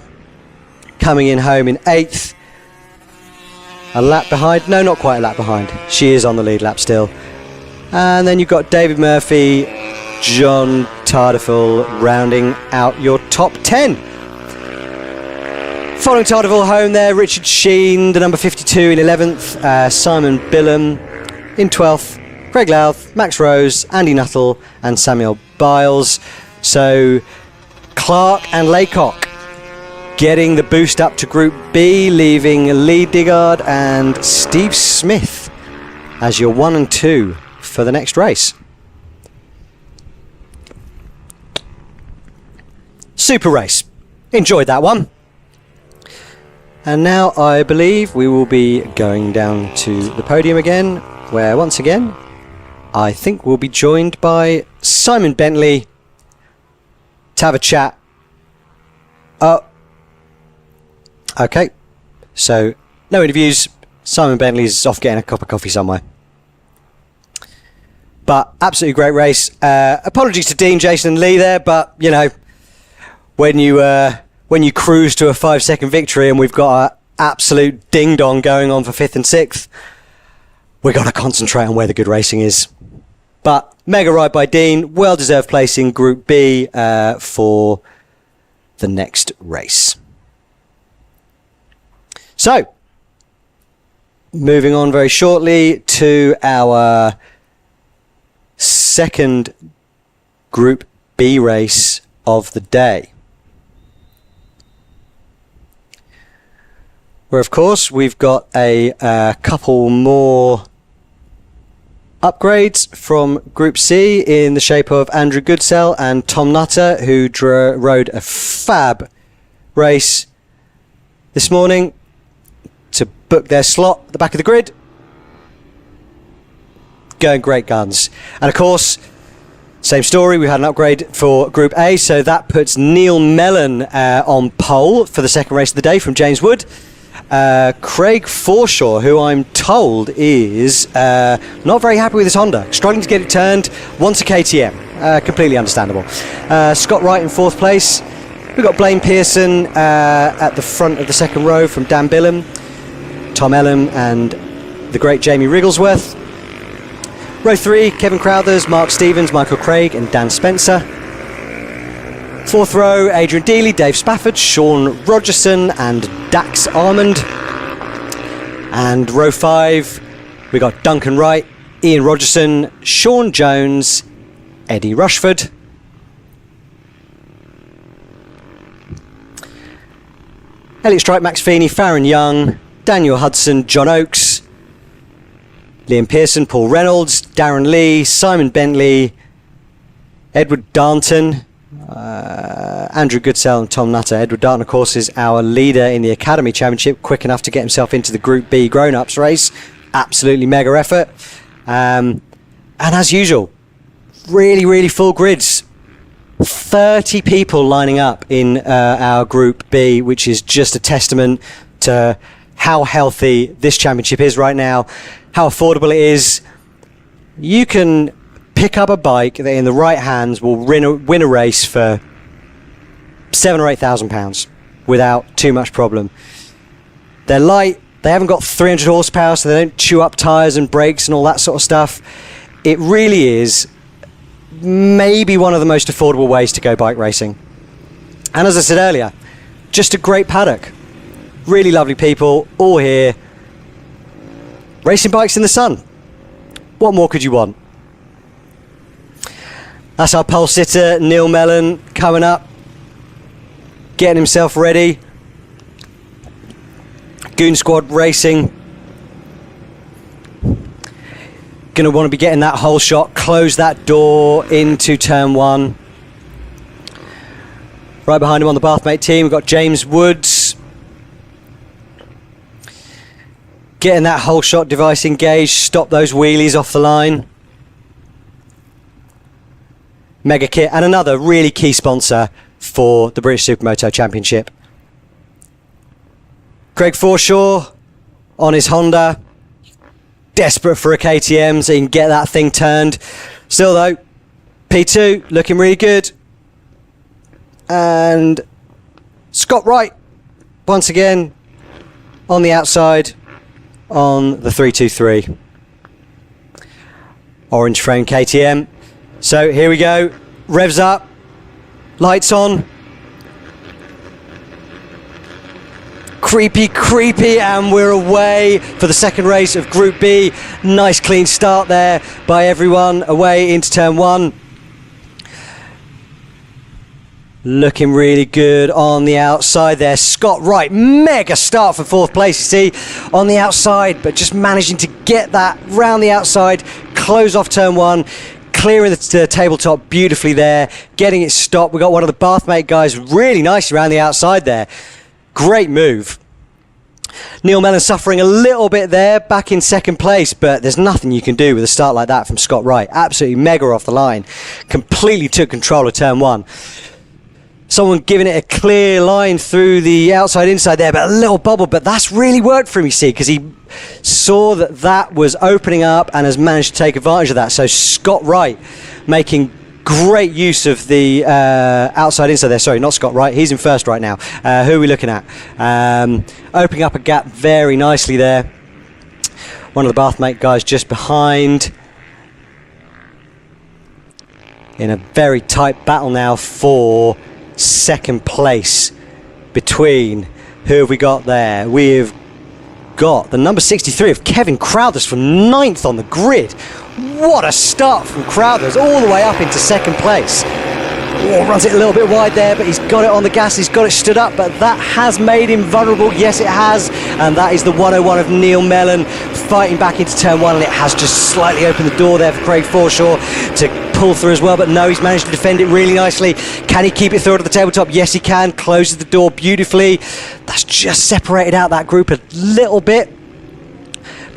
Coming in home in 8th. A lap behind. No, not quite a lap behind. She is on the lead lap still. And then you've got David Murphy, John Tardiful rounding out your top 10. Following Tardiful home there, Richard Sheen, the number 52 in 11th. Simon Billam in 12th. Craig Louth, Max Rose, Andy Nuttall and Samuel Biles. So Clark and Laycock getting the boost up to Group B, leaving Lee Diggard and Steve Smith as your 1 and 2 for the next race. Super race. Enjoyed that one. And now I believe we will be going down to the podium again, where once again I think we'll be joined by Simon Bentley to have a chat. Okay, so no interviews. Simon Bentley's off getting a cup of coffee somewhere. But absolutely great race. Apologies to Dean, Jason and Lee there, but you know, when you cruise to a 5-second victory and we've got an absolute ding-dong going on for 5th and 6th, we've got to concentrate on where the good racing is. But mega ride by Dean, well-deserved place in Group B for the next race. So, moving on very shortly to our second Group B race of the day, where of course we've got a couple more upgrades from Group C in the shape of Andrew Goodsell and Tom Nutter, who rode a fab race this morning to book their slot at the back of the grid. Going great guns. And of course, same story, we had an upgrade for Group A, so that puts Neil Mellon on pole for the second race of the day from James Wood. Craig Forshaw, who I'm told is not very happy with his Honda, struggling to get it turned, wants a KTM. Completely understandable. Scott Wright in fourth place. We've got Blaine Pearson at the front of the second row from Dan Billum, Tom Ellum and the great Jamie Wrigglesworth. Row 3, Kevin Crowthers, Mark Stevens, Michael Craig and Dan Spencer. Fourth row, Adrian Dealey, Dave Spafford, Sean Rogerson and Dax Armand. And row 5, we got Duncan Wright, Ian Rogerson, Sean Jones, Eddie Rushford. Elliot Strike, Max Feeney, Farron Young, Daniel Hudson, John Oakes, Liam Pearson, Paul Reynolds, Darren Lee, Simon Bentley, Edward Darnton, Andrew Goodsell and Tom Nutter. Edward Darnton, of course, is our leader in the Academy Championship, quick enough to get himself into the Group B grown-ups race. Absolutely mega effort. And as usual, really full grids. 30 people lining up in our Group B, which is just a testament to how healthy this championship is right now, how affordable it is. You can pick up a bike that in the right hands will win a race for £7,000 or £8,000 without too much problem. They're light, they haven't got 300 horsepower, so they don't chew up tyres and brakes and all that sort of stuff. It really is maybe one of the most affordable ways to go bike racing. And as I said earlier, just a great paddock. Really lovely people, all here, racing bikes in the sun. What more could you want? That's our pole sitter, Neil Mellon, coming up, getting himself ready. Goon Squad Racing. Going to want to be getting that whole shot, close that door into turn 1. Right behind him on the Bathmate team, we've got James Woods. Getting that whole shot device engaged, stop those wheelies off the line. Mega Kit, and another really key sponsor for the British Supermoto Championship. Craig Forshaw on his Honda, desperate for a KTM so he can get that thing turned. Still though, P2 looking really good. And Scott Wright once again on the outside on the 323. Orange frame KTM. So here we go, revs up, lights on. Creepy, and we're away for the second race of Group B. Nice clean start there by everyone, away into turn 1. Looking really good on the outside there. Scott Wright, mega start for fourth place, you see, on the outside, but just managing to get that round the outside, close off turn 1, clearing the tabletop beautifully there, getting it stopped. We got one of the Bathmate guys really nicely around the outside there. Great move. Neil Mellon suffering a little bit there, back in second place, but there's nothing you can do with a start like that from Scott Wright. Absolutely mega off the line. Completely took control of turn 1. Someone giving it a clear line through the outside inside there, but a little bubble, but that's really worked for him, you see, because he saw that that was opening up and has managed to take advantage of that. So Scott Wright making great use of the outside inside there. Sorry, not Scott Wright, he's in first right now. Who are we looking at? Opening up a gap very nicely there. One of the Bathmate guys just behind. In a very tight battle now for second place between, who have we got there? We've got the number 63 of Kevin Crowthers from 9th on the grid. What a start from Crowthers, all the way up into 2nd place. Oh, runs it a little bit wide there, but he's got it on the gas, he's got it stood up, but that has made him vulnerable. Yes, it has, and that is the 101 of Neil Mellon fighting back into turn 1, and it has just slightly opened the door there for Craig Forshaw to pull through as well, but no, he's managed to defend it really nicely. Can he keep it through to the tabletop? Yes, he can. Closes the door beautifully. That's just separated out that group a little bit.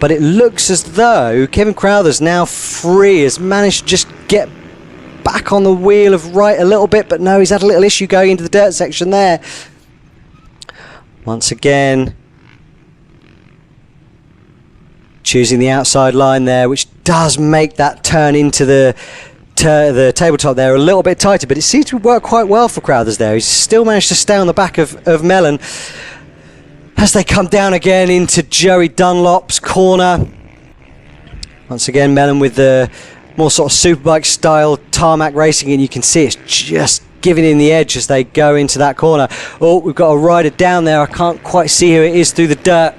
But it looks as though Kevin Crowthers, now free, has managed to just get back on the wheel of right a little bit, but no, he's had a little issue going into the dirt section there. Once again, choosing the outside line there, which does make that turn into the tabletop there a little bit tighter, but it seems to work quite well for Crowthers there. He's still managed to stay on the back of Mellon as they come down again into Joey Dunlop's corner. Once again, Mellon with the more sort of superbike style tarmac racing, and you can see it's just giving him the edge as they go into that corner. Oh, we've got a rider down there. I can't quite see who it is through the dirt.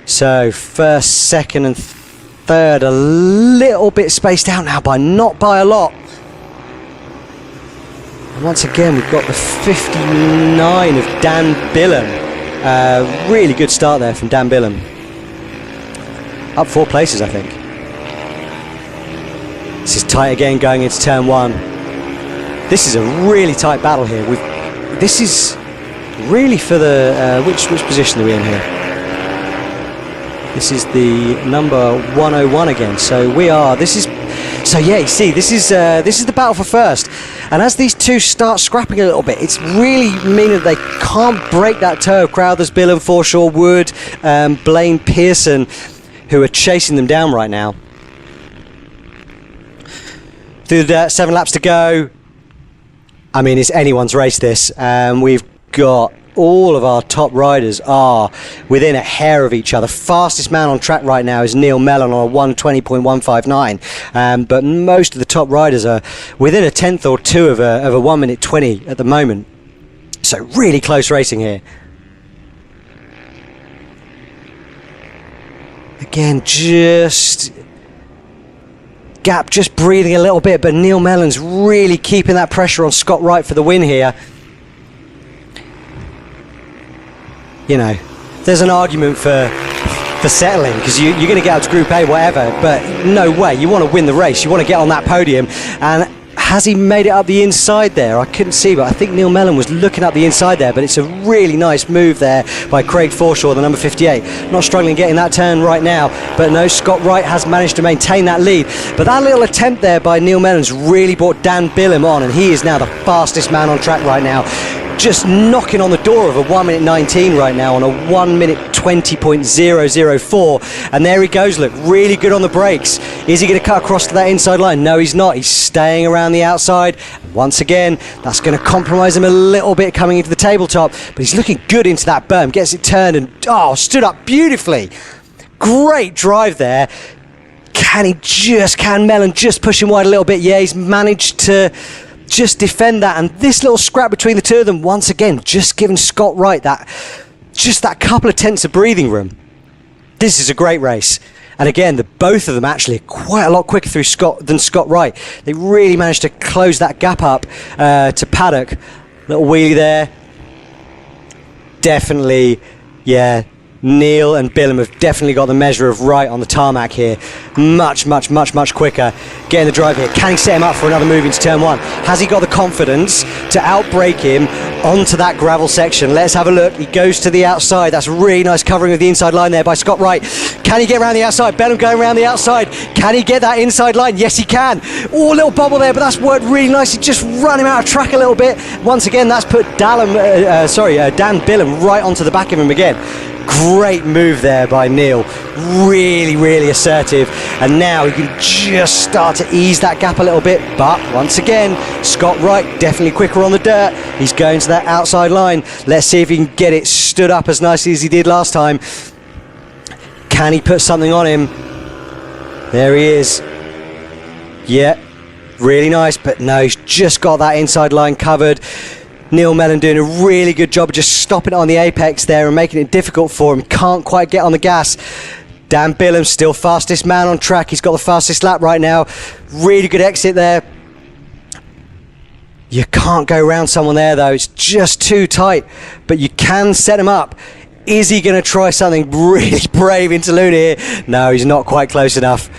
So first, second and third a little bit spaced out now, not by a lot. And once again, we've got the 59 of Dan Billum. Really good start there from Dan Billum. Up 4 places, I think. This is tight again going into turn 1. This is a really tight battle here. This is really for the which position are we in here? This is the number 101 again. So we are. You see, this is the battle for first. And as these two start scrapping a little bit, it's really meaning that they can't break that toe of Crowthers, Billum, Forshaw, Wood, Blaine, Pearson, who are chasing them down right now. Through the dirt, 7 laps to go. I mean, it's anyone's race, this. We've got all of our top riders are within a hair of each other. Fastest man on track right now is Neil Mellon on a 1:20.159. But most of the top riders are within a tenth or two of a 1:20 at the moment. So really close racing here. Again, gap just breathing a little bit, but Neil Mellon's really keeping that pressure on Scott Wright for the win here. You know, there's an argument for settling, because you're going to get out to Group A, whatever, but no way. You want to win the race. You want to get on that podium. And has he made it up the inside there? I couldn't see, but I think Neil Mellon was looking up the inside there, but it's a really nice move there by Craig Forshaw, the number 58. Not struggling getting that turn right now, but no, Scott Wright has managed to maintain that lead. But that little attempt there by Neil Mellon's really brought Dan Billum on, and he is now the fastest man on track right now. Just knocking on the door of a 1:19 right now on a 1:20.004, and there he goes. Look, really good on the brakes. Is he going to cut across to that inside line? No, he's not. He's staying around the outside. And once again, that's going to compromise him a little bit coming into the tabletop, but he's looking good into that berm. Gets it turned and stood up beautifully. Great drive there. Can Mellon just push him wide a little bit? Yeah, he's managed to just defend that, and this little scrap between the two of them once again just giving Scott Wright that couple of tenths of breathing room. This is a great race, and again both of them actually quite a lot quicker through than Scott Wright. They really managed to close that gap up to Paddock. Little wheelie there, definitely, yeah. Neil and Billum have definitely got the measure of Wright on the tarmac here. Much quicker. Getting the drive here. Can he set him up for another move into turn 1? Has he got the confidence to outbrake him onto that gravel section? Let's have a look. He goes to the outside. That's a really nice covering of the inside line there by Scott Wright. Can he get around the outside? Billum going around the outside. Can he get that inside line? Yes, he can. Oh, a little bobble there, but that's worked really nicely. Just run him out of track a little bit. Once again, that's put Dan Billum right onto the back of him again. Great move there by Neil. Really assertive. And now he can just start to ease that gap a little bit. But once again, Scott Wright definitely quicker on the dirt. He's going to that outside line. Let's see if he can get it stood up as nicely as he did last time. Can he put something on him? There he is. Yeah, really nice. But no, he's just got that inside line covered. Neil Mellon doing a really good job of just stopping it on the apex there and making it difficult for him. Can't quite get on the gas. Dan Billam still fastest man on track. He's got the fastest lap right now. Really good exit there. You can't go around someone there though. It's just too tight. But you can set him up. Is he going to try something really brave into Luna here? No, he's not quite close enough.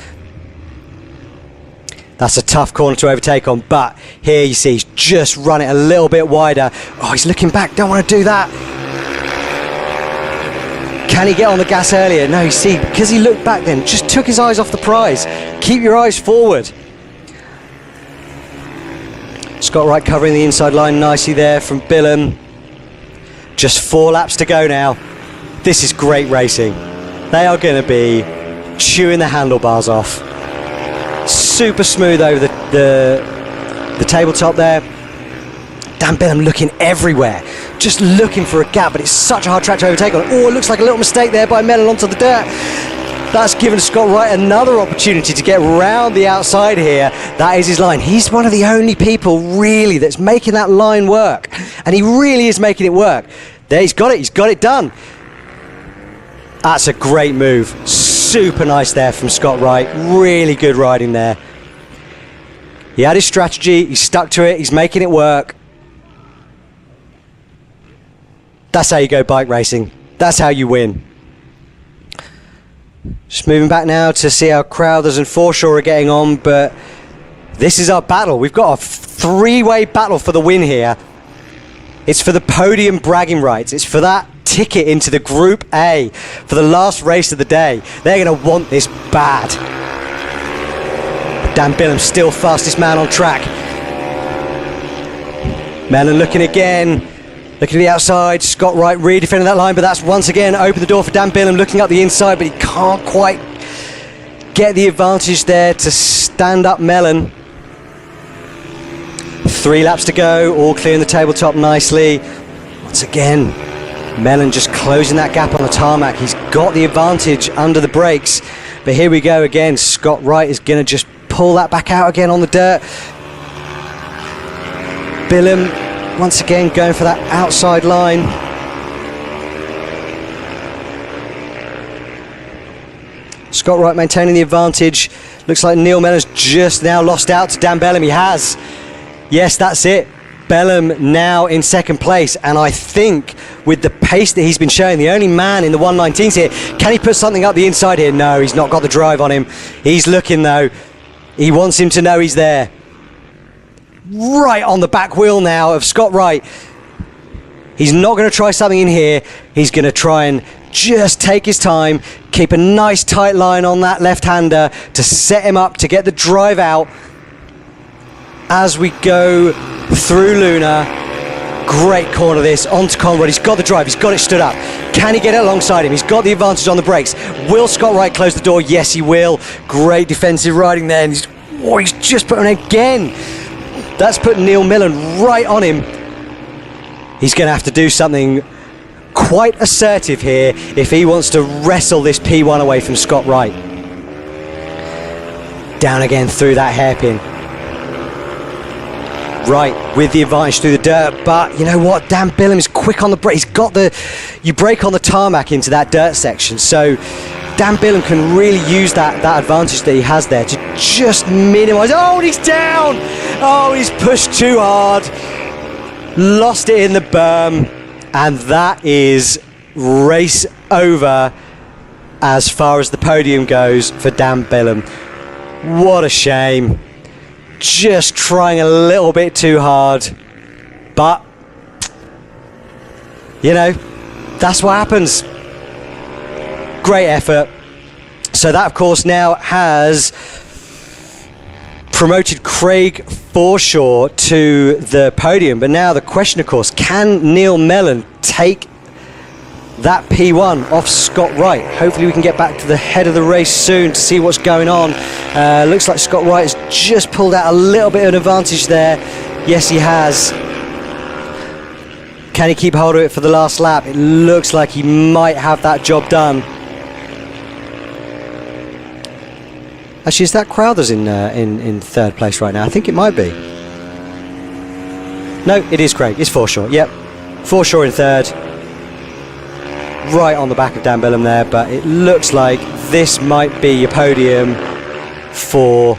That's a tough corner to overtake on, but here you see he's just run it a little bit wider. Oh, he's looking back, don't want to do that. Can he get on the gas earlier? No, you see, because he looked back then, just took his eyes off the prize. Keep your eyes forward. Scott Wright covering the inside line nicely there from Billam. Just 4 laps to go now. This is great racing. They are going to be chewing the handlebars off. Super smooth over the tabletop there. Dan Billam looking everywhere, just looking for a gap, but it's such a hard track to overtake on. Oh, it looks like a little mistake there by Mellon onto the dirt. That's given Scott Wright another opportunity to get round the outside here. That is his line. He's one of the only people really that's making that line work, and he really is making it work. There, he's got it done. That's a great move. Super nice there from Scott Wright. Really good riding there. He had his strategy, he stuck to it, he's making it work. That's how you go bike racing. That's how you win. Just moving back now to see how Crowthers and Forshaw are getting on, but this is our battle. We've got a 3-way battle for the win here. It's for the podium bragging rights. It's for that ticket into the Group A for the last race of the day. They're going to want this bad. Dan Billam still fastest man on track. Mellon looking again, looking at the outside. Scott Wright really defending that line, but that's once again opened the door for Dan Billam looking up the inside, but he can't quite get the advantage there to stand up Mellon. 3 laps to go, all clearing the tabletop nicely. Once again, Mellon just closing that gap on the tarmac. He's got the advantage under the brakes, but here we go again. Scott Wright is going to just pull that back out again on the dirt. Billam once again going for that outside line. Scott Wright maintaining the advantage. Looks like Neil Mellon's just now lost out to Dan Billam. He has. Yes, that's it. Billam now in second place, and I think with the pace that he's been showing, the only man in the 119s here, can he put something up the inside here? No, he's not got the drive on him. He's looking though. He wants him to know he's there. Right on the back wheel now of Scott Wright. He's not going to try something in here. He's going to try and just take his time, keep a nice tight line on that left-hander to set him up to get the drive out as we go through Luna. Great corner this, onto Conrad. He's got the drive, he's got it stood up. Can he get it alongside him? He's got the advantage on the brakes. Will Scott Wright close the door? Yes, he will. Great defensive riding there. And he's just put him again. That's put Neil Mellon right on him. He's going to have to do something quite assertive here if he wants to wrestle this P1 away from Scott Wright. Down again through that hairpin. Right, with the advantage through the dirt, but you know what? Dan Billam is quick on the brake. He's got you brake on the tarmac into that dirt section, so Dan Billam can really use that advantage that he has there to just minimise. Oh, and he's down! Oh, he's pushed too hard. Lost it in the berm, and that is race over as far as the podium goes for Dan Billam. What a shame. Just trying a little bit too hard, but you know, that's what happens. Great effort. So that of course now has promoted Craig Forshaw to the podium, but now the question of course, can Neil Mellon take that P1 off Scott Wright? Hopefully we can get back to the head of the race soon to see what's going on. Looks like Scott Wright has just pulled out a little bit of an advantage there. Yes, he has. Can he keep hold of it for the last lap? It looks like he might have that job done. Actually, is that Crowthers in third place right now? I think it might be. No, it is Craig. It's Forshaw. Yep. Forshaw in third. Right on the back of Dan Billum there, but it looks like this might be your podium for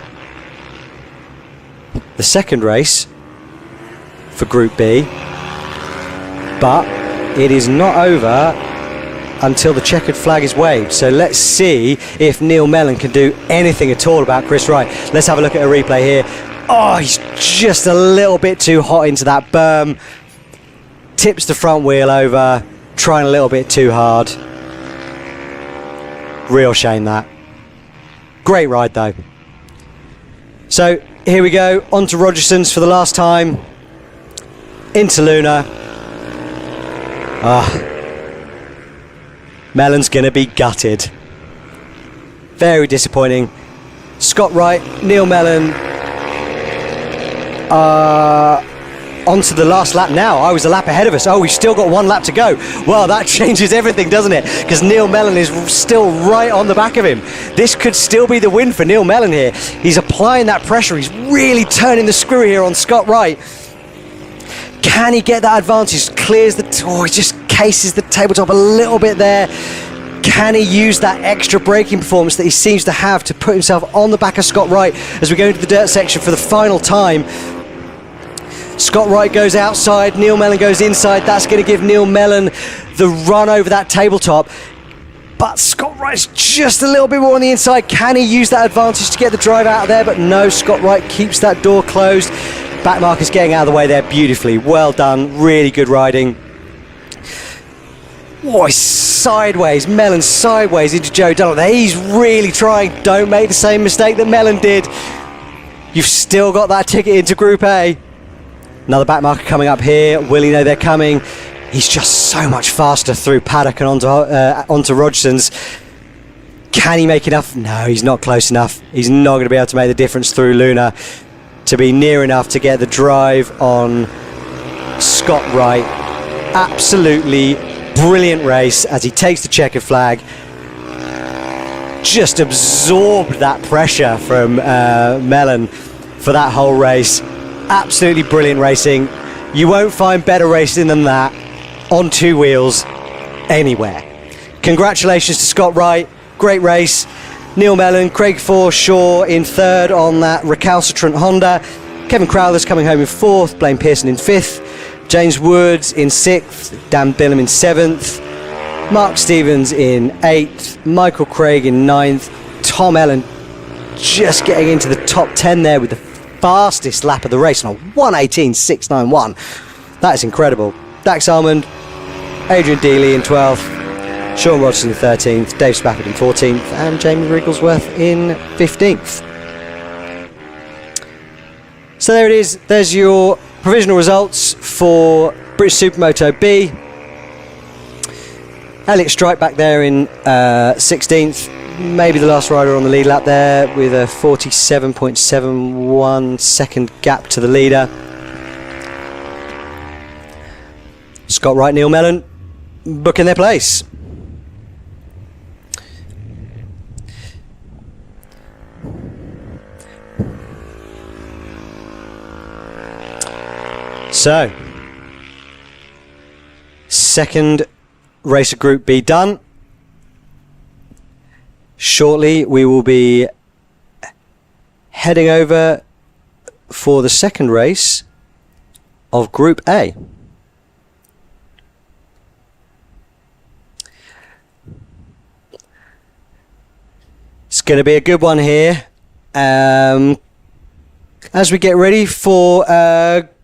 the second race for Group B. But it is not over until the checkered flag is waved. So let's see if Neil Mellon can do anything at all about Chris Wright. Let's have a look at a replay here. Oh, he's just a little bit too hot into that berm. Tips the front wheel over, trying a little bit too hard. Real shame that. Great ride though. So here we go, on to Rogerson's for the last time. Into Luna. Mellon's going to be gutted. Very disappointing. Scott Wright, Neil Mellon. Onto the last lap now. I was a lap ahead of us. Oh, we've still got one lap to go. Well, that changes everything, doesn't it? Because Neil Mellon is still right on the back of him. This could still be the win for Neil Mellon here. He's applying that pressure. He's really turning the screw here on Scott Wright. Can he get that advantage? Clears the... Oh, he just cases the tabletop a little bit there. Can he use that extra braking performance that he seems to have to put himself on the back of Scott Wright as we go into the dirt section for the final time? Scott Wright goes outside, Neil Mellon goes inside. That's going to give Neil Mellon the run over that tabletop. But Scott Wright's just a little bit more on the inside. Can he use that advantage to get the drive out of there? But no, Scott Wright keeps that door closed. Backmarker's getting out of the way there beautifully. Well done, really good riding. Oh, he's sideways, Mellon sideways into Joe Dunlop. He's really trying. Don't make the same mistake that Mellon did. You've still got that ticket into Group A. Another backmarker coming up here. Will he know they're coming? He's just so much faster through paddock and onto Rogerson's. Can he make enough? No, he's not close enough. He's not going to be able to make the difference through Luna to be near enough to get the drive on Scott Wright. Absolutely brilliant race as he takes the checkered flag. Just absorbed that pressure from Mellon for that whole race. Absolutely brilliant racing. You won't find better racing than that on two wheels anywhere. Congratulations to Scott Wright. Great race. Neil Mellon, Craig Forshaw in third on that recalcitrant Honda. Kevin Crowther's coming home in fourth. Blaine Pearson in fifth. James Woods in sixth. Dan Billum in seventh. Mark Stevens in eighth. Michael Craig in ninth. Tom Ellen just getting into the top 10 there with the fastest lap of the race on a 1:18.691. That is incredible. Dax Almond, Adrian Dealey in 12th, Sean Rogerson in 13th, Dave Spafford in 14th, and Jamie Wrigglesworth in 15th. So there it is. There's your provisional results for British Supermoto B. Elliot Stripe back there in 16th. Maybe the last rider on the lead lap there with a 47.71 second gap to the leader. Scott Wright, Neil Mellon booking their place. So, second race of Group B done. Shortly we will be heading over for the second race of Group A. It's going to be a good one here as we get ready for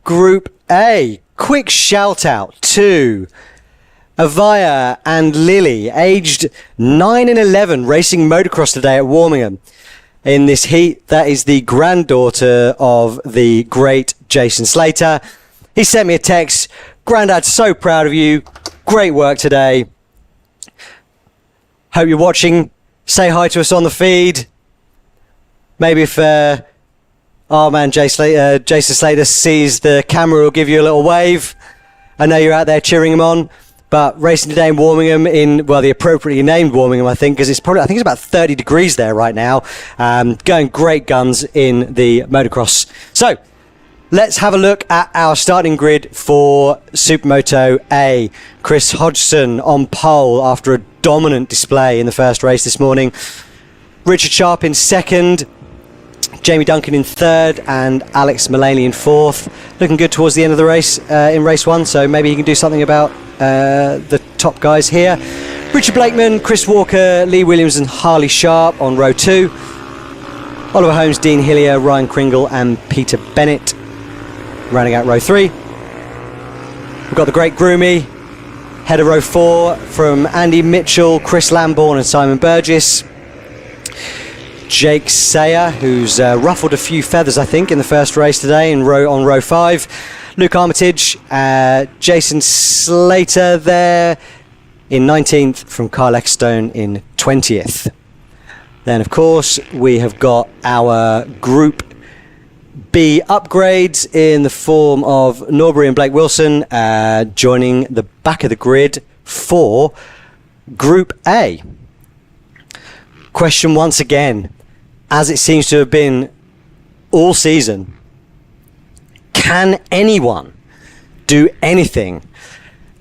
Group A. Quick shout out to Avaya and Lily, aged 9 and 11, racing motocross today at Warmingham. In this heat, that is the granddaughter of the great Jason Slater. He sent me a text. Grandad, so proud of you. Great work today. Hope you're watching. Say hi to us on the feed. Maybe if our man Jason Slater sees the camera, he'll give you a little wave. I know you're out there cheering him on. But racing today in Warmingham, in, well, the appropriately named Warmingham, I think, because it's probably, I think it's about 30 degrees there right now. Going great guns in the motocross. So, let's have a look at our starting grid for Supermoto A. Chris Hodgson on pole after a dominant display in the first race this morning. Richard Sharp in second, Jamie Duncan in third, and Alex Mullaney in fourth. Looking good towards the end of the race in race one, so maybe he can do something about the top guys here. Richard Blakeman, Chris Walker, Lee Williams and Harley Sharp on row 2. Oliver Holmes, Dean Hillier, Ryan Kringle and Peter Bennett rounding out row 3. We've got the great Groomy, head of row 4 from Andy Mitchell, Chris Lambourne and Simon Burgess. Jake Sayer, who's ruffled a few feathers, I think, in the first race today on row 5. Luke Armitage, Jason Slater there in 19th from Kyle Ecclestone in 20th. Then, of course, we have got our Group B upgrades in the form of Norbury and Blake Wilson joining the back of the grid for Group A. Question once again, as it seems to have been all season, can anyone do anything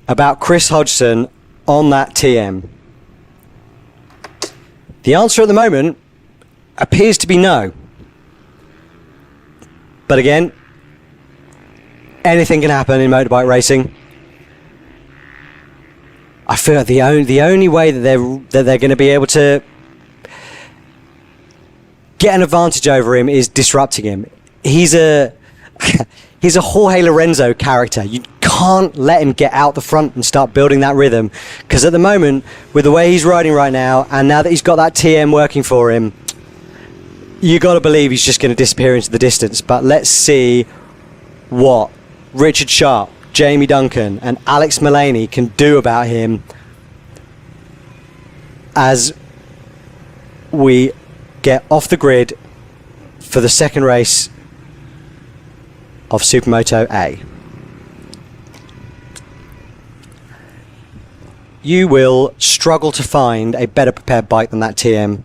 about Chris Hodgson on that TM? The answer at the moment appears to be no. But again, anything can happen in motorbike racing. I feel like the only way that they're going to be able to get an advantage over him is disrupting him. He's a Jorge Lorenzo character. You can't let him get out the front and start building that rhythm, because at the moment, with the way he's riding right now, and now that he's got that TM working for him, you got to believe he's just going to disappear into the distance. But let's see what Richard Sharp, Jamie Duncan and Alex Mullaney can do about him as we get off the grid for the second race of Supermoto A. You will struggle to find a better prepared bike than that TM.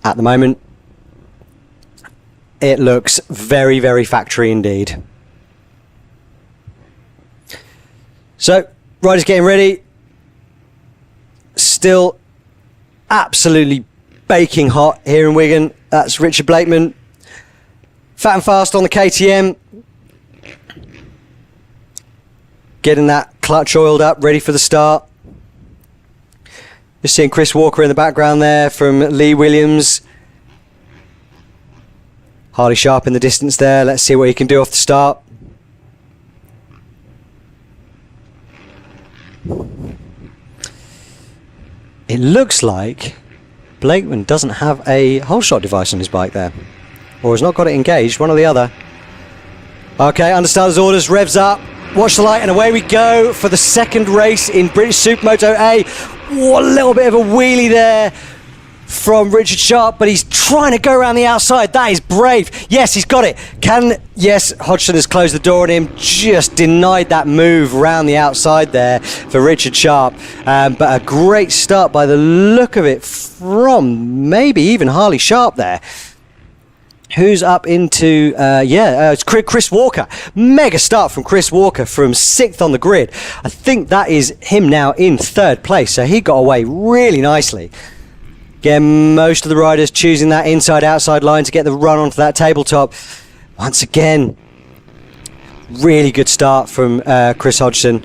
At the moment, it looks very, very factory indeed. So, riders getting ready. Still absolutely baking hot here in Wigan. That's Richard Blakeman. Fat and fast on the KTM. Getting that clutch oiled up, ready for the start. Just seeing Chris Walker in the background there from Lee Williams. Harley Sharp in the distance there. Let's see what he can do off the start. It looks like Blakeman doesn't have a whole shot device on his bike there, or has not got it engaged, one or the other. Okay, understarter's orders, revs up, watch the light, and away we go for the second race in British Supermoto A. What a little bit of a wheelie there from Richard Sharp, but he's trying to go around the outside. That is brave. Yes, he's got it. Yes, Hodgson has closed the door on him, just denied that move around the outside there for Richard Sharp. But a great start by the look of it from maybe even Harley Sharp there. Who's up into, it's Chris Walker. Mega start from Chris Walker from 6th on the grid. I think that is him now in 3rd place, so he got away really nicely. Again, most of the riders choosing that inside-outside line to get the run onto that tabletop. Once again, really good start from Chris Hodgson.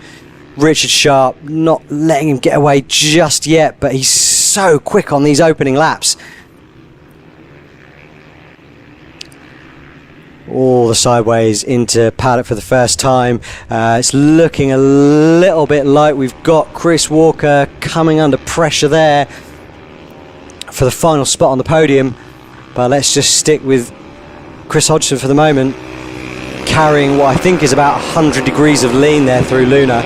Richard Sharp not letting him get away just yet, but he's so quick on these opening laps. All the sideways into paddock for the first time. It's looking a little bit like we've got Chris Walker coming under pressure there for the final spot on the podium, but let's just stick with Chris Hodgson for the moment, carrying what I think is about 100 degrees of lean there through Luna.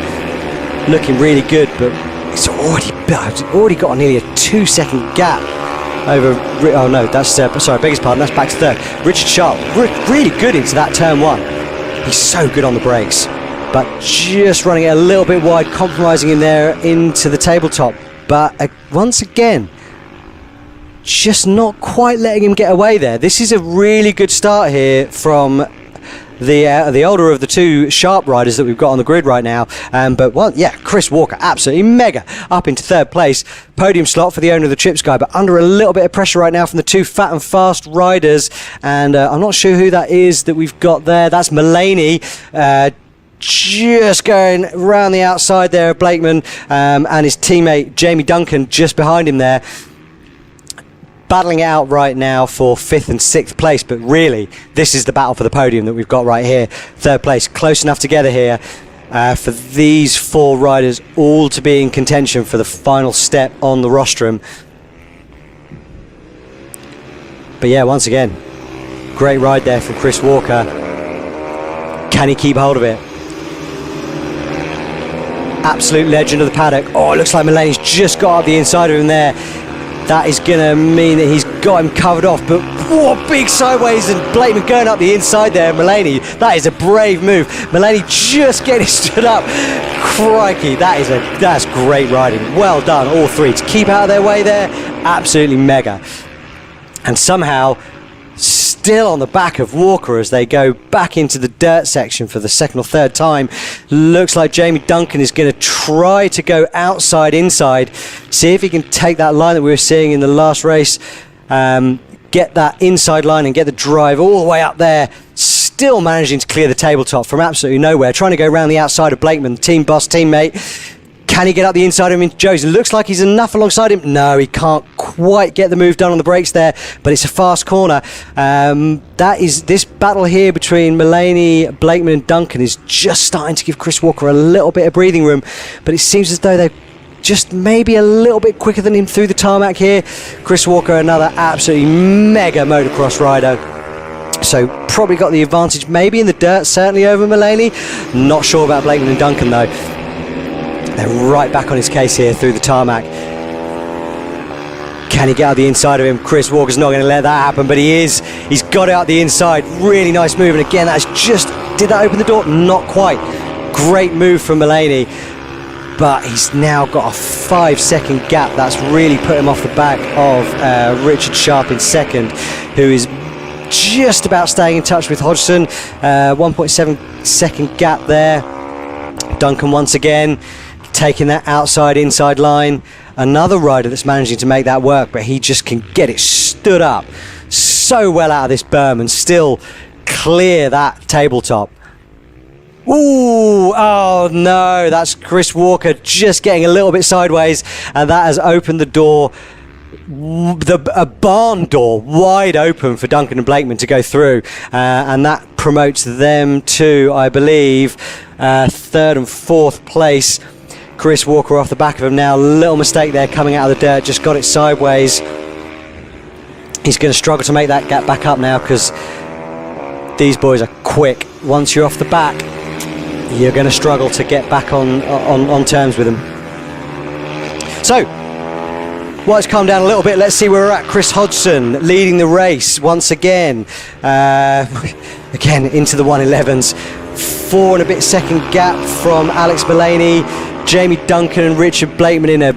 Looking really good, but it's already got nearly a 2-second gap over. Oh no, that's sorry, beg his pardon, that's back to 3rd. Richard Sharp really good into that turn 1. He's so good on the brakes, but just running it a little bit wide, compromising in there into the tabletop. But once again, just not quite letting him get away there. This is a really good start here from the older of the two sharp riders that we've got on the grid right now. Chris Walker, absolutely mega, up into third place. Podium slot for the owner of the Chip Sky, but under a little bit of pressure right now from the two fat and fast riders. And I'm not sure who that is that we've got there. That's Mulaney. Just going round the outside there of Blakeman, and his teammate Jamie Duncan just behind him there, battling it out right now for 5th and 6th place. But really, this is the battle for the podium that we've got right here. Third place, close enough together here for these 4 riders all to be in contention for the final step on the rostrum. But yeah, once again, great ride there from Chris Walker. Can he keep hold of it? Absolute legend of the paddock. Oh, it looks like Mulaney's just got up the inside of him there. That is going to mean that he's got him covered off. But what big sideways, and Blakeman going up the inside there. Mulaney, that is a brave move. Mulaney just getting stood up. Crikey, that's great riding. Well done, all 3. To keep out of their way there, absolutely mega. And somehow, still on the back of Walker as they go back into the dirt section for the 2nd or 3rd time. Looks like Jamie Duncan is going to try to go outside inside, see if he can take that line that we were seeing in the last race, get that inside line and get the drive all the way up there, still managing to clear the tabletop from absolutely nowhere, trying to go around the outside of Blakeman, team boss, teammate. Can he get up the inside of him into Joe's? It looks like he's enough alongside him. No, he can't quite get the move done on the brakes there, but it's a fast corner. That is this battle here between Mulaney, Blakeman and Duncan is just starting to give Chris Walker a little bit of breathing room, but it seems as though they're just maybe a little bit quicker than him through the tarmac here. Chris Walker, another absolutely mega motocross rider. So probably got the advantage maybe in the dirt, certainly over Mulaney. Not sure about Blakeman and Duncan though. They're right back on his case here through the tarmac. Can he get out the inside of him? Chris Walker's not going to let that happen, but he is. He's got it out the inside. Really nice move. And again, that's just... Did that open the door? Not quite. Great move from Mulaney. But he's now got a 5-second gap. That's really put him off the back of Richard Sharp in 2nd, who is just about staying in touch with Hodgson. 1.7 second gap there. Duncan once again taking that outside inside line. Another rider that's managing to make that work, but he just can get it stood up so well out of this berm and still clear that tabletop. Ooh, oh no, that's Chris Walker just getting a little bit sideways, and that has opened the door, a barn door wide open for Duncan and Blakeman to go through, and that promotes them to, I believe, 3rd and 4th place. Chris Walker off the back of him now. Little mistake there coming out of the dirt, just got it sideways. He's going to struggle to make that gap back up now because these boys are quick. Once you're off the back, you're going to struggle to get back on terms with them. So, while it's calmed down a little bit, let's see where we're at. Chris Hodgson leading the race once again. Again, into the 111s. 4 and a bit second gap from Alex Mulaney. Jamie Duncan and Richard Blakeman in a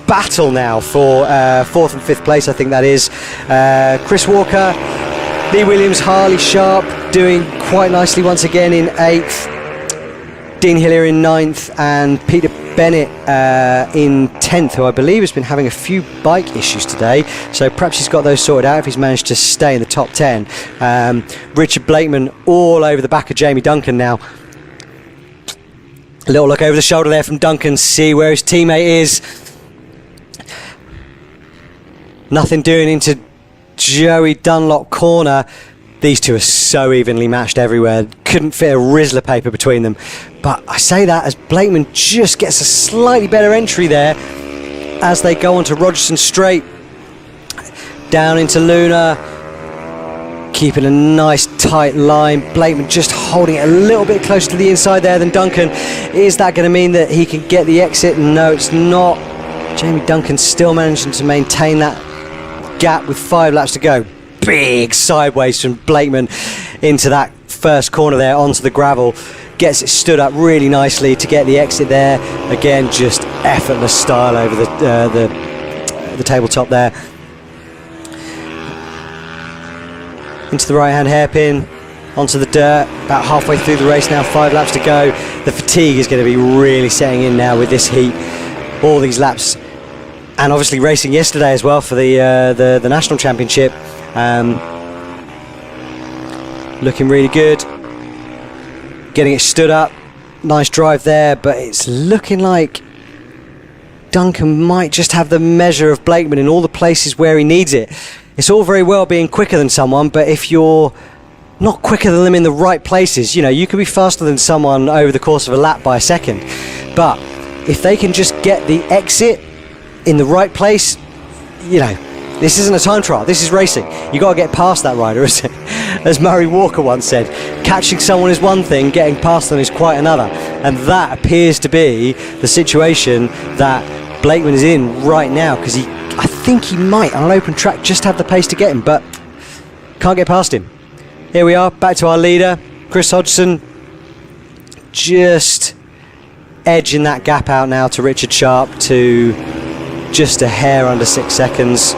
battle now for 4th and 5th place, I think that is. Chris Walker, Lee Williams, Harley Sharp doing quite nicely once again in 8th. Dean Hillier in 9th, and Peter Bennett in 10th, who I believe has been having a few bike issues today, so perhaps he's got those sorted out if he's managed to stay in the top 10. Richard Blakeman all over the back of Jamie Duncan now. A little look over the shoulder there from Duncan, see where his teammate is. Nothing doing into Joey Dunlop corner. These two are so evenly matched everywhere. Couldn't fit a Rizzler paper between them. But I say that as Blakeman just gets a slightly better entry there as they go onto Rogerson Straight. Down into Luna. Keeping a nice tight line. Blakeman just holding it a little bit closer to the inside there than Duncan. Is that going to mean that he can get the exit? No, it's not. Jamie Duncan still managing to maintain that gap with 5 laps to go. Big sideways from Blakeman into that first corner there onto the gravel. Gets it stood up really nicely to get the exit there. Again, just effortless style over the tabletop there. into the right-hand hairpin, onto the dirt, about halfway through the race now, 5 laps to go. The fatigue is going to be really setting in now with this heat, all these laps, and obviously racing yesterday as well for the national championship. Looking really good, getting it stood up, nice drive there, but it's looking like Duncan might just have the measure of Blakeman in all the places where he needs it. It's all very well being quicker than someone, but if you're not quicker than them in the right places, you know, you can be faster than someone over the course of a lap by a second, but if they can just get the exit in the right place, you know, this isn't a time trial, this is racing. You got to get past that rider, isn't it? As Murray Walker once said, catching someone is one thing, getting past them is quite another, and that appears to be the situation that Blakeman is in right now, because I think he might on an open track just have the pace to get him, but can't get past him. Here we are, back to our leader, Chris Hodgson, just edging that gap out now to Richard Sharp to just a hair under 6 seconds.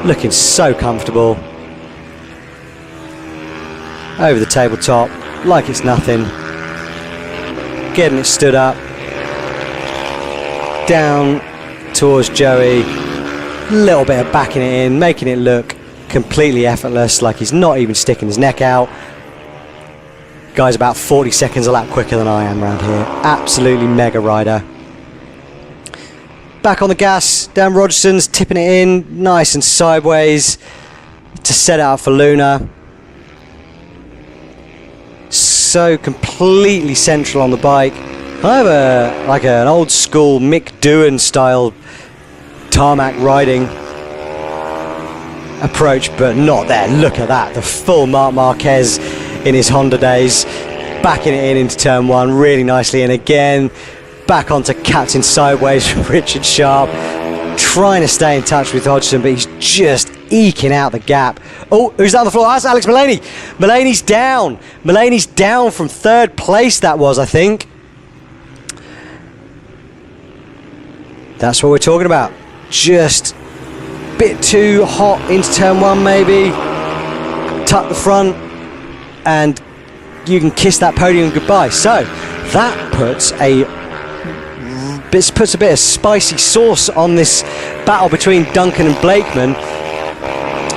Looking so comfortable. Over the tabletop, like it's nothing. Getting it stood up. Down towards Joey. Little bit of backing it in, making it look completely effortless, like he's not even sticking his neck out. Guy's about 40 seconds a lap quicker than I am around here. Absolutely mega rider. Back on the gas, Dan Rogerson's tipping it in nice and sideways to set it up for Luna. So completely central on the bike. Kind of like an old school Mick Doohan style tarmac riding approach, but not there. Look at that, the full Marc Marquez in his Honda days, backing it in into turn 1 really nicely, and again back onto Captain sideways from Richard Sharp, trying to stay in touch with Hodgson, but he's just eking out the gap. Oh, who's on the floor? That's Alex Mullaney. Mullaney's down. Mullaney's down from 3rd place, that was, I think. That's what we're talking about. Just a bit too hot into turn 1 maybe. Tuck the front and you can kiss that podium goodbye. So that puts a bit of spicy sauce on this battle between Duncan and Blakeman.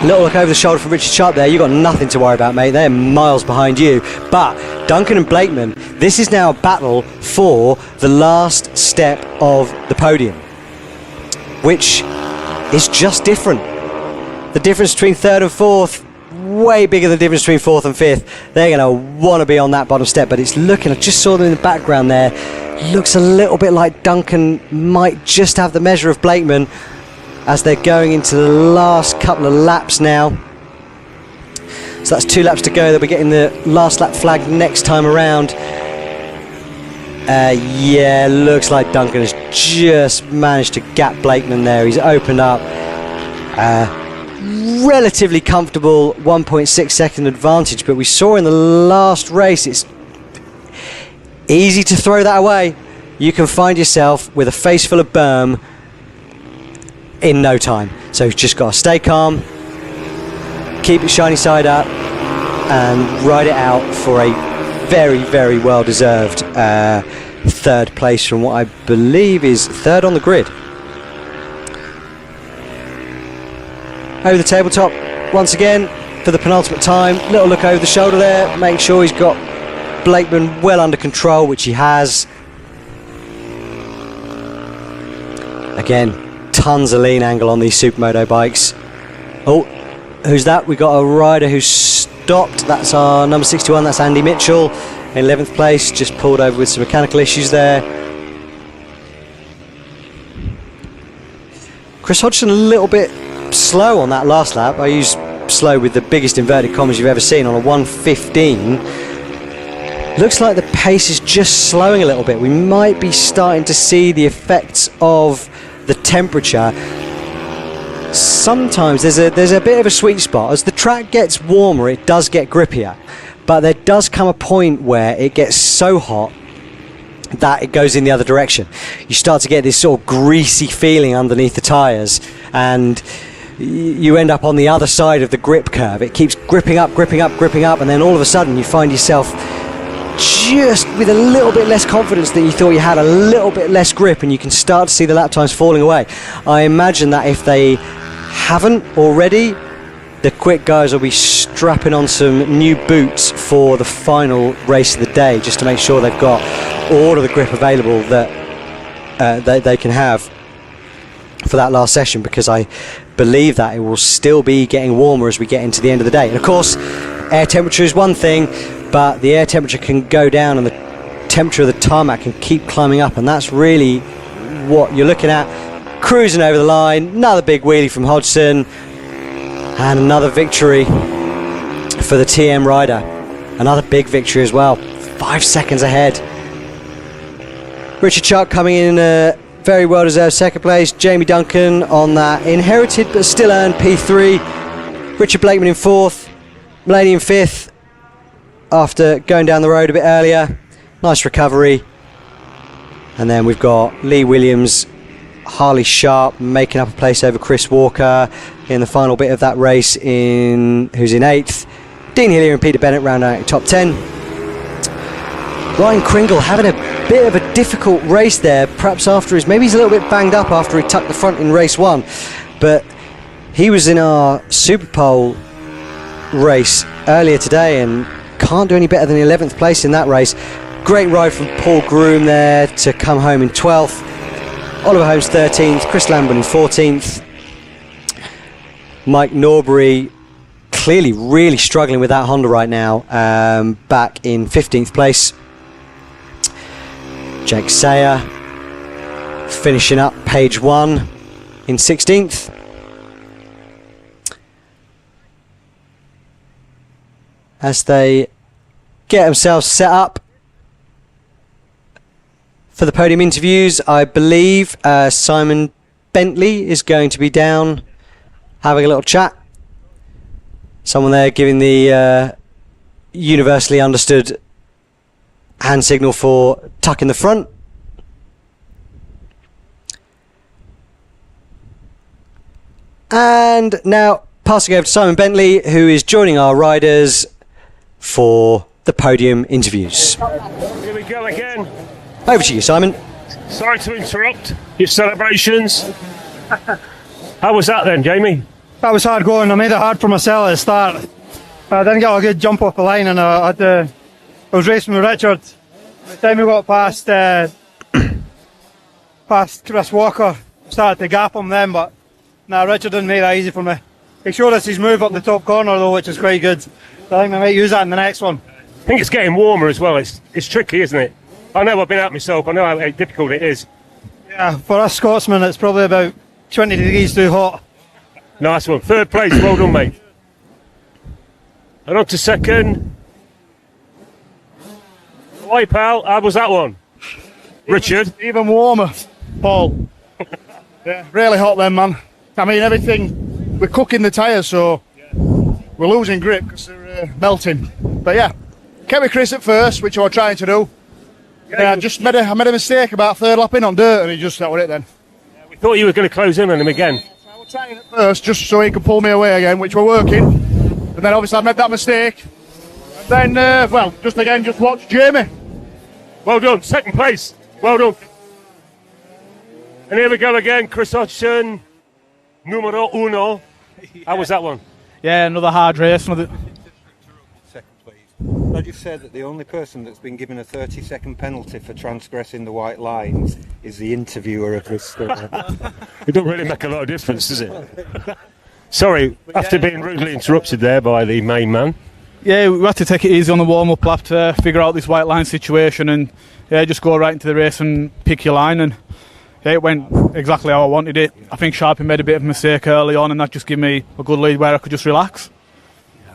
Little look over the shoulder from Richard Sharp there. You've got nothing to worry about, mate. They're miles behind you. But Duncan and Blakeman, this is now a battle for the last step of the podium, which is just different. The difference between 3rd and 4th, way bigger than the difference between 4th and 5th. They're going to want to be on that bottom step, but it's looking, I just saw them in the background there, looks a little bit like Duncan might just have the measure of Blakeman as they're going into the last couple of laps now. So that's 2 laps to go. They'll be getting the last lap flag next time around. Yeah, looks like Duncan has just managed to gap Blakeman there. He's opened up. Relatively comfortable 1.6 second advantage, but we saw in the last race it's easy to throw that away. You can find yourself with a face full of berm in no time. So you've just got to stay calm, keep it shiny side up, and ride it out for a very, very well deserved 3rd place from what I believe is 3rd on the grid. Over the tabletop once again for the penultimate time. Little look over the shoulder there, make sure he's got Blakeman well under control, which he has. Again, tons of lean angle on these Supermoto bikes. Oh, who's that? We got a rider who's stopped. That's our number 61, that's Andy Mitchell in 11th place, just pulled over with some mechanical issues there. Chris Hodgson a little bit slow on that last lap. I use slow with the biggest inverted commas you've ever seen, on a 1:15. Looks like the pace is just slowing a little bit. We might be starting to see the effects of the temperature. Sometimes there's a bit of a sweet spot. As the track gets warmer, it does get grippier, but there does come a point where it gets so hot that it goes in the other direction. You start to get this sort of greasy feeling underneath the tyres, and you end up on the other side of the grip curve. It keeps gripping up, and then all of a sudden you find yourself just with a little bit less confidence than you thought you had, a little bit less grip, and you can start to see the lap times falling away. I imagine that if they haven't already, the quick guys will be strapping on some new boots for the final race of the day, just to make sure they've got all of the grip available that they can have for that last session, because I believe that it will still be getting warmer as we get into the end of the day. And of course, air temperature is one thing, but the air temperature can go down and the temperature of the tarmac can keep climbing up, and that's really what you're looking at. Cruising over the line, another big wheelie from Hodgson, and another victory for the TM rider. Another big victory as well, 5 seconds ahead. Richard Chuck coming in very well deserved second place. Jamie Duncan on that inherited but still earned P3. Richard Blakeman in fourth. Mulaney in fifth after going down the road a bit earlier. Nice recovery. And then we've got Lee Williams, Harley Sharp making up a place over Chris Walker in the final bit of that race, who's in eighth. Dean Hillier and Peter Bennett round out top 10. Ryan Kringle having a bit of a difficult race there, perhaps maybe he's a little bit banged up after he tucked the front in race one, but he was in our Super Pole race earlier today and can't do any better than 11th place in that race. Great ride from Paul Groom there to come home in 12th. Oliver Holmes 13th, Chris Lamborn in 14th. Mike Norbury clearly really struggling with that Honda right now, back in 15th place. Jake Sayer finishing up page 1 in 16th. As they get themselves set up for the podium interviews, I believe Simon Bentley is going to be down having a little chat. Someone there giving the universally understood hand signal for tuck in the front. And now passing over to Simon Bentley, who is joining our riders for the podium interviews. Here we go again. Over to you, Simon. Sorry to interrupt your celebrations. How was that then, Jamie? That was hard going. I made it hard for myself at the start. I didn't get a good jump off the line, and I was racing with Richard. By the time we got past Chris Walker, started to gap him then, but Richard didn't make that easy for me. He showed us his move up the top corner though, which is quite good. So I think we might use that in the next one. I think it's getting warmer as well. It's tricky, isn't it? I know I've been out myself. I know how difficult it is. Yeah, for us Scotsmen, it's probably about 20 degrees too hot. Nice one. Third place. Well done, mate. And on to second. Hi, pal. How was that one? Richard? Even warmer, Paul. Yeah, really hot then, man. I mean, everything, we're cooking the tyres, so we're losing grip because they're melting. But yeah, kept with Chris at first, which I was trying to do. Yeah, I made a mistake about third lap in on dirt, and that was it then. Yeah, we thought you were going to close in on him again. So I was trying at first, just so he could pull me away again, which were working. And then obviously I made that mistake. And then, just watch Jamie. Well done. Second place. Well done. And here we go again. Chris Hodgson, numero uno. How was that one? Yeah, another hard race. Second, please. I just said that the only person that's been given a 30-second penalty for transgressing the white lines is the interviewer of this story. It doesn't really make a lot of difference, does it? Sorry, after being rudely interrupted there by the main man. Yeah, we had to take it easy on the warm-up lap to figure out this white line situation, and just go right into the race and pick your line, and it went exactly how I wanted it. I think Sharpie made a bit of a mistake early on, and that just gave me a good lead where I could just relax.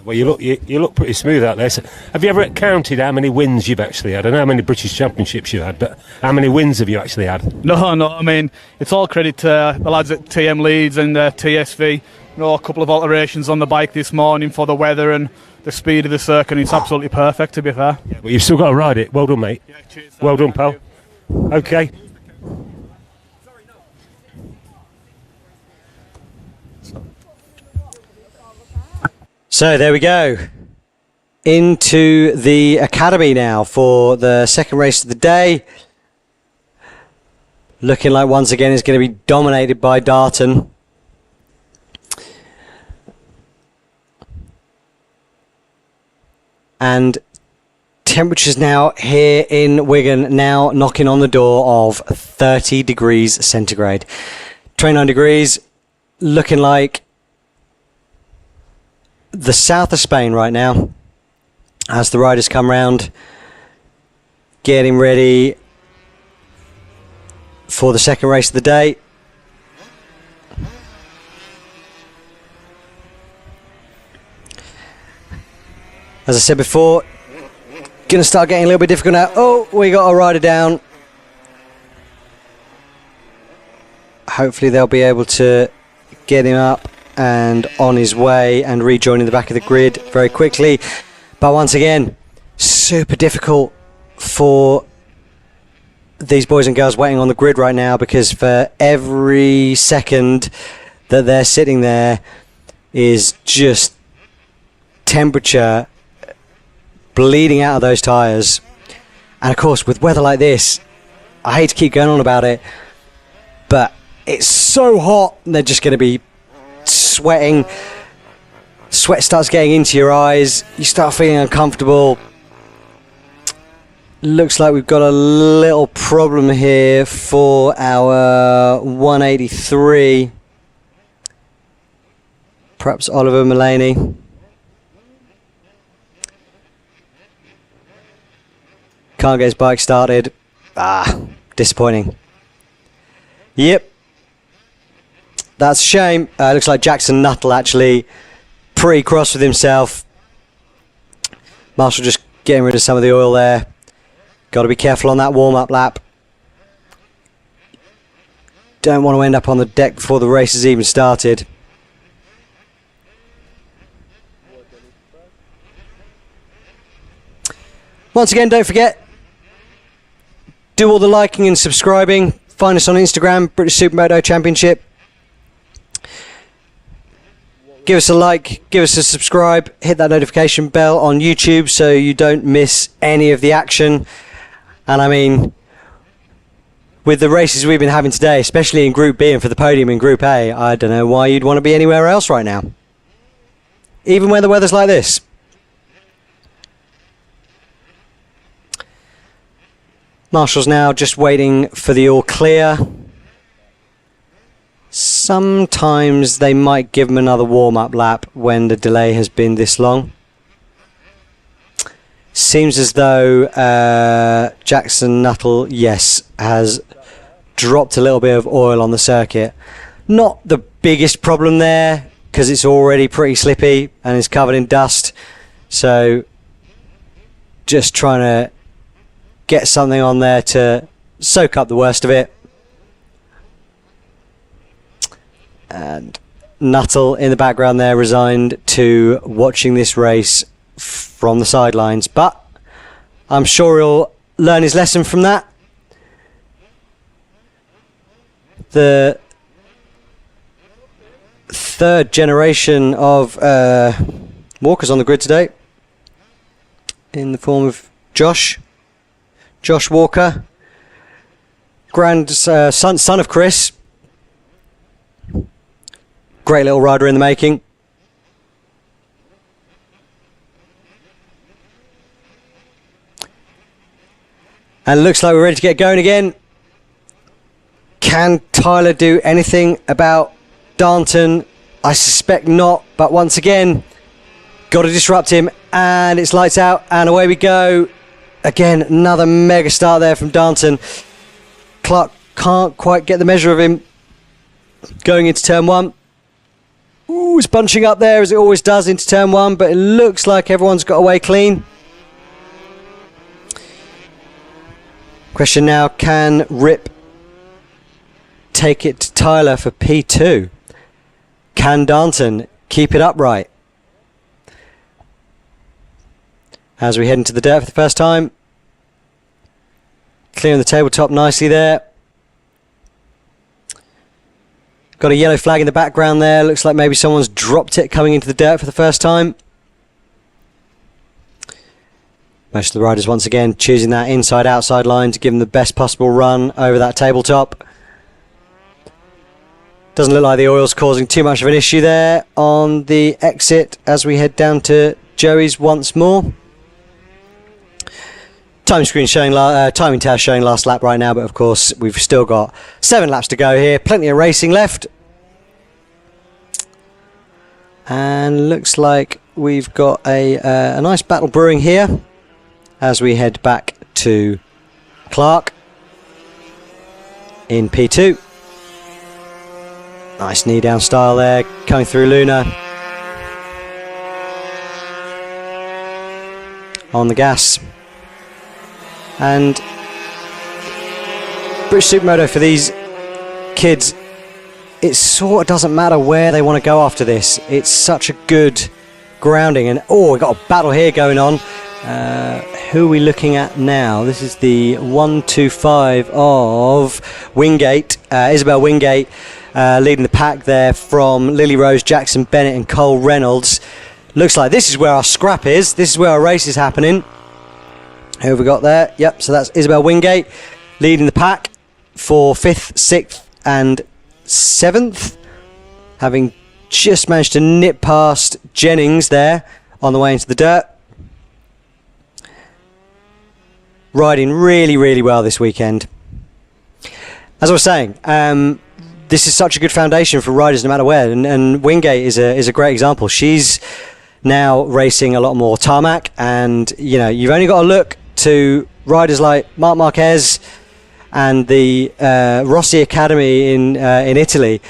Well, you look pretty smooth out there. So have you ever counted how many wins you've actually had? I know how many British Championships you've had, but how many wins have you actually had? No, I mean, it's all credit to the lads at TM Leeds and TSV. A couple of alterations on the bike this morning for the weather and the speed of the circuit. It's absolutely perfect, to be fair. Yeah, well, you've still got to ride it. Well done, mate. Yeah, cheers. Well done, pal. Okay. So there we go. Into the academy now for the second race of the day. Looking like once again it's going to be dominated by Darton. And temperatures now here in Wigan now knocking on the door of 30 degrees centigrade. 29 degrees, looking like the south of Spain right now as the riders come round, getting ready for the second race of the day. As I said before, going to start getting a little bit difficult now. Oh, we got a rider down. Hopefully they'll be able to get him up and on his way and rejoining the back of the grid very quickly. But once again, super difficult for these boys and girls waiting on the grid right now, because for every second that they're sitting there is just temperature bleeding out of those tyres. And of course, with weather like this, I hate to keep going on about it, but it's so hot, they're just going to be sweating. Sweat starts getting into your eyes, you start feeling uncomfortable. Looks like we've got a little problem here for our 183. Perhaps Oliver Mullaney. Can't get his bike started. Disappointing. Yep. That's a shame. Looks like Jackson Nuttall actually pretty cross with himself. Marshall just getting rid of some of the oil there. Got to be careful on that warm-up lap. Don't want to end up on the deck before the race has even started. Once again, don't forget, do all the liking and subscribing. Find us on Instagram, British Supermoto Championship. Give us a like, give us a subscribe, hit that notification bell on YouTube so you don't miss any of the action. And I mean, with the races we've been having today, especially in Group B and for the podium in Group A, I don't know why you'd want to be anywhere else right now, even when the weather's like this. Marshall's now just waiting for the all clear. Sometimes they might give him another warm-up lap when the delay has been this long. Seems as though Jackson Nuttall, yes, has dropped a little bit of oil on the circuit. Not the biggest problem there, because it's already pretty slippy and is covered in dust. So just trying to get something on there to soak up the worst of it. And Nuttall in the background there, resigned to watching this race from the sidelines, but I'm sure he'll learn his lesson from that. The third generation of walkers on the grid today, in the form of Josh Walker, son of Chris. Great little rider in the making. And it looks like we're ready to get going again. Can Tyler do anything about Darton? I suspect not, but once again, got to disrupt him, and it's lights out, and away we go. Again, another mega start there from Darton. Clark can't quite get the measure of him going into turn one. Ooh, it's bunching up there as it always does into turn one, but it looks like everyone's got away clean. Question now, can Rip take it to Tyler for P2? Can Darton keep it upright? As we head into the dirt for the first time. Clearing the tabletop nicely there. Got a yellow flag in the background there. Looks like maybe someone's dropped it coming into the dirt for the first time. Most of the riders once again choosing that inside-outside line to give them the best possible run over that tabletop. Doesn't look like the oil's causing too much of an issue there on the exit as we head down to Joey's once more. Time screen showing, timing tower showing last lap right now, but of course we've still got 7 laps to go here. Plenty of racing left. And looks like we've got a nice battle brewing here as we head back to Clark in P2. Nice knee down style there, coming through Luna. On the gas. And British Supermoto, for these kids, it sort of doesn't matter where they want to go after this. It's such a good grounding. And we've got a battle here going on. Who are we looking at now? This is the 1-2-5 of Wingate. Isabel Wingate leading the pack there from Lily Rose, Jackson Bennett and Cole Reynolds. Looks like this is where our scrap is. This is where our race is happening. Who have we got there? Yep, so that's Isabel Wingate leading the pack for 5th, 6th and 7th, having just managed to nip past Jennings there on the way into the dirt. Riding really, really well this weekend. As I was saying, this is such a good foundation for riders no matter where, and Wingate is a great example. She's now racing a lot more tarmac, and you know, you've only got to look to riders like Marc Marquez and the Rossi Academy in Italy,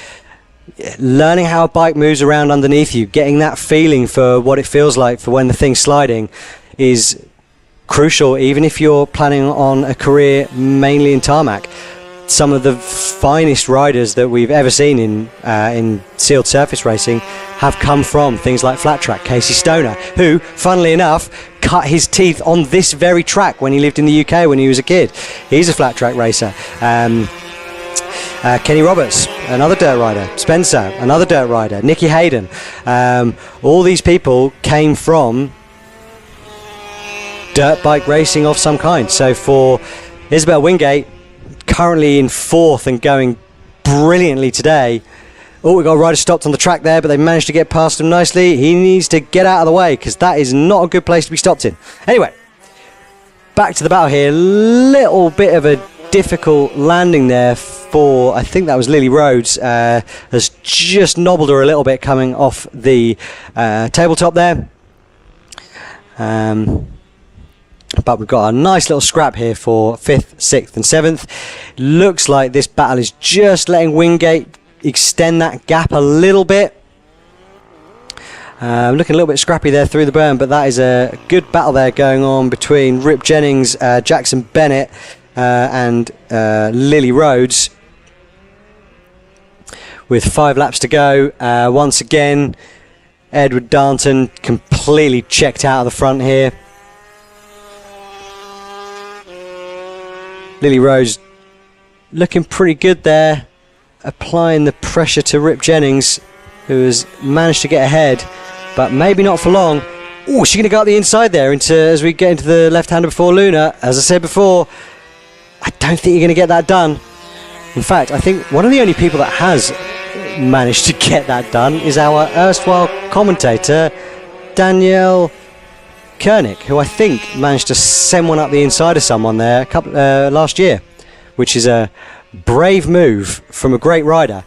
learning how a bike moves around underneath you, getting that feeling for what it feels like for when the thing's sliding is crucial, even if you're planning on a career mainly in tarmac. Some of the finest riders that we've ever seen in sealed surface racing have come from things like flat track. Casey Stoner, who, funnily enough, cut his teeth on this very track when he lived in the UK when he was a kid. He's a flat track racer. Kenny Roberts, another dirt rider. Spencer, another dirt rider. Nicky Hayden. All these people came from dirt bike racing of some kind. So for Isabel Wingate, currently in 4th and going brilliantly today. We got a rider stopped on the track there, but they managed to get past him nicely. He needs to get out of the way because that is not a good place to be stopped in. Anyway, back to the battle here. Little bit of a difficult landing there for, I think that was Lily Rhodes, has just nobbled her a little bit coming off the tabletop there. But we've got a nice little scrap here for 5th, 6th and 7th. Looks like this battle is just letting Wingate extend that gap a little bit. Looking a little bit scrappy there through the berm, but that is a good battle there going on between Rip Jennings, Jackson Bennett and Lily Rhodes. With 5 laps to go. Once again, Edward Darnton completely checked out of the front here. Lily Rose looking pretty good there, applying the pressure to Rip Jennings, who has managed to get ahead, but maybe not for long. She's going to go up the inside there as we get into the left-hander before Luna. As I said before, I don't think you're going to get that done. In fact, I think one of the only people that has managed to get that done is our erstwhile commentator, Danielle Koenig, who I think managed to send one up the inside of someone there last year, which is a brave move from a great rider.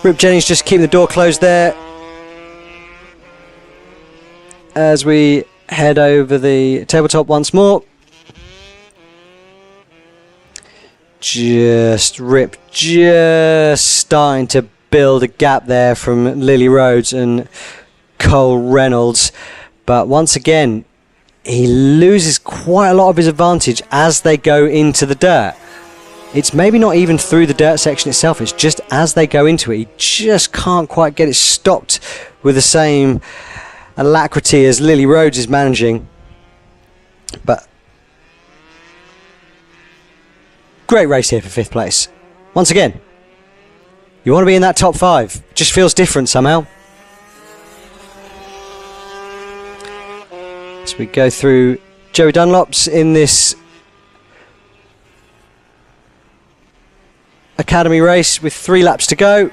Rip Jennings just keeping the door closed there as we head over the tabletop once more. Rip just starting to build a gap there from Lily Rhodes and Cole Reynolds, but once again he loses quite a lot of his advantage as they go into the dirt. It's maybe not even through the dirt section itself, it's just as they go into it. He just can't quite get it stopped with the same alacrity as Lily Rhodes is managing. But great race here for 5th place. Once again, you want to be in that top 5. Just feels different somehow. as we go through Joey Dunlop's in this academy race with 3 laps to go.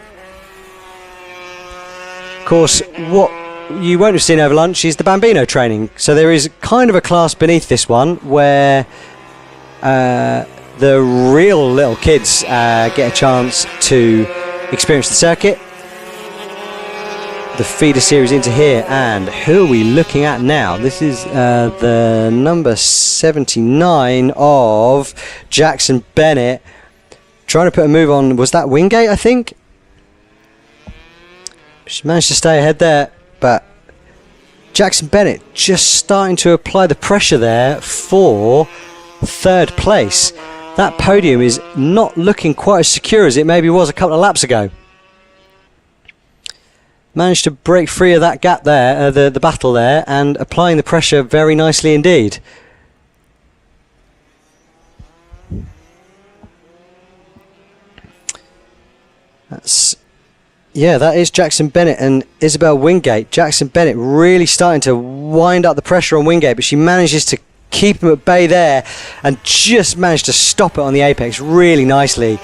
Of course, what you won't have seen over lunch is the Bambino training. So there is kind of a class beneath this one where the real little kids get a chance to experience the circuit. The feeder series into here, and who are we looking at now? This is the number 79 of Jackson Bennett, trying to put a move on. Was that Wingate, I think? She managed to stay ahead there, but Jackson Bennett just starting to apply the pressure there for 3rd place. That podium is not looking quite as secure as it maybe was a couple of laps ago. Managed to break free of that gap there, the battle there, and applying the pressure very nicely indeed. That is Jackson Bennett and Isabel Wingate. Jackson Bennett really starting to wind up the pressure on Wingate, but she manages to keep him at bay there and just managed to stop it on the apex really nicely.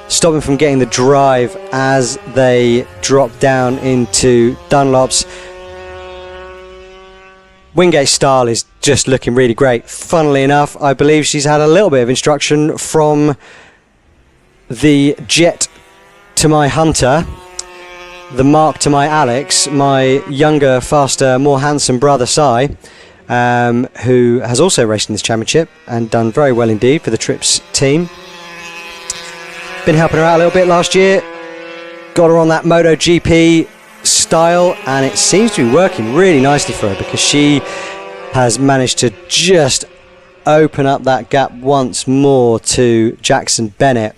Stop him from getting the drive as they drop down into Dunlop's. Wingate's style is just looking really great. Funnily enough, I believe she's had a little bit of instruction from the Jet to my Hunter, the Mark to my Alex, my younger, faster, more handsome brother Si, who has also raced in this championship and done very well indeed for the Trips team. Been helping her out a little bit last year, got her on that MotoGP style, and it seems to be working really nicely for her because she has managed to just open up that gap once more to Jackson Bennett.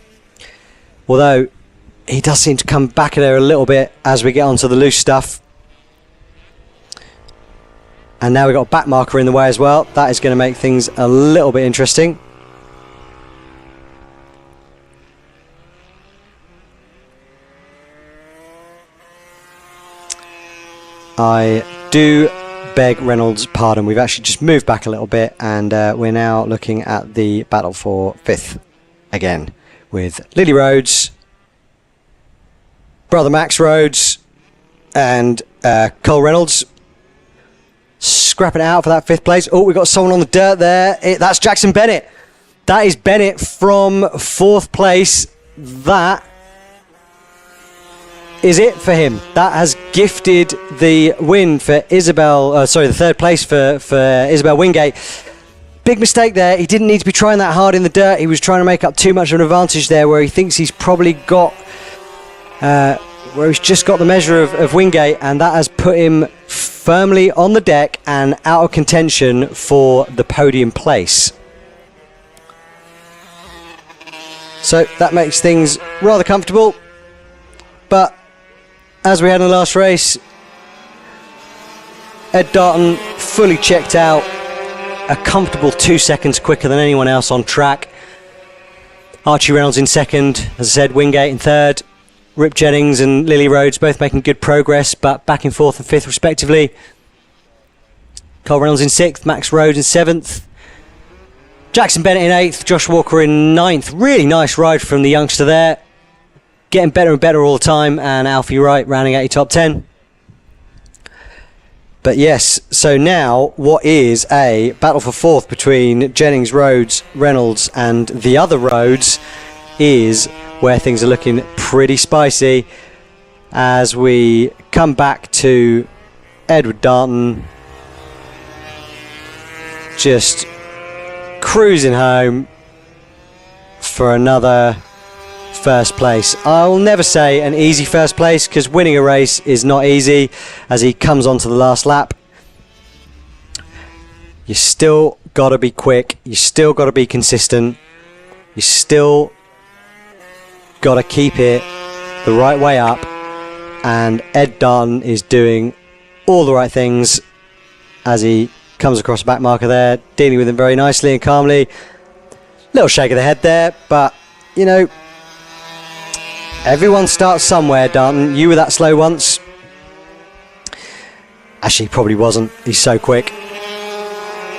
Although he does seem to come back at her a little bit as we get onto the loose stuff. And now we've got a back marker in the way as well. That is going to make things a little bit interesting. I do beg Reynolds' pardon. We've actually just moved back a little bit, and we're now looking at the battle for 5th again with Lily Rhodes, brother Max Rhodes, and Cole Reynolds scrapping it out for that 5th place. Oh, we've got someone on the dirt there. That's Jackson Bennett. That is Bennett from 4th place. That is it for him. That has gifted the win for Isabel, the 3rd place for Isabel Wingate. Big mistake there. He didn't need to be trying that hard in the dirt. He was trying to make up too much of an advantage there where he thinks he's probably got, where he's just got the measure of Wingate, and that has put him firmly on the deck and out of contention for the podium place. So that makes things rather comfortable, but as we had in the last race, Ed Darton fully checked out, a comfortable 2 seconds quicker than anyone else on track. Archie Reynolds in 2nd, as I said, Wingate in 3rd, Rip Jennings and Lily Rhodes both making good progress, but back in 4th and 5th respectively. Cole Reynolds in 6th, Max Rhodes in 7th, Jackson Bennett in 8th, Josh Walker in 9th. Really nice ride from the youngster there. Getting better and better all the time, and Alfie Wright rounding out your top 10. But yes, so now what is a battle for 4th between Jennings, Rhodes, Reynolds and the other Rhodes is where things are looking pretty spicy as we come back to Edward Darton just cruising home for another 1st place. I'll never say an easy 1st place because winning a race is not easy as he comes onto the last lap. You still got to be quick, you still got to be consistent, you still got to keep it the right way up, and Ed Darton is doing all the right things as he comes across the back marker there, dealing with him very nicely and calmly. Little shake of the head there, but you know, everyone starts somewhere, Darton. You were that slow once. Actually, he probably wasn't. He's so quick.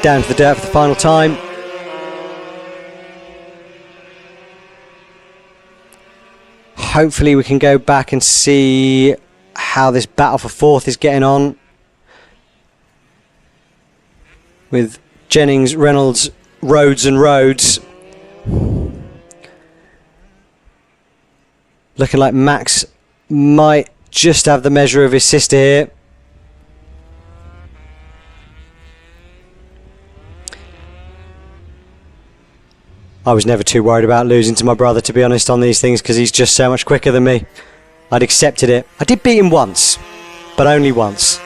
down to the dirt for the final time. Hopefully we can go back and see how this battle for fourth is getting on, with Jennings, Reynolds, Rhodes and Rhodes. Looking like Max might just have the measure of his sister here. I was never too worried about losing to my brother, to be honest, on these things, because he's just so much quicker than me. I'd accepted it. I did beat him once, but only once.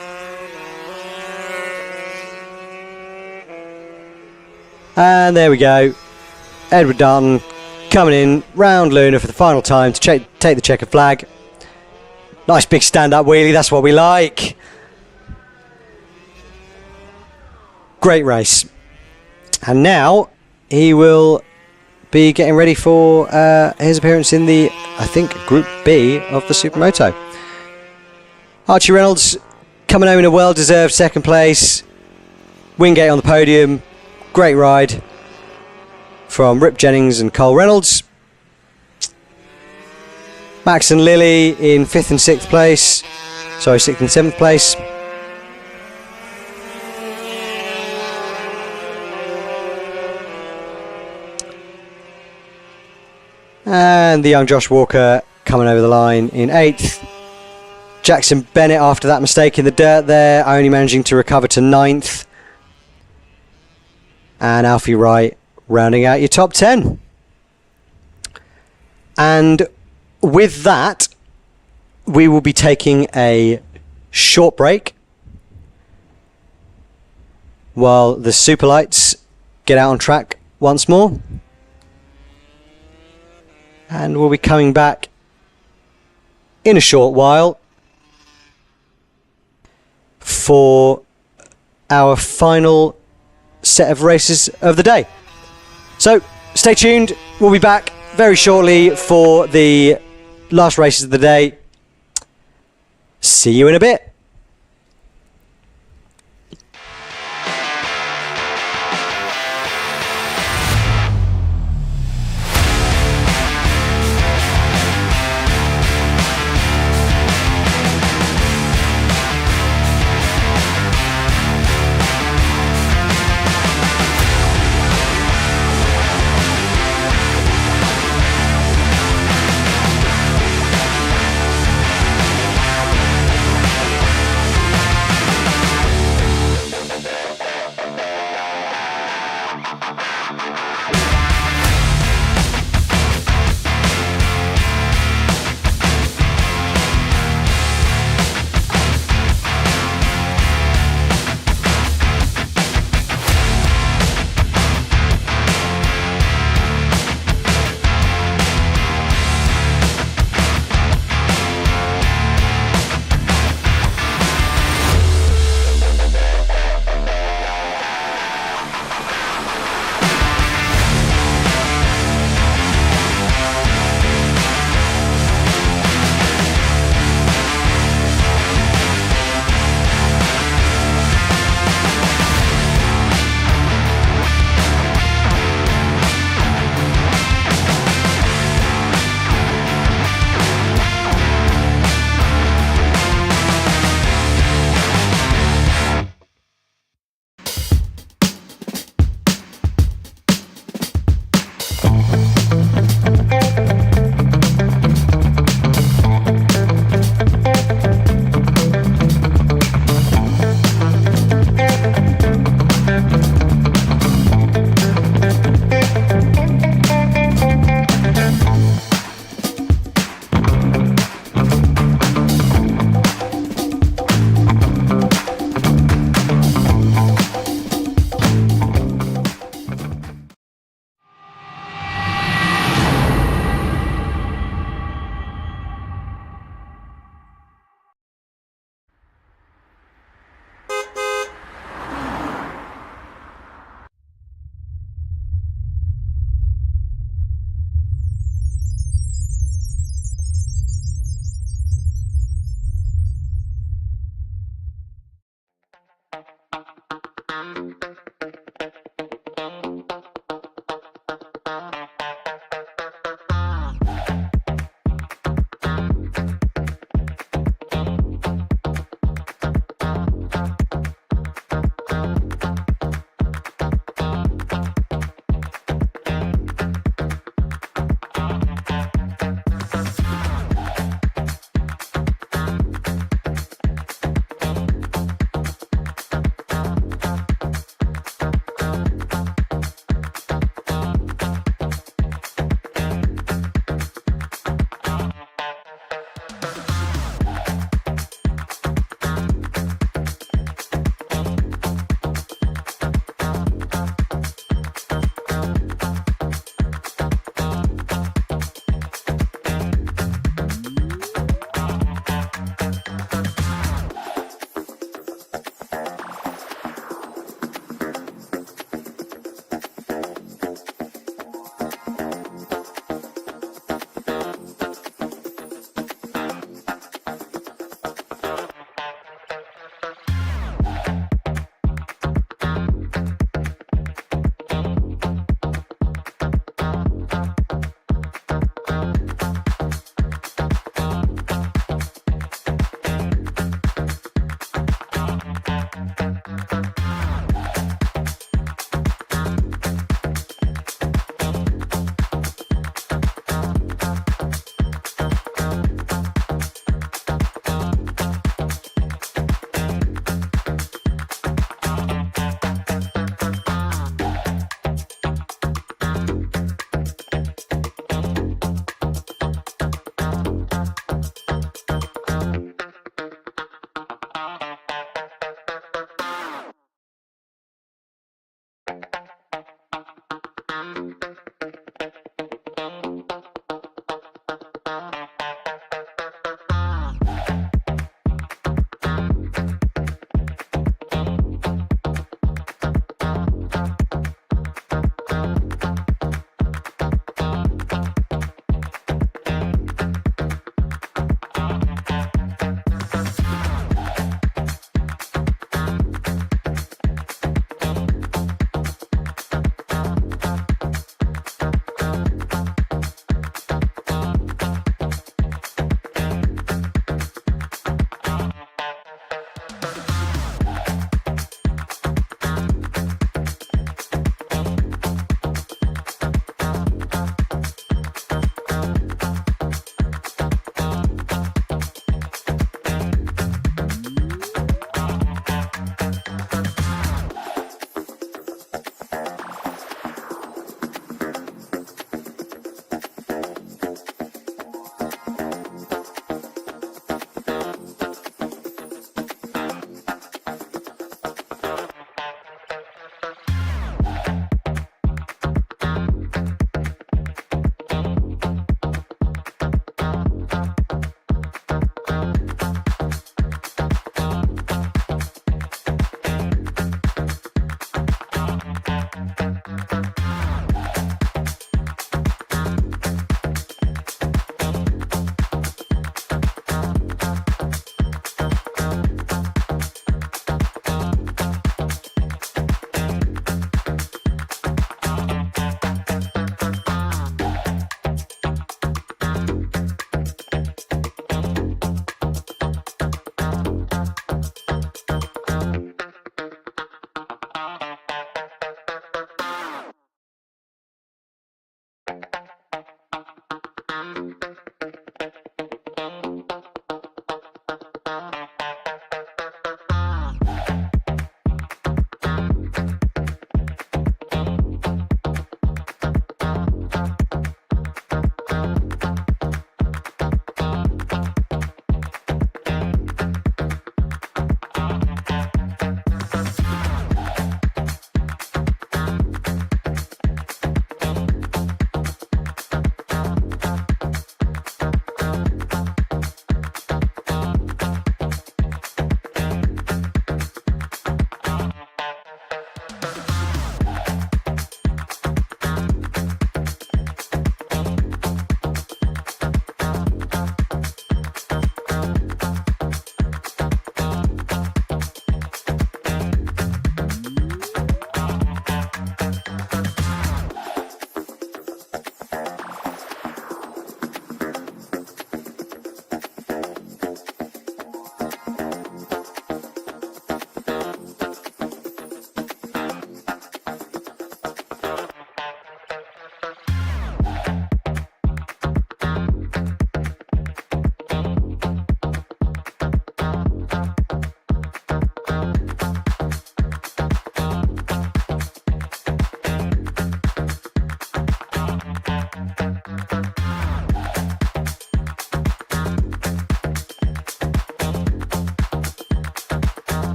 And there we go. Edward Darton coming in round Luna for the final time to take the checker flag. Nice big stand-up wheelie, that's what we like. Great race. And now he will be getting ready for his appearance in the, I think, Group B of the Supermoto. Archie Reynolds coming home in a well-deserved second place. Wingate on the podium. Great ride from Rip Jennings and Cole Reynolds. Max and Lily in 5th and 6th place. Sorry, 6th and 7th place. And the young Josh Walker coming over the line in 8th. Jackson Bennett, after that mistake in the dirt there, only managing to recover to 9th. And Alfie Wright rounding out your top 10. And with that, we will be taking a short break while the Superlights get out on track once more. And we'll be coming back in a short while for our final set of races of the day. So stay tuned, we'll be back very shortly for the last races of the day. See you in a bit.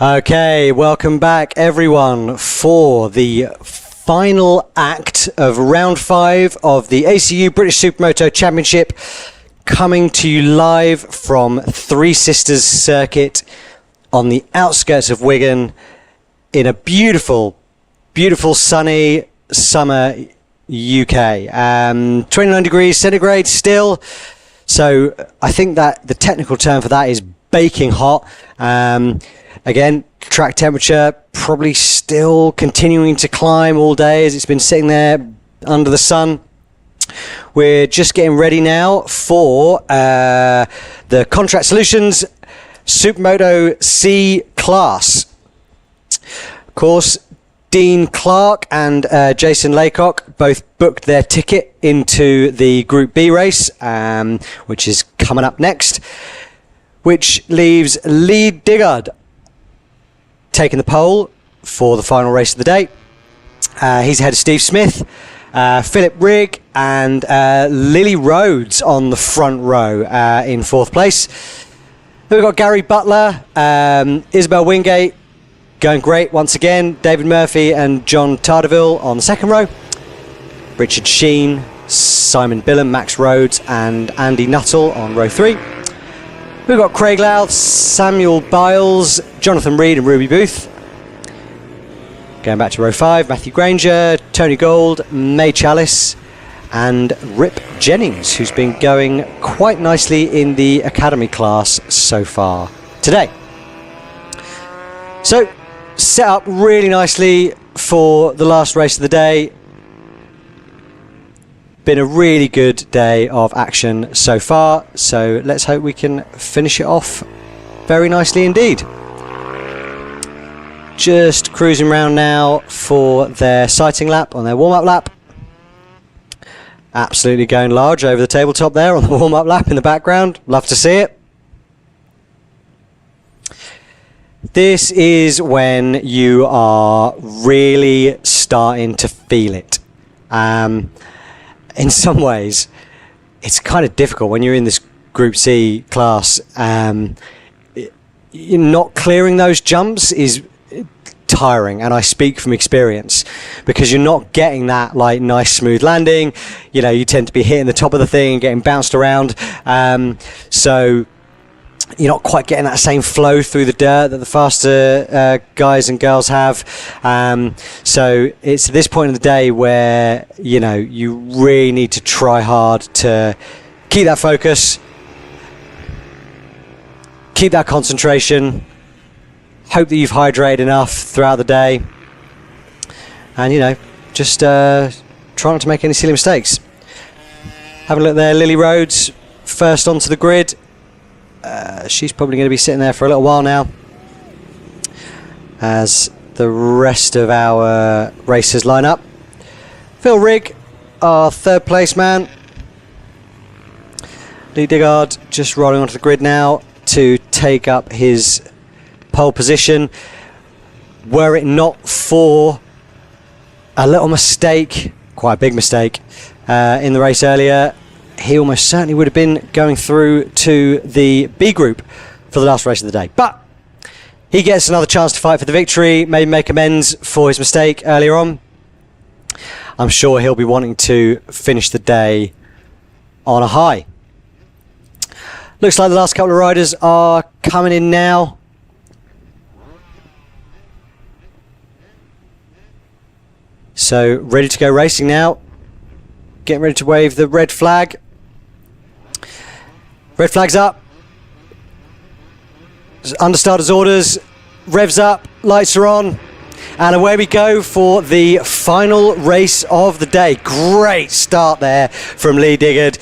Okay, welcome back everyone for the final act of round 5 of the ACU British Supermoto Championship, coming to you live from Three Sisters Circuit on the outskirts of Wigan in a beautiful, beautiful sunny summer UK. 29 degrees centigrade still, so I think that the technical term for that is baking hot. Again, track temperature probably still continuing to climb all day as it's been sitting there under the sun. We're just getting ready now for the Contract Solutions Supermoto C class. Of course, Dean Clark and Jason Laycock both booked their ticket into the Group B race, which is coming up next, which leaves Lee Diggard taking the pole for the final race of the day. He's ahead of Steve Smith, Philip Rigg and Lily Rhodes on the front row in fourth place. Then we've got Gary Butler, Isabel Wingate going great once again, David Murphy and John Tardeville on the second row, Richard Sheen, Simon Billam, Max Rhodes and Andy Nuttall on row 3. We've got Craig Louth, Samuel Biles, Jonathan Reed and Ruby Booth. Going back to row 5, Matthew Granger, Tony Gold, May Chalice and Rip Jennings, who's been going quite nicely in the Academy class so far today. So, set up really nicely for the last race of the day. Been a really good day of action so far, so let's hope we can finish it off very nicely indeed. Just cruising around now for their sighting lap on their warm-up lap. Absolutely going large over the tabletop there on the warm-up lap in the background. Love to see it. This is when you are really starting to feel it. In some ways, it's kind of difficult when you're in this Group C class. You're not clearing those jumps is tiring, and I speak from experience, because you're not getting that like nice smooth landing. You know, you tend to be hitting the top of the thing and getting bounced around. So you're not quite getting that same flow through the dirt that the faster guys and girls have. So it's at this point in the day where, you know, you really need to try hard to keep that focus, keep that concentration, hope that you've hydrated enough throughout the day, and, you know, just try not to make any silly mistakes. Having a look there, Lily Rhodes first onto the grid. She's probably going to be sitting there for a little while now, as the rest of our racers line up. Phil Rigg, our third place man. Lee Diggard just rolling onto the grid now to take up his pole position. Were it not for a little mistake, quite a big mistake, in the race earlier, he almost certainly would have been going through to the B group for the last race of the day. But he gets another chance to fight for the victory, maybe make amends for his mistake earlier on. I'm sure he'll be wanting to finish the day on a high. Looks like the last couple of riders are coming in now. So ready to go racing now. Getting ready to wave the red flag. Red flag's up. Understarter's orders. Revs up. Lights are on. And away we go for the final race of the day. Great start there from Lee Diggard.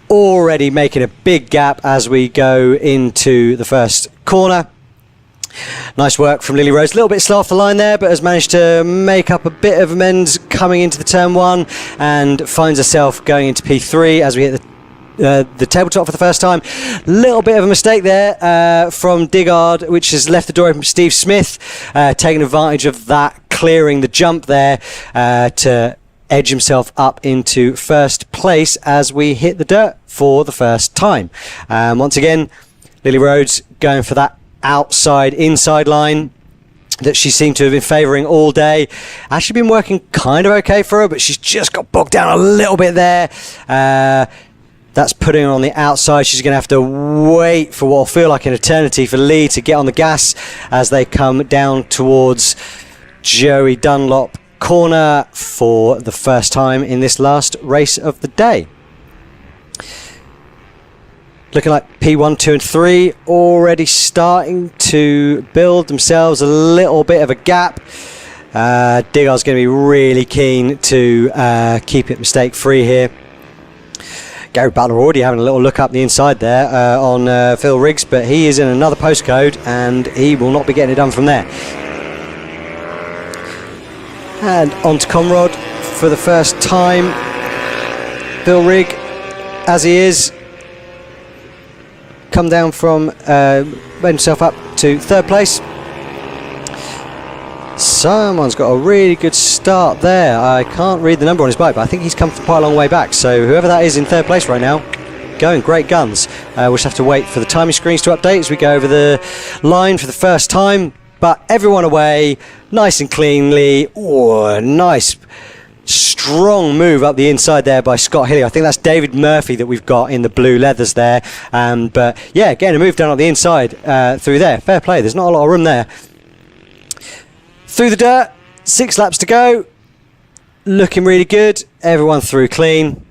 Already making a big gap as we go into the first corner. Nice work from Lily Rose. A little bit slow off the line there, but has managed to make up a bit of amends coming into the turn one, and finds herself going into P3 as we hit the tabletop for the first time. Little bit of a mistake there from Diggard, which has left the door open for Steve Smith, taking advantage of that, clearing the jump there to edge himself up into first place as we hit the dirt for the first time. Once again, Lily Rhodes going for that outside inside line that she seemed to have been favouring all day. Actually been working kind of okay for her, but she's just got bogged down a little bit there. That's putting her on the outside. She's going to have to wait for what will feel like an eternity for Lee to get on the gas as they come down towards Joey Dunlop corner for the first time in this last race of the day. Looking like P1, 2 and 3 already starting to build themselves a little bit of a gap. Diggard's going to be really keen to keep it mistake free here. Gary Butler already having a little look up the inside there on Phil Riggs, but he is in another postcode and he will not be getting it done from there. And on to Conrad for the first time. Phil Rigg, as he is, come down from made himself up to third place. Someone's got a really good start there. I can't read the number on his bike, but I think he's come from quite a long way back. So whoever that is in third place right now, going great guns. We'll just have to wait for the timing screens to update as we go over the line for the first time. But everyone away, nice and cleanly. Oh, nice strong move up the inside there by Scott Hillier. I think that's David Murphy that we've got in the blue leathers there. But yeah, getting a move down on the inside through there. Fair play, there's not a lot of room there. Through the dirt, 6 laps to go. Looking really good. Everyone through clean.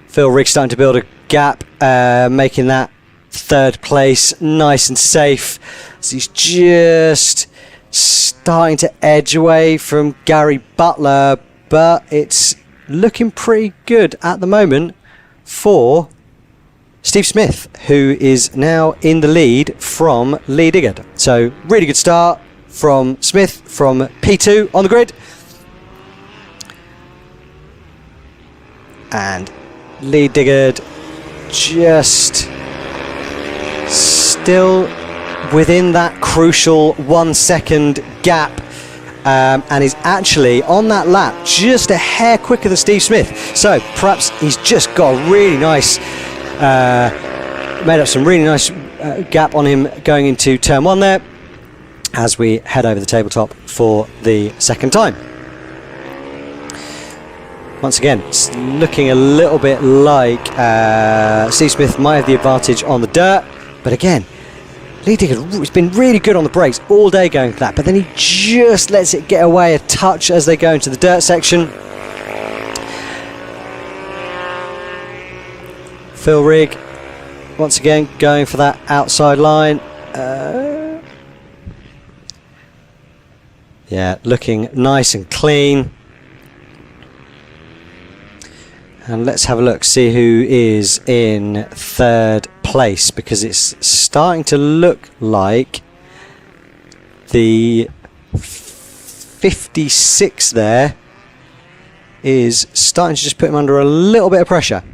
Phil Rigg starting to build a gap, making that third place nice and safe. So he's just starting to edge away from Gary Butler, but it's looking pretty good at the moment for Steve Smith, who is now in the lead from Lee Diggard. So really good start from Smith from P2 on the grid. And Lee Diggard just still within that crucial 1 second gap, and is actually on that lap just a hair quicker than Steve Smith. So perhaps he's just got a really nice, made up some really nice gap on him going into turn 1 there, as we head over the tabletop for the second time. Once again, it's looking a little bit like Steve Smith might have the advantage on the dirt, but again, Lee Diggett's been really good on the brakes all day going for that, but then he just lets it get away a touch as they go into the dirt section. Phil Rigg, once again, going for that outside line. Yeah, looking nice and clean. And let's have a look, see who is in third place, because it's starting to look like the 56 there is starting to just put him under a little bit of pressure.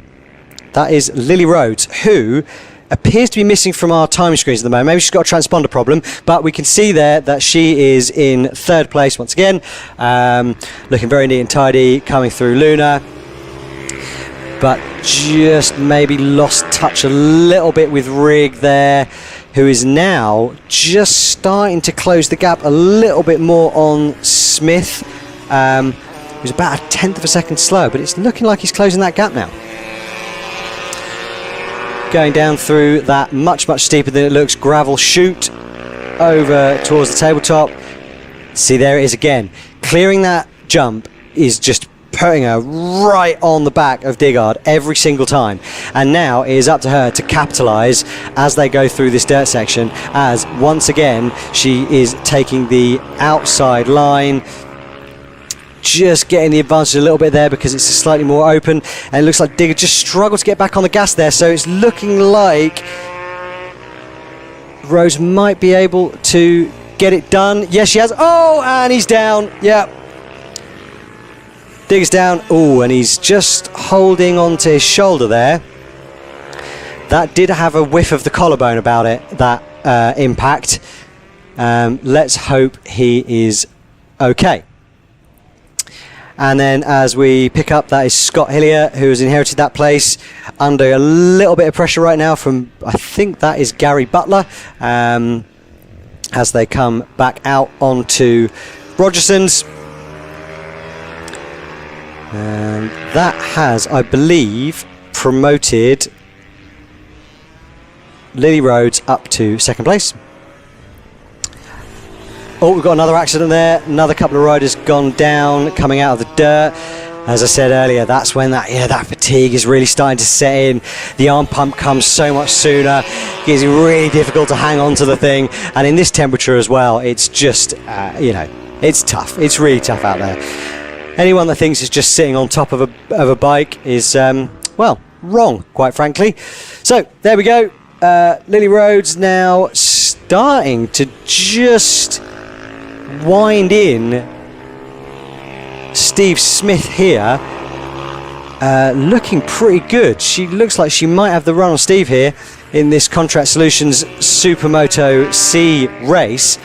That is Lily Rhodes, who appears to be missing from our timing screens at the moment. Maybe she's got a transponder problem, but we can see there that she is in third place once again, looking very neat and tidy, coming through Luna, but just maybe lost touch a little bit with Rigg there, who is now just starting to close the gap a little bit more on Smith, who's about 1/10 of a second slow, but it's looking like he's closing that gap now. Going down through that much steeper than it looks gravel chute over towards the tabletop. See, there it is again. Clearing that jump is just putting her right on the back of Diggard every single time, and now it is up to her to capitalise as they go through this dirt section, as once again she is taking the outside line, just getting the advantage a little bit there because it's slightly more open, and it looks like Digger just struggled to get back on the gas there, so it's looking like Rose might be able to get it done. Yes, she has. Oh, and he's down. Yeah, Digger's down. Oh, and he's just holding onto his shoulder there. That did have a whiff of the collarbone about it, that impact. Let's hope he is okay. And then as we pick up, that is Scott Hillier, who has inherited that place under a little bit of pressure right now from, I think that is Gary Butler, as they come back out onto Rogerson's. And that has, I believe, promoted Lily Rhodes up to second place. Oh, we've got another accident there. Another couple of riders gone down coming out of the dirt. As I said earlier, that's when that fatigue is really starting to set in. The arm pump comes so much sooner. It's really difficult to hang on to the thing. And in this temperature as well, it's just, it's tough. It's really tough out there. Anyone that thinks it's just sitting on top of a bike is, wrong, quite frankly. So, there we go. Lily Rhodes now starting to just wind in Steve Smith here, looking pretty good. She looks like she might have the run on Steve here in this Contract Solutions Supermoto C race.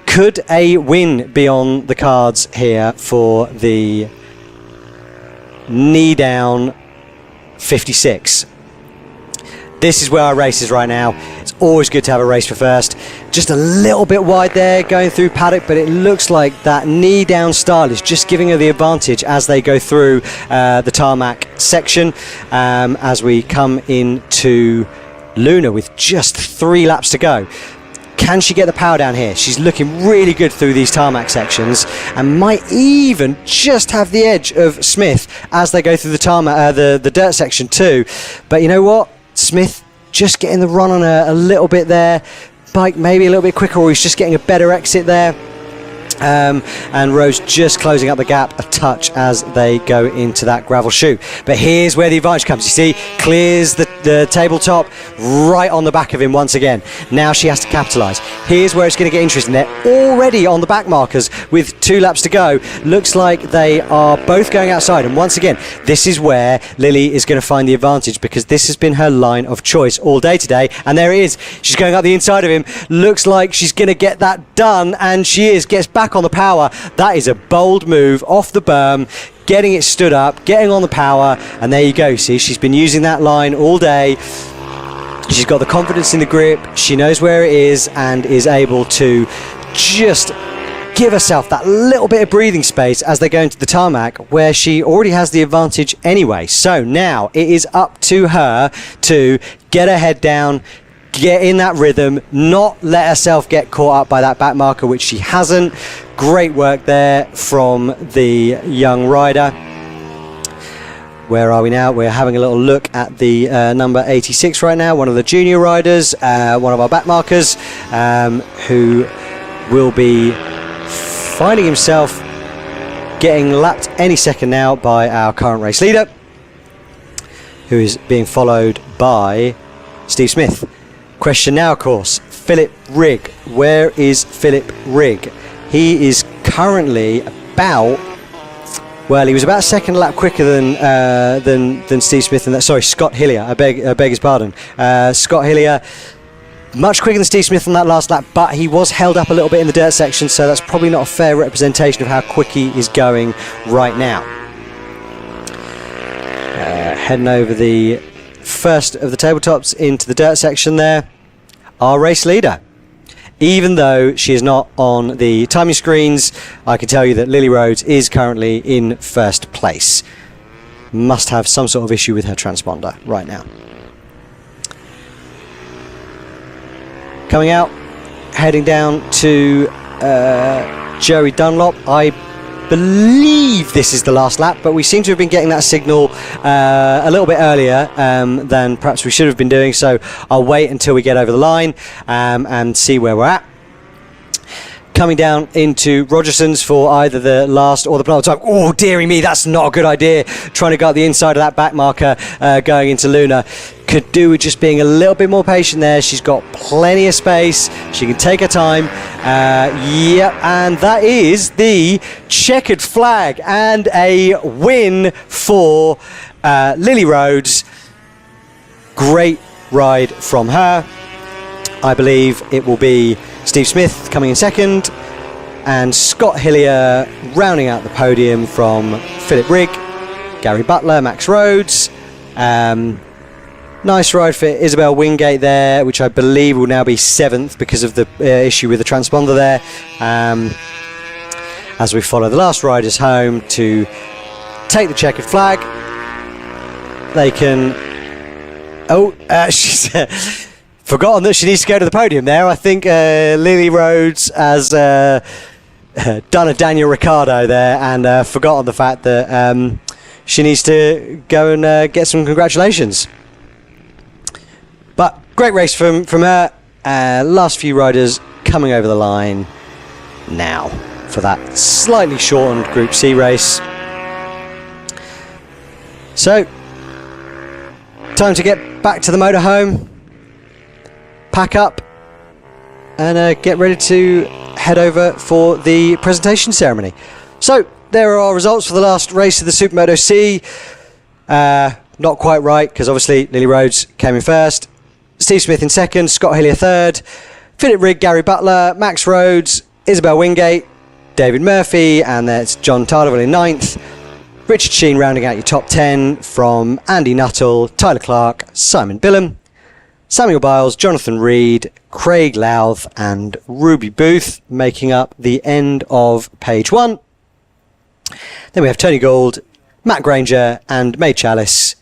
Could a win be on the cards here for the knee down 56? This is where our race is right now. It's always good to have a race for first. Just a little bit wide there going through paddock, but it looks like that knee down style is just giving her the advantage as they go through the tarmac section, as we come into Luna with just 3 laps to go. Can she get the power down here? She's looking really good through these tarmac sections and might even just have the edge of Smith as they go through the tarmac, the dirt section too. But you know what? Smith just getting the run on a little bit there. Bike maybe a little bit quicker, or he's just getting a better exit there. And Rose just closing up the gap a touch as they go into that gravel chute. But here's where the advantage comes. You see, clears the the tabletop, right on the back of him once again. Now she has to capitalise. Here's where it's going to get interesting. They're already on the back markers with 2 laps to go. Looks like they are both going outside, and once again, this is where Lily is going to find the advantage, because this has been her line of choice all day today, and there it is. She's going up the inside of him. Looks like she's going to get that done, and she is. Gets back on the power. That is a bold move off the berm, getting it stood up, getting on the power, and there you go. See, she's been using that line all day. She's got the confidence in the grip, she knows where it is, and is able to just give herself that little bit of breathing space as they go into the tarmac, where she already has the advantage anyway. So now it is up to her to get her head down, get in that rhythm, not let herself get caught up by that back marker, which she hasn't. Great work there from the young rider. Where are we now? We're having a little look at the number 86 right now, one of the junior riders, one of our back markers, who will be finding himself getting lapped any second now by our current race leader, who is being followed by Steve Smith. Question now, of course, Philip Rigg. Where is Philip Rigg? He is currently about, well, he was about a second lap quicker than Steve Smith in that. Sorry, Scott Hillier. I beg his pardon. Scott Hillier, much quicker than Steve Smith on that last lap, but he was held up a little bit in the dirt section, so that's probably not a fair representation of how quick he is going right now. Heading over the first of the tabletops into the dirt section there, our race leader. Even though she is not on the timing screens, I can tell you that Lily Rhodes is currently in first place. Must have some sort of issue with her transponder right now. Coming out, heading down to Joey Dunlop. I believe this is the last lap, but we seem to have been getting that signal a little bit earlier than perhaps we should have been doing, so I'll wait until we get over the line and see where we're at. Coming down into Rogerson's for either the last or the penultimate time. Oh, dearie me, that's not a good idea. Trying to go up the inside of that back marker going into Luna. Could do with just being a little bit more patient there. She's got plenty of space. She can take her time. Yep, and that is the checkered flag and a win for Lily Rhodes. Great ride from her. I believe it will be Steve Smith coming in second, and Scott Hillier rounding out the podium from Philip Rigg, Gary Butler, Max Rhodes. Nice ride for Isabel Wingate there, which I believe will now be 7th because of the issue with the transponder there. As we follow the last riders home to take the checkered flag, they can... Oh, she's forgotten that she needs to go to the podium there. I think Lily Rhodes has done a Daniel Ricciardo there and forgotten the fact that she needs to go and get some congratulations. But great race from her. Last few riders coming over the line now for that slightly shortened Group C race. So, time to get back to the motorhome, pack up, and get ready to head over for the presentation ceremony. So, there are our results for the last race of the Supermoto C. Not quite right, because obviously Lily Rhodes came in first. Steve Smith in second, Scott Hillier third, Philip Rigg, Gary Butler, Max Rhodes, Isabel Wingate, David Murphy, and that's John Tardeville in ninth. Richard Sheen rounding out your top 10 from Andy Nuttall, Tyler Clark, Simon Billam, Samuel Biles, Jonathan Reed, Craig Louth, and Ruby Booth making up the end of page 1. Then we have Tony Gould, Matt Granger, and May Chalice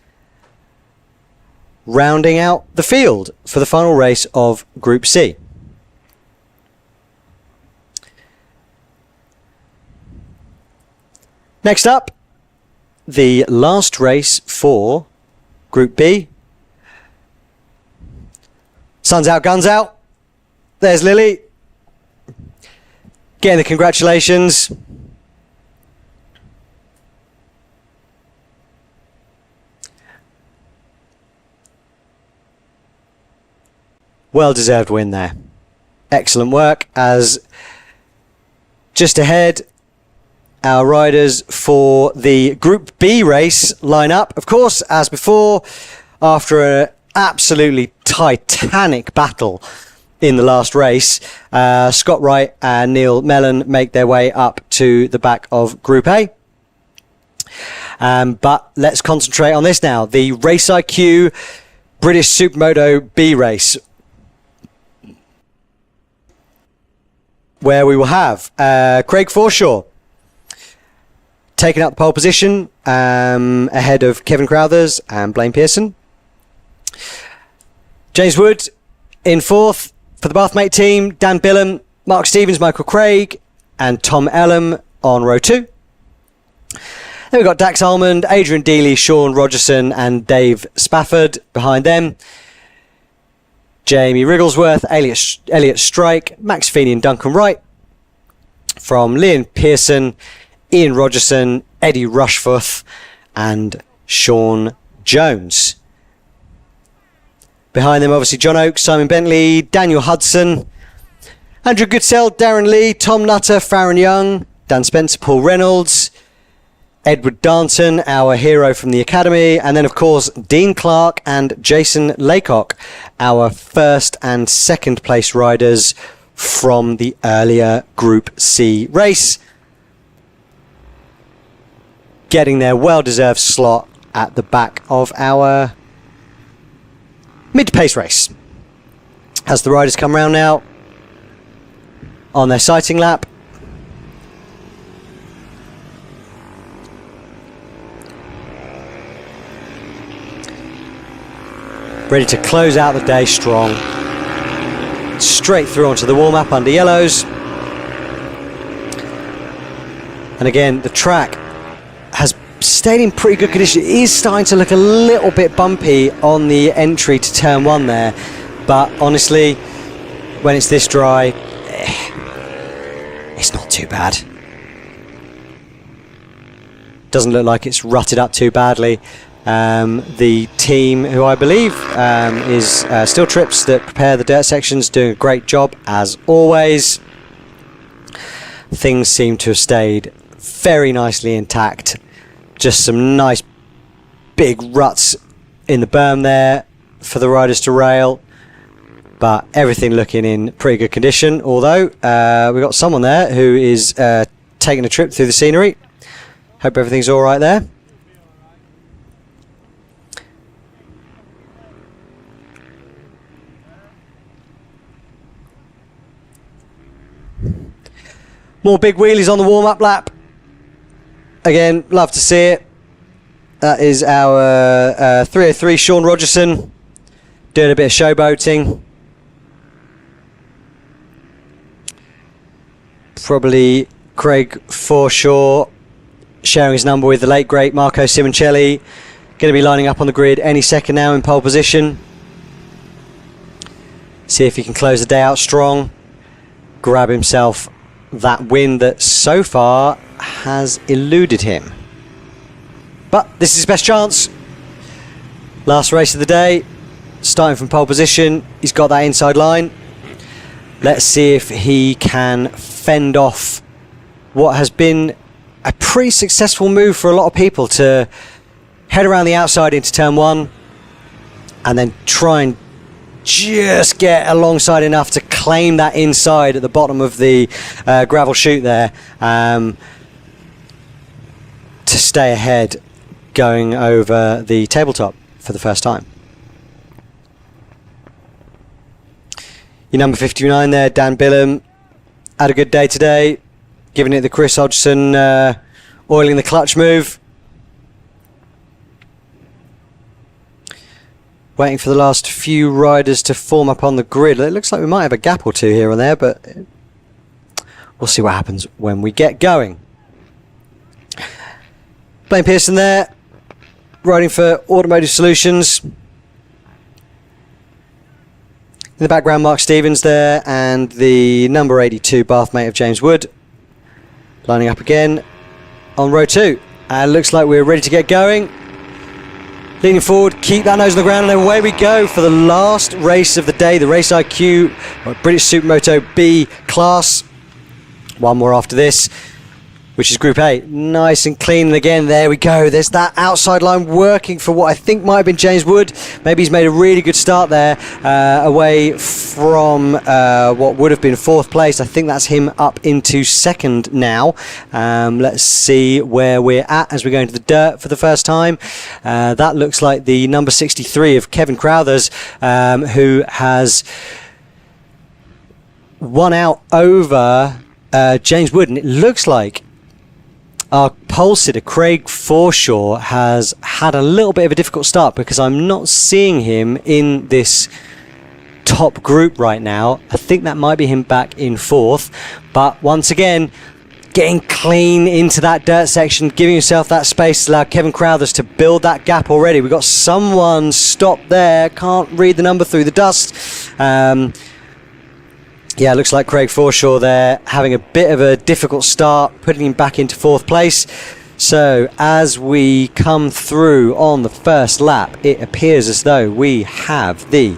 rounding out the field for the final race of Group C. Next up, the last race for Group B. Sun's out, guns out. There's Lily. Getting the congratulations. Well-deserved win there. Excellent work. As just ahead, our riders for the Group B race line up. Of course, as before, after an absolutely titanic battle in the last race, Scott Wright and Neil Mellon make their way up to the back of Group A. But let's concentrate on this now. The Race IQ British Supermoto B race, where we will have Craig Forshaw taking up the pole position ahead of Kevin Crowthers and Blaine Pearson. James Wood in fourth for the Bathmate team. Dan Billam, Mark Stevens, Michael Craig and Tom Ellum on row 2. Then we've got Dax Almond, Adrian Dealey, Sean Rogerson and Dave Spafford behind them. Jamie Wrigglesworth, Elliot Strike, Max Feeney and Duncan Wright. From Liam Pearson, Ian Rogerson, Eddie Rushforth and Sean Jones. Behind them, obviously, John Oakes, Simon Bentley, Daniel Hudson, Andrew Goodsell, Darren Lee, Tom Nutter, Farron Young, Dan Spencer, Paul Reynolds, Edward Darnton, our hero from the Academy, and then, of course, Dean Clark and Jason Laycock, our first and second place riders from the earlier Group C race, getting their well-deserved slot at the back of our mid-pace race. As the riders come round now on their sighting lap, ready to close out the day strong. Straight through onto the warm-up under yellows. And again, the track has stayed in pretty good condition. It is starting to look a little bit bumpy on the entry to turn 1 there, but honestly, when it's this dry, it's not too bad. Doesn't look like it's rutted up too badly. The team, who I believe is Steel Trips that prepare the dirt sections, doing a great job as always. Things seem to have stayed very nicely intact. Just some nice big ruts in the berm there for the riders to rail, but everything looking in pretty good condition, although we've got someone there who is taking a trip through the scenery. Hope everything's all right there. More big wheelies on the warm-up lap. Again, love to see it. That is our 303 Sean Rogerson doing a bit of showboating. Probably Craig Forshaw sharing his number with the late great Marco Simoncelli. Going to be lining up on the grid any second now in pole position. See if he can close the day out strong. Grab himself that win that so far has eluded him. But this is his best chance. Last race of the day, starting from pole position. He's got that inside line. Let's see if he can fend off what has been a pretty successful move for a lot of people to head around the outside into turn 1 and then try and just get alongside enough to claim that inside at the bottom of the gravel chute there, to stay ahead going over the tabletop for the first time. Your number 59 there, Dan Billam, had a good day today, giving it the Chris Hodgson oiling the clutch move. Waiting for the last few riders to form up on the grid. It looks like we might have a gap or two here and there, but we'll see what happens when we get going. Blaine Pearson there, riding for Automotive Solutions. In the background, Mark Stevens there, and the number 82 Bathmate of James Wood, lining up again on row 2. Looks like we're ready to get going. Leaning forward, keep that nose on the ground, and then away we go for the last race of the day, the Race IQ British Supermoto B class. One more after this, which is Group A. Nice and clean, and again, there we go. There's that outside line working for what I think might have been James Wood. Maybe he's made a really good start there, away from what would have been 4th place. I think that's him up into 2nd now. Let's see where we're at as we go into the dirt for the first time. That looks like the number 63 of Kevin Crowthers, who has won out over James Wood, and it looks like our pole sitter Craig Forshaw has had a little bit of a difficult start, because I'm not seeing him in this top group right now. I think that might be him back in 4th, but once again, getting clean into that dirt section, giving himself that space to allow Kevin Crowthers to build that gap already. We've got someone stopped there, can't read the number through the dust. Yeah, it looks like Craig Forshaw there having a bit of a difficult start, putting him back into 4th place. So as we come through on the first lap, it appears as though we have the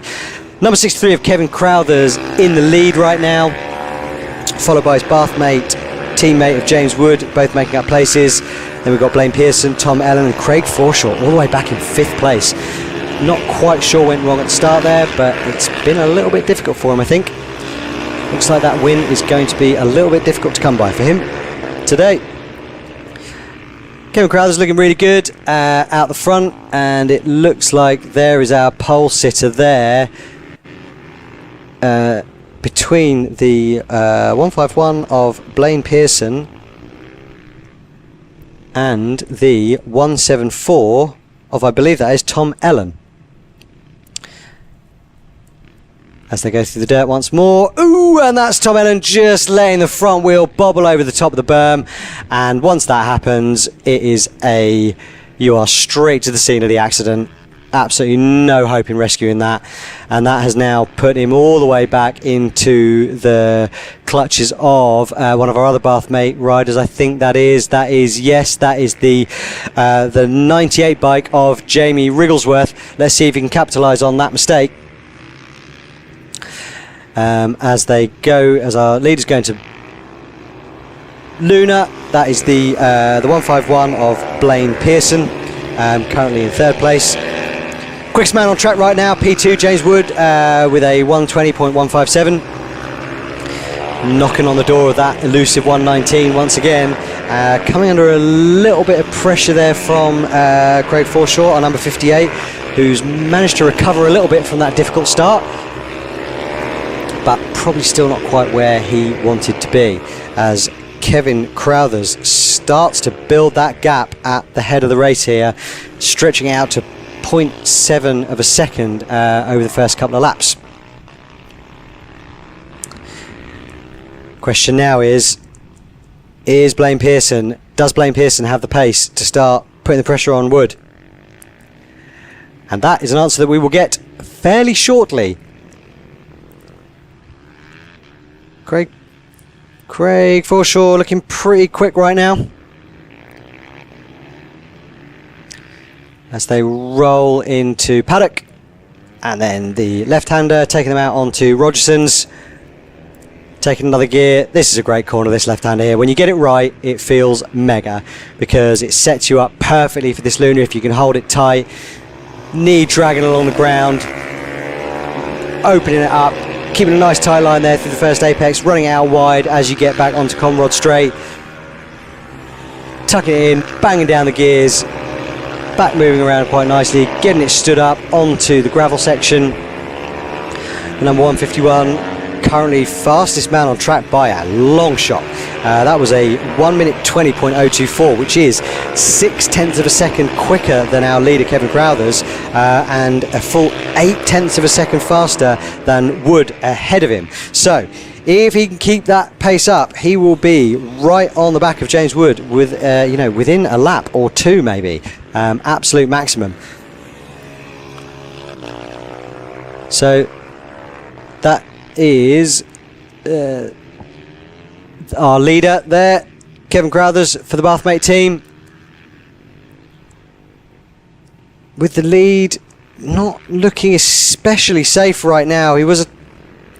number 63 of Kevin Crowthers in the lead right now, followed by his bathmate, teammate of James Wood, both making up places. Then we've got Blaine Pearson, Tom Ellen and Craig Forshaw all the way back in 5th place. Not quite sure what went wrong at the start there, but it's been a little bit difficult for him, I think. Looks like that win is going to be a little bit difficult to come by for him today. Kevin Crowthers looking really good out the front, and it looks like there is our pole sitter there between the 151 of Blaine Pearson and the 174 of, I believe that is Tom Ellen. As they go through the dirt once more. Ooh, and that's Tom Ellen just letting the front wheel bobble over the top of the berm. And once that happens, it is you are straight to the scene of the accident. Absolutely no hope in rescuing that. And that has now put him all the way back into the clutches of one of our other Bathmate riders. I think that is the 98 bike of Jamie Wrigglesworth. Let's see if he can capitalise on that mistake. As our leader's going to Luna, that is the 151 of Blaine Pearson, currently in 3rd place. Quickest man on track right now, P2 James Wood, with a 120.157. Knocking on the door of that elusive 119 once again. Coming under a little bit of pressure there from Craig Forshaw, our number 58, who's managed to recover a little bit from that difficult start, but probably still not quite where he wanted to be, as Kevin Crowthers starts to build that gap at the head of the race here, stretching out to 0.7 of a second over the first couple of laps. Question now is does Blaine Pearson have the pace to start putting the pressure on Wood? And that is an answer that we will get fairly shortly. Craig Forshaw looking pretty quick right now, as they roll into paddock, and then the left-hander taking them out onto Rogerson's, taking another gear. This is a great corner, this left-hander here. When you get it right, it feels mega, because it sets you up perfectly for this Lunar if you can hold it tight. Knee dragging along the ground, opening it up, keeping a nice tight line there through the first apex, running out wide as you get back onto Conrod Straight, tucking it in, banging down the gears, back moving around quite nicely, getting it stood up onto the gravel section. The number 151, currently fastest man on track by a long shot. That was a 1 minute 20.024, which is 0.6 of a second quicker than our leader Kevin Crowthers, and a full 0.8 of a second faster than Wood ahead of him. So if he can keep that pace up, he will be right on the back of James Wood with within a lap or two maybe. Absolute maximum. So that is our leader there, Kevin Crowthers for the Bathmate team. with the lead, not looking especially safe right now. He was a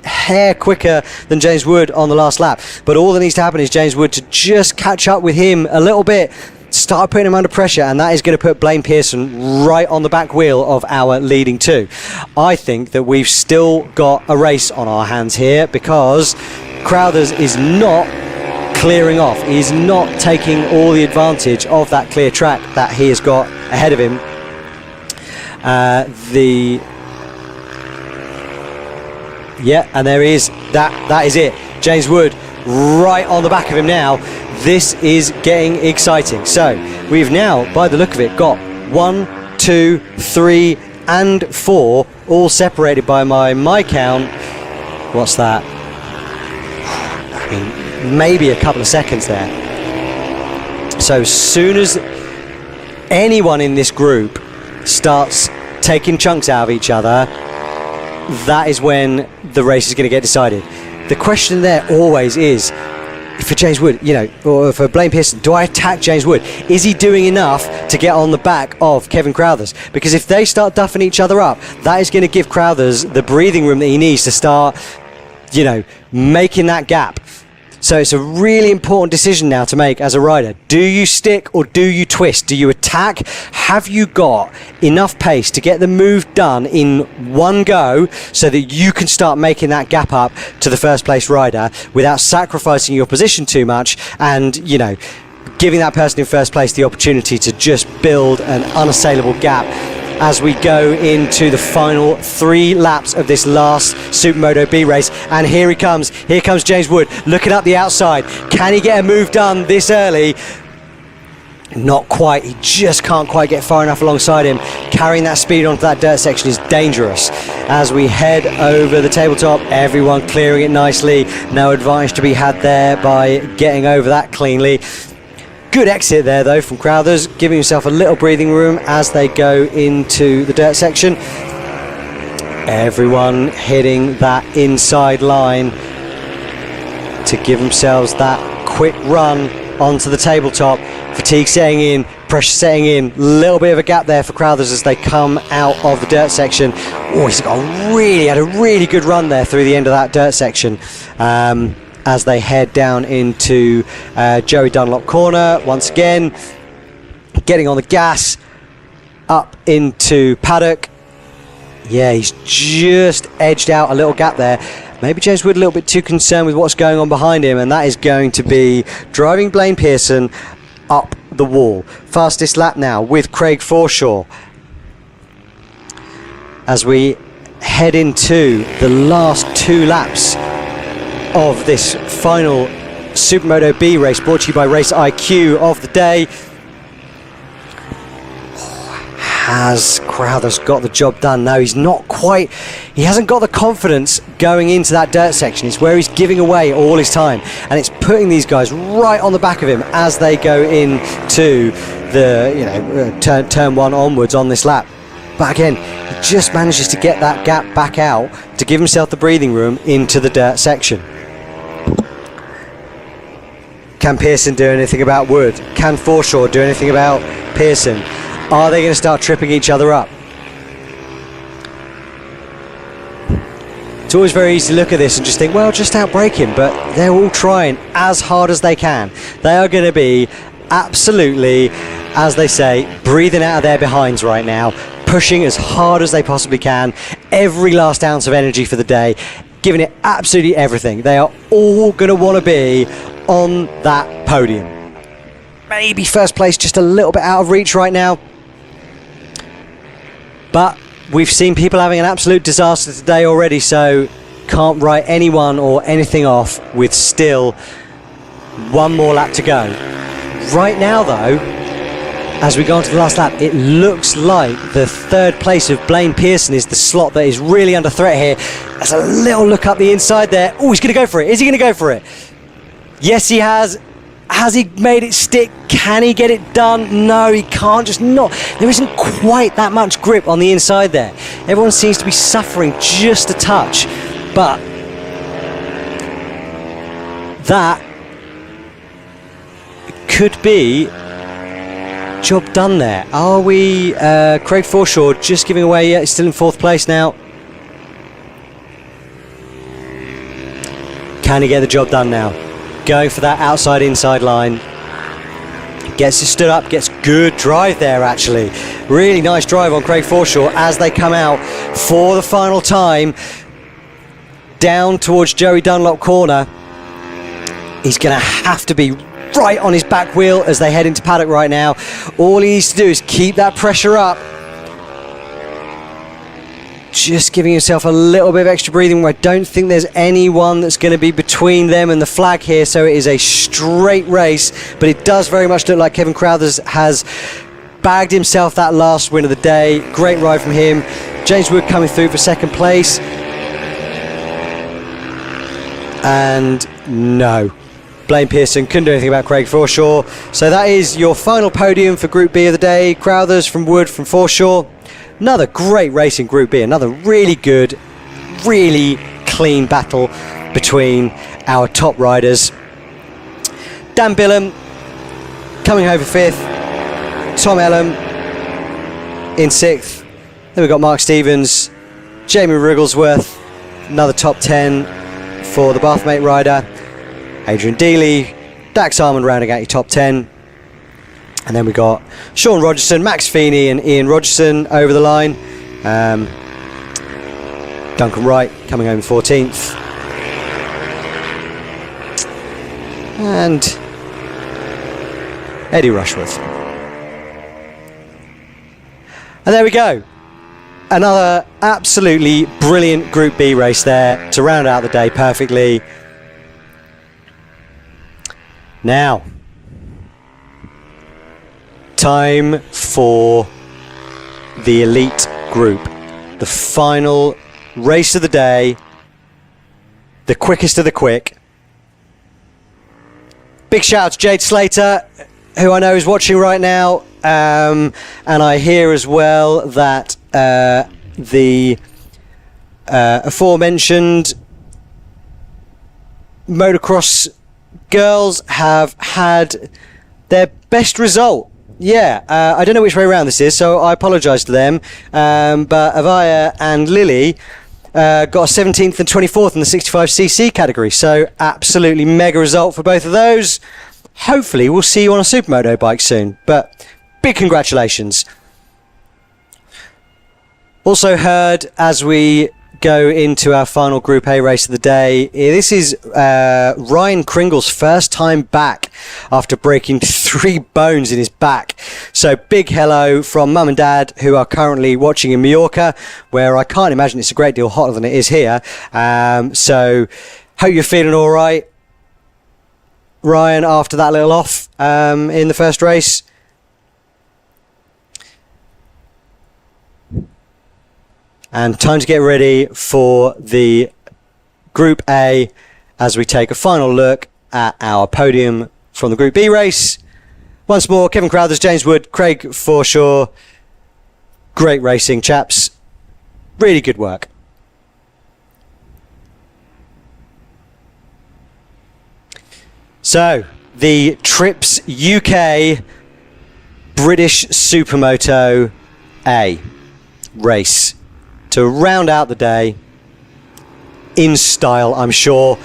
hair quicker than James Wood on the last lap, but all that needs to happen is James Wood to just catch up with him a little bit, start putting him under pressure, and that is going to put Blaine Pearson right on the back wheel of our leading two. I think that we've still got a race on our hands here, because Crowthers is not clearing off. He's not taking all the advantage of that clear track that he has got ahead of him. And there is that is it. James Wood right on the back of him now. This is getting exciting. So we've now, by the look of it, got 1, 2, 3 and 4 all separated by my count. What's that? I mean, maybe a couple of seconds there. So as soon as anyone in this group starts taking chunks out of each other, that is when the race is going to get decided. The question there always is, for James Wood, or for Blaine Pearson, do I attack James Wood? Is he doing enough to get on the back of Kevin Crowthers? Because if they start duffing each other up, that is going to give Crowthers the breathing room that he needs to start, making that gap. So it's a really important decision now to make as a rider. Do you stick or do you twist? Do you attack? Have you got enough pace to get the move done in one go so that you can start making that gap up to the first place rider without sacrificing your position too much and, giving that person in first place the opportunity to just build an unassailable gap as we go into the final 3 laps of this last Supermoto B race. And here he comes. Here comes James Wood looking up the outside. Can he get a move done this early? Not quite. He just can't quite get far enough alongside him. Carrying that speed onto that dirt section is dangerous. As we head over the tabletop, everyone clearing it nicely. No advantage to be had there by getting over that cleanly. Good exit there though from Crowthers, giving himself a little breathing room as they go into the dirt section. Everyone hitting that inside line to give themselves that quick run onto the tabletop. Fatigue setting in, pressure setting in, little bit of a gap there for Crowthers as they come out of the dirt section. Oh, he's had a really good run there through the end of that dirt section. As they head down into Joey Dunlop corner once again, getting on the gas up into paddock. Yeah, he's just edged out a little gap there. Maybe James Wood a little bit too concerned with what's going on behind him, and that is going to be driving Blaine Pearson up the wall. Fastest lap now with Craig Forshaw as we head into the last 2 laps of this final Supermoto B race, brought to you by Race IQ of the day. Has Crowthers got the job done? No, he hasn't got the confidence going into that dirt section. It's where he's giving away all his time, and it's putting these guys right on the back of him as they go into the turn 1 onwards on this lap. But again, he just manages to get that gap back out to give himself the breathing room into the dirt section. Can Pearson do anything about Wood? Can Forshaw do anything about Pearson? Are they going to start tripping each other up? It's always very easy to look at this and just think, well, just outbrake him, but they're all trying as hard as they can. They are going to be absolutely, as they say, breathing out of their behinds right now, pushing as hard as they possibly can, every last ounce of energy for the day, giving it absolutely everything. They are all going to want to be on that podium. Maybe first place just a little bit out of reach right now, but we've seen people having an absolute disaster today already, so can't write anyone or anything off with still 1 more lap to go. Right now though, as we go on to the last lap, it looks like the 3rd place of Blaine Pearson is the slot that is really under threat here. There's a little look up the inside there. Oh, he's going to go for it. Is he going to go for it? Yes, he has. Has he made it stick? Can he get it done? No, he can't. Just not. There isn't quite that much grip on the inside there. Everyone seems to be suffering just a touch, but that could be job done there? Are we Craig Forshaw just giving away? Yeah, he's still in 4th place now. Can he get the job done now? Going for that outside inside line. Gets it stood up, gets good drive there actually. Really nice drive on Craig Forshaw as they come out for the final time down towards Joey Dunlop corner. He's going to have to be right on his back wheel as they head into paddock right now. All he needs to do is keep that pressure up. Just giving himself a little bit of extra breathing. I don't think there's anyone that's going to be between them and the flag here, so it is a straight race, but it does very much look like Kevin Crowthers has bagged himself that last win of the day. Great ride from him. James Wood coming through for 2nd place. And no, Blaine Pearson couldn't do anything about Craig Forshaw. So that is your final podium for Group B of the day. Crowthers from Wood from Forshaw. Another great race in Group B. Another really good, really clean battle between our top riders. Dan Billum coming home for 5th. Tom Ellum in 6th. Then we've got Mark Stevens, Jamie Wrigglesworth, another top 10 for the Bathmate rider. Adrian Dealey, Dax Armand rounding out your top 10. And then we got Sean Rogerson, Max Feeney and Ian Rogerson over the line. Duncan Wright coming home 14th. And Eddie Rushworth. And there we go. Another absolutely brilliant Group B race there to round out the day perfectly. Now, time for the elite group. The final race of the day. The quickest of the quick. Big shout out to Jade Slater, who I know is watching right now. And I hear as well that the aforementioned motocross girls have had their best result. Yeah, I don't know which way around this is, so I apologise to them. But Avaya and Lily got a 17th and 24th in the 65cc category, so absolutely mega result for both of those. Hopefully we'll see you on a Supermoto bike soon, but big congratulations. Also heard as we go into our final Group A race of the day, this is Ryan Kringle's first time back after breaking 3 bones in his back. So big hello from Mum and Dad, who are currently watching in Mallorca, where I can't imagine it's a great deal hotter than it is here. So hope you're feeling all right, Ryan, after that little off in the first race. And time to get ready for the Group A as we take a final look at our podium from the Group B race. Once more, Kevin Crowthers, James Wood, Craig Forshaw. Great racing, chaps. Really good work. So, the Trips UK British Supermoto A race. To round out the day in style, I'm sure.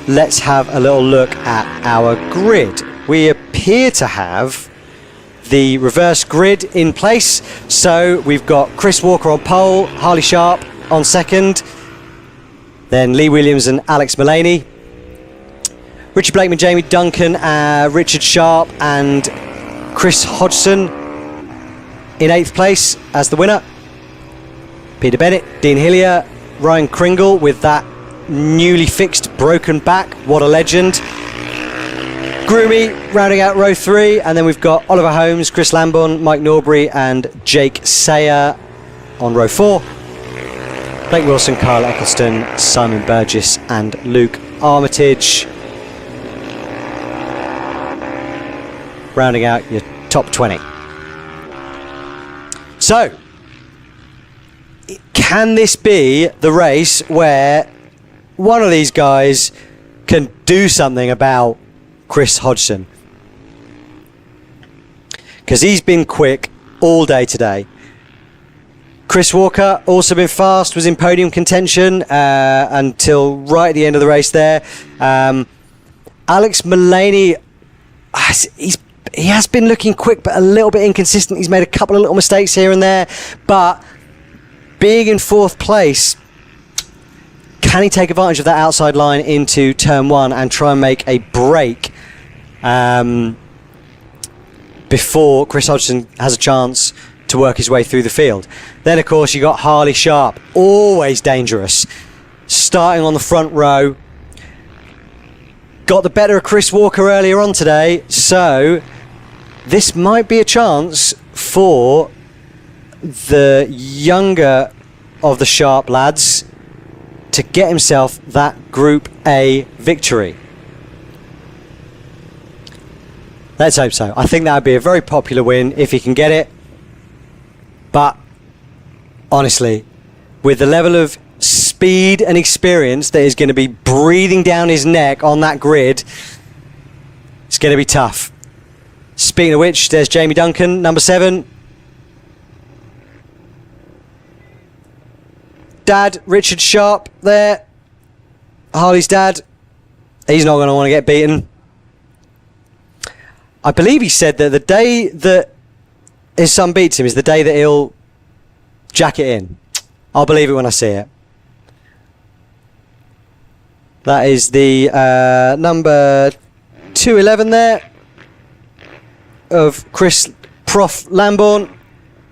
Let's have a little look at our grid. We appear to have the reverse grid in place. So we've got Chris Walker on pole, Harley Sharp on second, then Lee Williams and Alex Mullaney, Richard Blakeman, Jamie Duncan, Richard Sharp and Chris Hodgson in 8th place as the winner. Peter Bennett, Dean Hillier, Ryan Kringle with that newly fixed broken back. What a legend. Groomy rounding out row 3, and then we've got Oliver Holmes, Chris Lambon, Mike Norbury and Jake Sayer on row 4. Blake Wilson, Kyle Eccleston, Simon Burgess and Luke Armitage. Rounding out your top 20. So, can this be the race where one of these guys can do something about Chris Hodgson? because he's been quick all day today. Chris Walker also been fast, was in podium contention until right at the end of the race there. Alex Mullaney, he has been looking quick but a little bit inconsistent. He's made a couple of little mistakes here and there, but being in 4th place, can he take advantage of that outside line into turn 1 and try and make a break before Chris Hodgson has a chance to work his way through the field? Then of course you got Harley Sharp, always dangerous, starting on the front row. Got the better of Chris Walker earlier on today, so this might be a chance for the younger of the Sharp lads to get himself that Group A victory. Let's hope so. I think that would be a very popular win if he can get it. But honestly, with the level of speed and experience that is going to be breathing down his neck on that grid, it's going to be tough. Speaking of which, there's Jamie Duncan, number 7. Dad, Richard Sharp there. Harley's dad. He's not going to want to get beaten. I believe he said that the day that his son beats him is the day that he'll jack it in. I'll believe it when I see it. That is the number 211 there of Chris Prof Lambourne,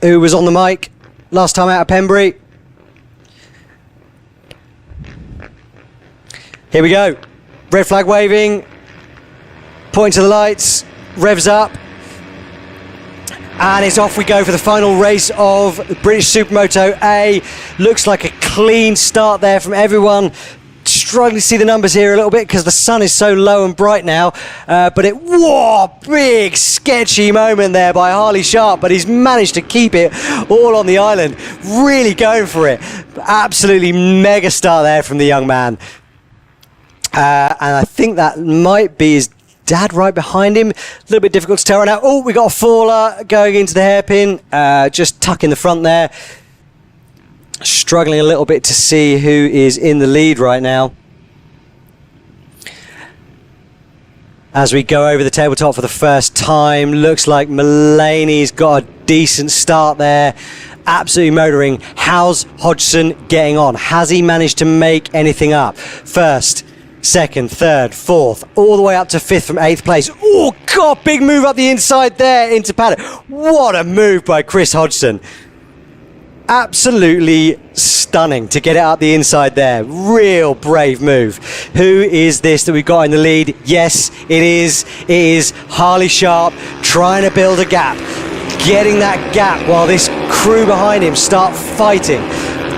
who was on the mic last time out of Pembury. Here we go. Red flag waving. Point to the lights. Revs up. And it's off we go for the final race of British Supermoto A. Looks like a clean start there from everyone. Struggling to see the numbers here a little bit because the sun is so low and bright now. But whoa, big sketchy moment there by Harley Sharp, but he's managed to keep it all on the island. Really going for it. Absolutely mega start there from the young man. And I think that might be his dad right behind him. A little bit difficult to tell right now. Oh, we got a faller going into the hairpin. Just tuck in the front there. Struggling a little bit to see who is in the lead right now. As we go over the tabletop for the first time, looks like Mullaney's got a decent start there. Absolutely motoring. How's Hodgson getting on? Has he managed to make anything up? First, second, third, fourth, all the way up to 5th from 8th place. Oh, God, big move up the inside there into paddock. What a move by Chris Hodgson. Absolutely stunning to get it up the inside there. Real brave move. Who is this that we've got in the lead? Yes, it is. It is Harley Sharp trying to build a gap. Getting that gap while this crew behind him start fighting.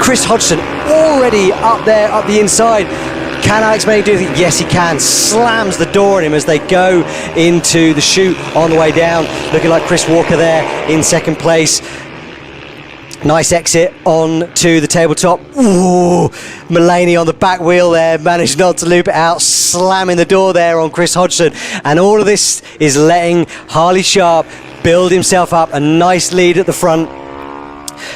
Chris Hodgson already up there, up the inside. Can Alex May do anything? Yes, he can. Slams the door on him as they go into the chute on the way down. Looking like Chris Walker there in 2nd place. Nice exit on to the tabletop. Ooh, Mullaney on the back wheel there, managed not to loop it out, slamming the door there on Chris Hodgson. And all of this is letting Harley Sharp build himself up a nice lead at the front.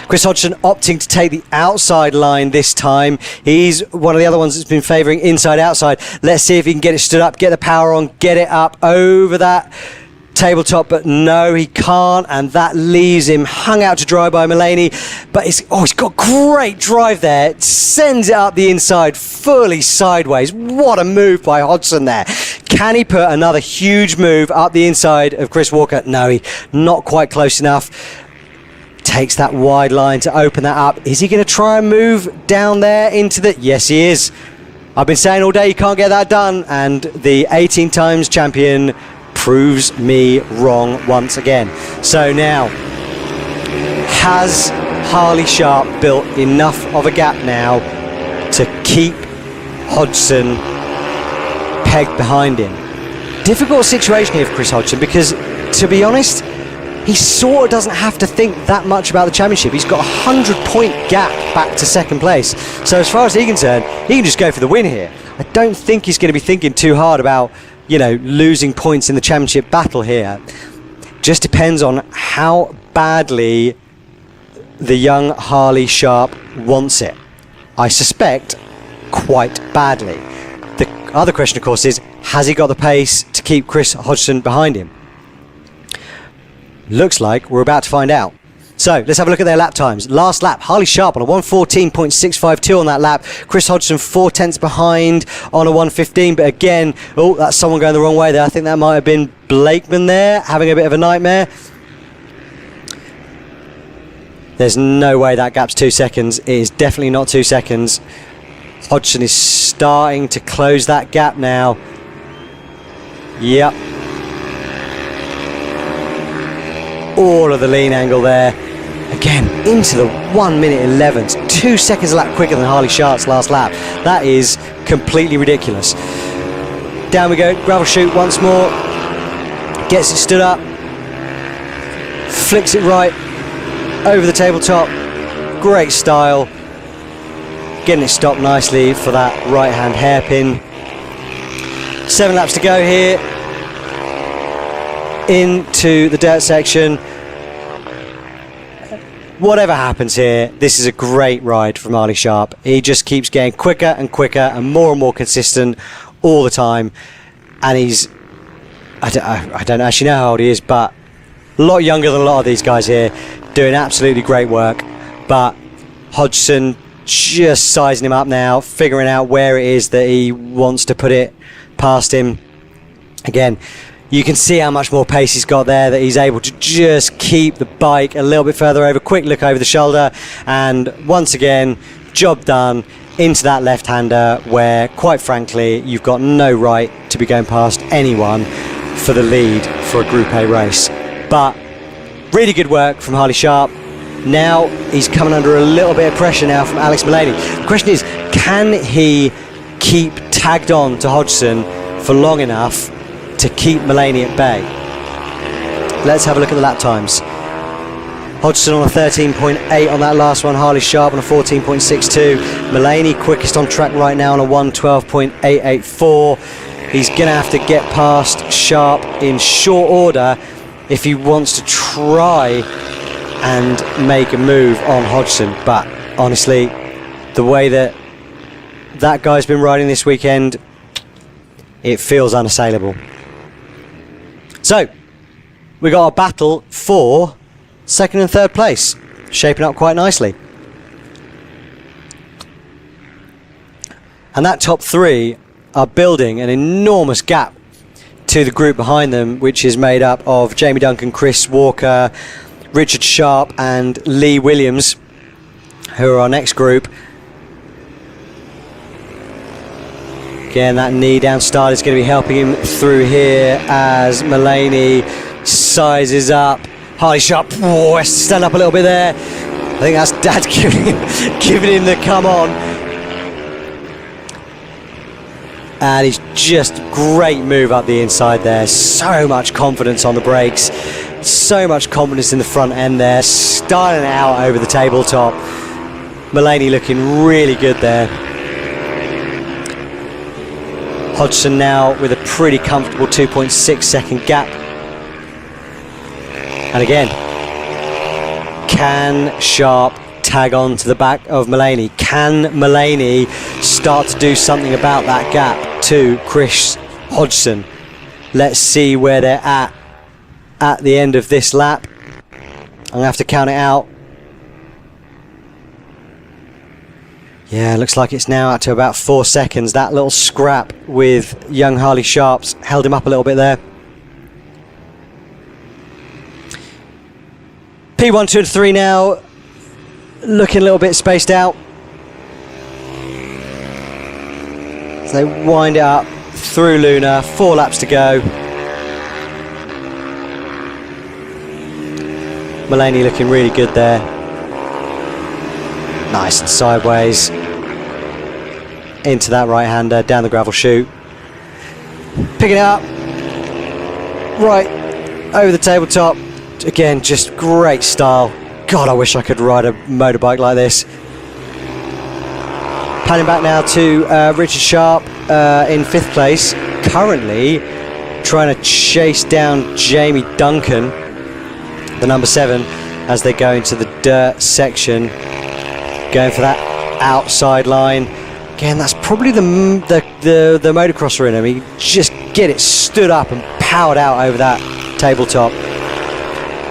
Chris Hodgson opting to take the outside line this time. He's one of the other ones that's been favouring inside-outside. Let's see if he can get it stood up, get the power on, get it up over that tabletop, but no, he can't, and that leaves him hung out to dry by Mullaney. But he's got great drive there. It sends it up the inside, fully sideways. What a move by Hodgson there. Can he put another huge move up the inside of Chris Walker? No, he not quite close enough. Takes that wide line to open that up. Is he going to try and move down there into the... Yes, he is. I've been saying all day he can't get that done, and the 18 times champion proves me wrong once again. So now, has Harley Sharp built enough of a gap now to keep Hodgson pegged behind him? Difficult situation here for Chris Hodgson because, to be honest, he sort of doesn't have to think that much about the championship. He's got a 100-point gap back to 2nd place. So as far as he's concerned, he can just go for the win here. I don't think he's going to be thinking too hard about, losing points in the championship battle here. just depends on how badly the young Harley Sharp wants it. I suspect quite badly. The other question, of course, is has he got the pace to keep Chris Hodgson behind him? Looks like we're about to find out. So let's have a look at their lap times. Last lap, Harley Sharp on a 1:14.652 on that lap. Chris Hodgson 4/10 behind on a 1:15. But again, oh, that's someone going the wrong way there. I think that might have been Blakeman there, having a bit of a nightmare. There's no way that gap's 2 seconds. It is definitely not 2 seconds. Hodgson is starting to close that gap now. Yep. All of the lean angle there. Again, into the 1:11. 2 seconds a lap quicker than Harley Sharp's last lap. That is completely ridiculous. Down we go, gravel chute once more. Gets it stood up. Flicks it right over the tabletop. Great style. Getting it stopped nicely for that right hand hairpin. 7 laps to go here. Into the dirt section. Whatever happens here, this is a great ride from Harley Sharp. He just keeps getting quicker and quicker and more consistent all the time. And he's, I don't actually know how old he is, but a lot younger than a lot of these guys here, doing absolutely great work. But Hodgson just sizing him up now, figuring out where it is that he wants to put it past him. Again, you can see how much more pace he's got there, that he's able to just keep the bike a little bit further over. Quick look over the shoulder, and once again, job done into that left-hander where, quite frankly, you've got no right to be going past anyone for the lead for a Group A race. But really good work from Harley Sharp. Now he's coming under a little bit of pressure now from Alex Mullaney. The question is, can he keep tagged on to Hodgson for long enough to keep Mullaney at bay? Let's have a look at the lap times. Hodgson on a 13.8 on that last one. Harley Sharp on a 14.62. Mullaney quickest on track right now on a 1:12.884. He's going to have to get past Sharp in short order if he wants to try and make a move on Hodgson. But honestly, the way that guy's been riding this weekend, it feels unassailable. So, we got a battle for second and third place, shaping up quite nicely. And that top three are building an enormous gap to the group behind them, which is made up of Jamie Duncan, Chris Walker, Richard Sharp and Lee Williams, who are our next group. Again, that knee down start is going to be helping him through here as Mullaney sizes up. Harley Sharp has to stand up a little bit there. I think that's Dad giving him the come on. And he's just great move up the inside there. So much confidence on the brakes. So much confidence in the front end there. Styling it out over the tabletop. Mullaney looking really good there. Hodgson now with a pretty comfortable 2.6 second gap. And again, can Sharp tag on to the back of Mullaney? Can Mullaney start to do something about that gap to Chris Hodgson? Let's see where they're at the end of this lap. I'm going to have to count it out. Yeah, looks like it's now out to about 4 seconds. That little scrap with young Harley Sharps held him up a little bit there. P1, 2 and 3 now, looking a little bit spaced out. So they wind it up through Luna, 4 laps to go. Mullaney looking really good there. Nice and sideways into that right-hander, down the gravel chute. Picking it up, right over the tabletop. Again, just great style. God, I wish I could ride a motorbike like this. Panning back now to Richard Sharp in 5th place. Currently trying to chase down Jamie Duncan. the number 7, as they go into the dirt section, going for that outside line. Again, that's probably the motocrosser in him. He just get it stood up and powered out over that tabletop.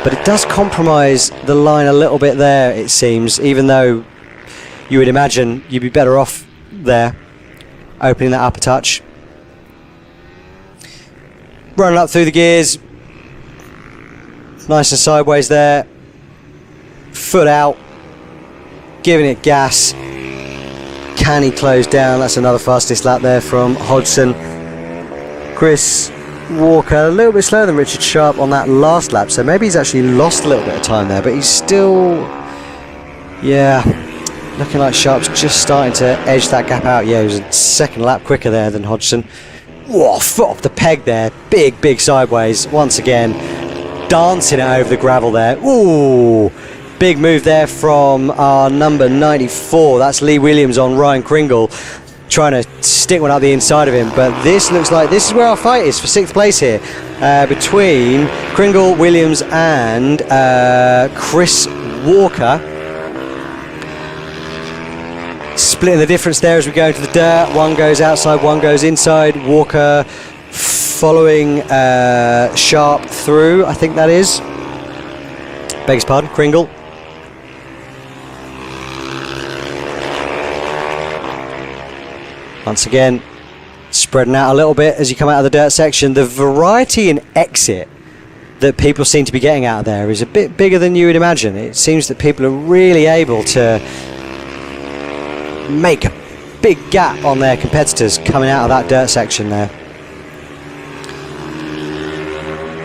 But it does compromise the line a little bit there, it seems, even though you would imagine you'd be better off there, opening that upper touch. Running up through the gears, nice and sideways there, foot out, giving it gas. Can he close down? That's another fastest lap there from Hodgson. Chris Walker a little bit slower than Richard Sharp on that last lap, so maybe he's actually lost a little bit of time there, but he's still, yeah, looking like Sharp's just starting to edge that gap out. Yeah, he was a second lap quicker there than Hodgson. Whoa, foot off the peg there, big sideways once again, dancing it over the gravel there. Ooh, big move there from our number 94. That's Lee Williams on Ryan Kringle, trying to stick one up the inside of him. But this looks like this is where our fight is for 6th place here, between Kringle, Williams and Chris Walker. Splitting the difference there as we go into the dirt. One goes outside, one goes inside. Walker following Sharp through, I think that is. Beg his pardon, Kringle. Once again, spreading out a little bit as you come out of the dirt section. The variety in exit that people seem to be getting out of there is a bit bigger than you would imagine. It seems that people are really able to make a big gap on their competitors coming out of that dirt section there.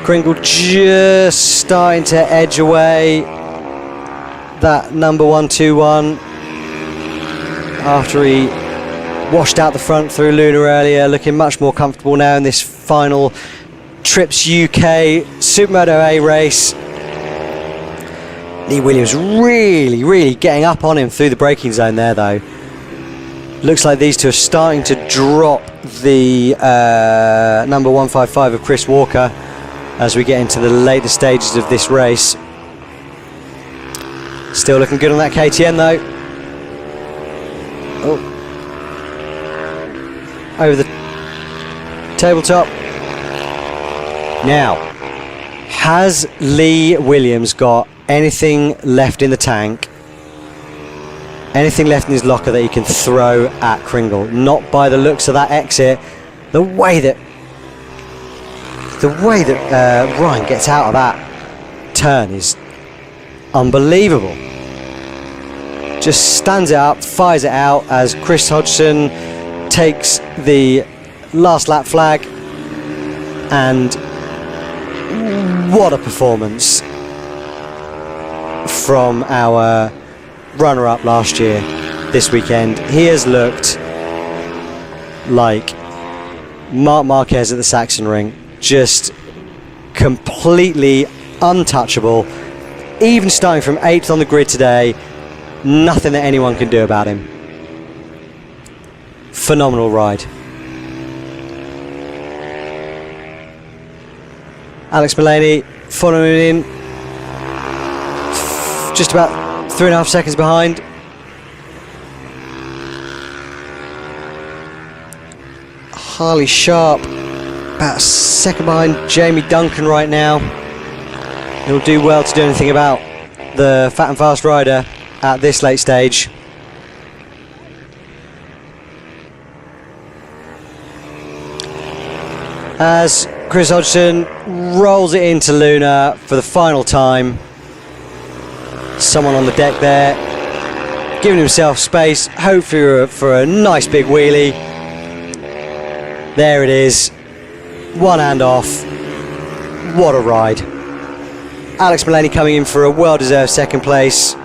Kringle just starting to edge away that number 121 after he washed out the front through Luna earlier, looking much more comfortable now in this final Trips UK Supermoto A race. Lee Williams really getting up on him through the braking zone there though. Looks like these two are starting to drop the number 155 of Chris Walker as we get into the later stages of this race. Still looking good on that KTM though. Oh. Over the tabletop. Now, has Lee Williams got anything left in the tank? Anything left in his locker that he can throw at Kringle? Not by the looks of that exit. The way that Ryan gets out of that turn is unbelievable. Just stands it up, fires it out as Chris Hodgson takes the last lap flag. And what a performance from our runner-up last year this weekend. He has looked like Marc Marquez at the Sachsenring, just completely untouchable. Even starting from 8th on the grid today, nothing that anyone can do about him. Phenomenal ride. Alex Mullaney following in, just about 3.5 seconds behind. Harley Sharp about a second behind Jamie Duncan right now. He'll do well to do anything about the fat and fast rider at this late stage. As Chris Hodgson rolls it into Luna for the final time. Someone on the deck there, giving himself space, hopefully for a nice big wheelie. There it is, one hand off. What a ride. Alex Mullaney coming in for a well-deserved second place.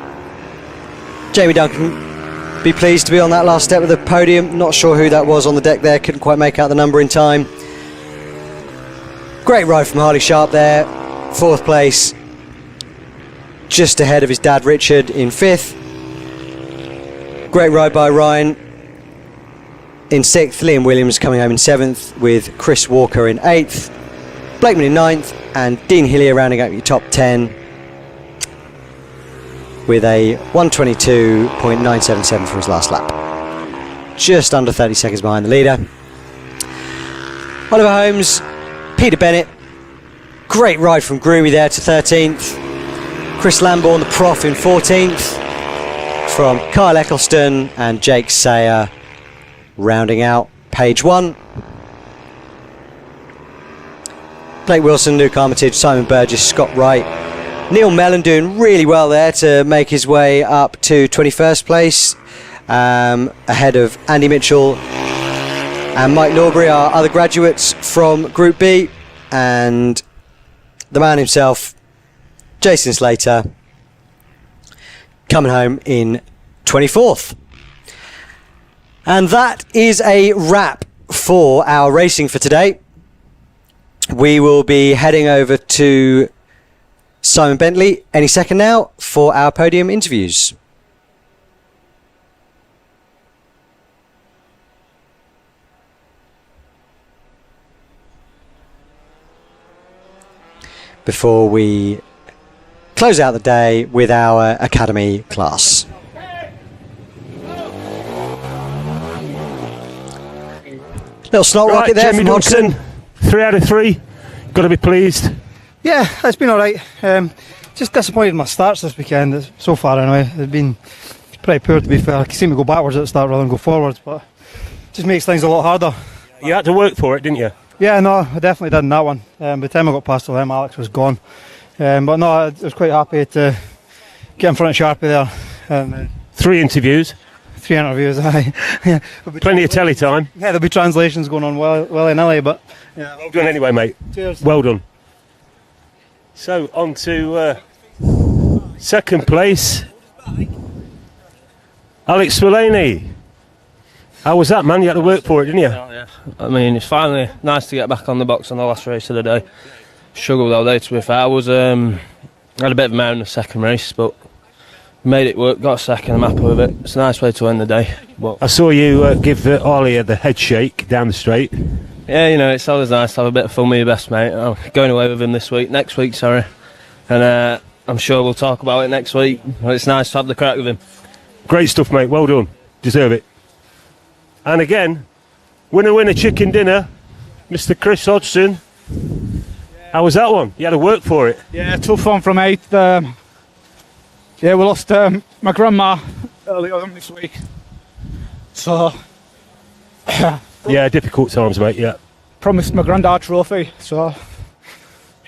Jamie Duncan, be pleased to be on that last step of the podium. Not sure who that was on the deck there, couldn't quite make out the number in time. Great ride from Harley Sharp there, 4th place, just ahead of his dad Richard in 5th. Great ride by Ryan in 6th, Liam Williams coming home in 7th with Chris Walker in 8th, Blakeman in 9th and Dean Hillier rounding out your top 10. with a 122.977 for his last lap. Just under 30 seconds behind the leader. Oliver Holmes, Peter Bennett, great ride from Groomy there to 13th. Chris Lambourne, the prof, in 14th. From Kyle Eccleston and Jake Sayer rounding out page 1. Blake Wilson, Luke Armitage, Simon Burgess, Scott Wright, Neil Mellon doing really well there to make his way up to 21st place, ahead of Andy Mitchell and Mike Norbury, our other graduates from Group B, and the man himself, Jason Slater, coming home in 24th. And that is a wrap for our racing for today. We will be heading over to Simon Bentley any second now for our podium interviews. Before we close out the day with our academy class. Little snot rocket there from Hodgson. 3 out of 3. Got to be pleased. Yeah, it's been alright. Just disappointed in my starts this weekend, so far anyway. They've been pretty poor, to be fair. I seem to go backwards at the start rather than go forwards, but it just makes things a lot harder. You had to work for it, didn't you? Yeah, no, I definitely did in that one. By the time I got past all them, Alex was gone. But no, I was quite happy to get in front of Sharpie there. 3 interviews. 3 interviews, aye. Yeah, Plenty of telly time. Yeah, there'll be translations going on willy-nilly, but yeah. Well done anyway, mate. Cheers. Well done. So, on to second place. Alex Swillaney. How was that, man? You had to work for it, didn't you? Yeah. I mean, it's finally nice to get back on the box on the last race of the day. Struggled all day, to be fair. I was had a bit of a mare in the second race, but made it work, got a second, I'm happy with it. It's a nice way to end the day. But I saw you give Ollie the head shake down the straight. yeah, you know, it's always nice to have a bit of fun with your best mate. I'm going away with him next week, sorry. And I'm sure we'll talk about it next week. But it's nice to have the crack with him. Great stuff, mate. Well done. Deserve it. And again, winner chicken dinner, Mr. Chris Hodgson. How was that one? You had to work for it. Yeah, tough one from 8th. Yeah, we lost my grandma early on this week. So, Yeah, difficult times, mate, yeah. promised my granddad trophy, so...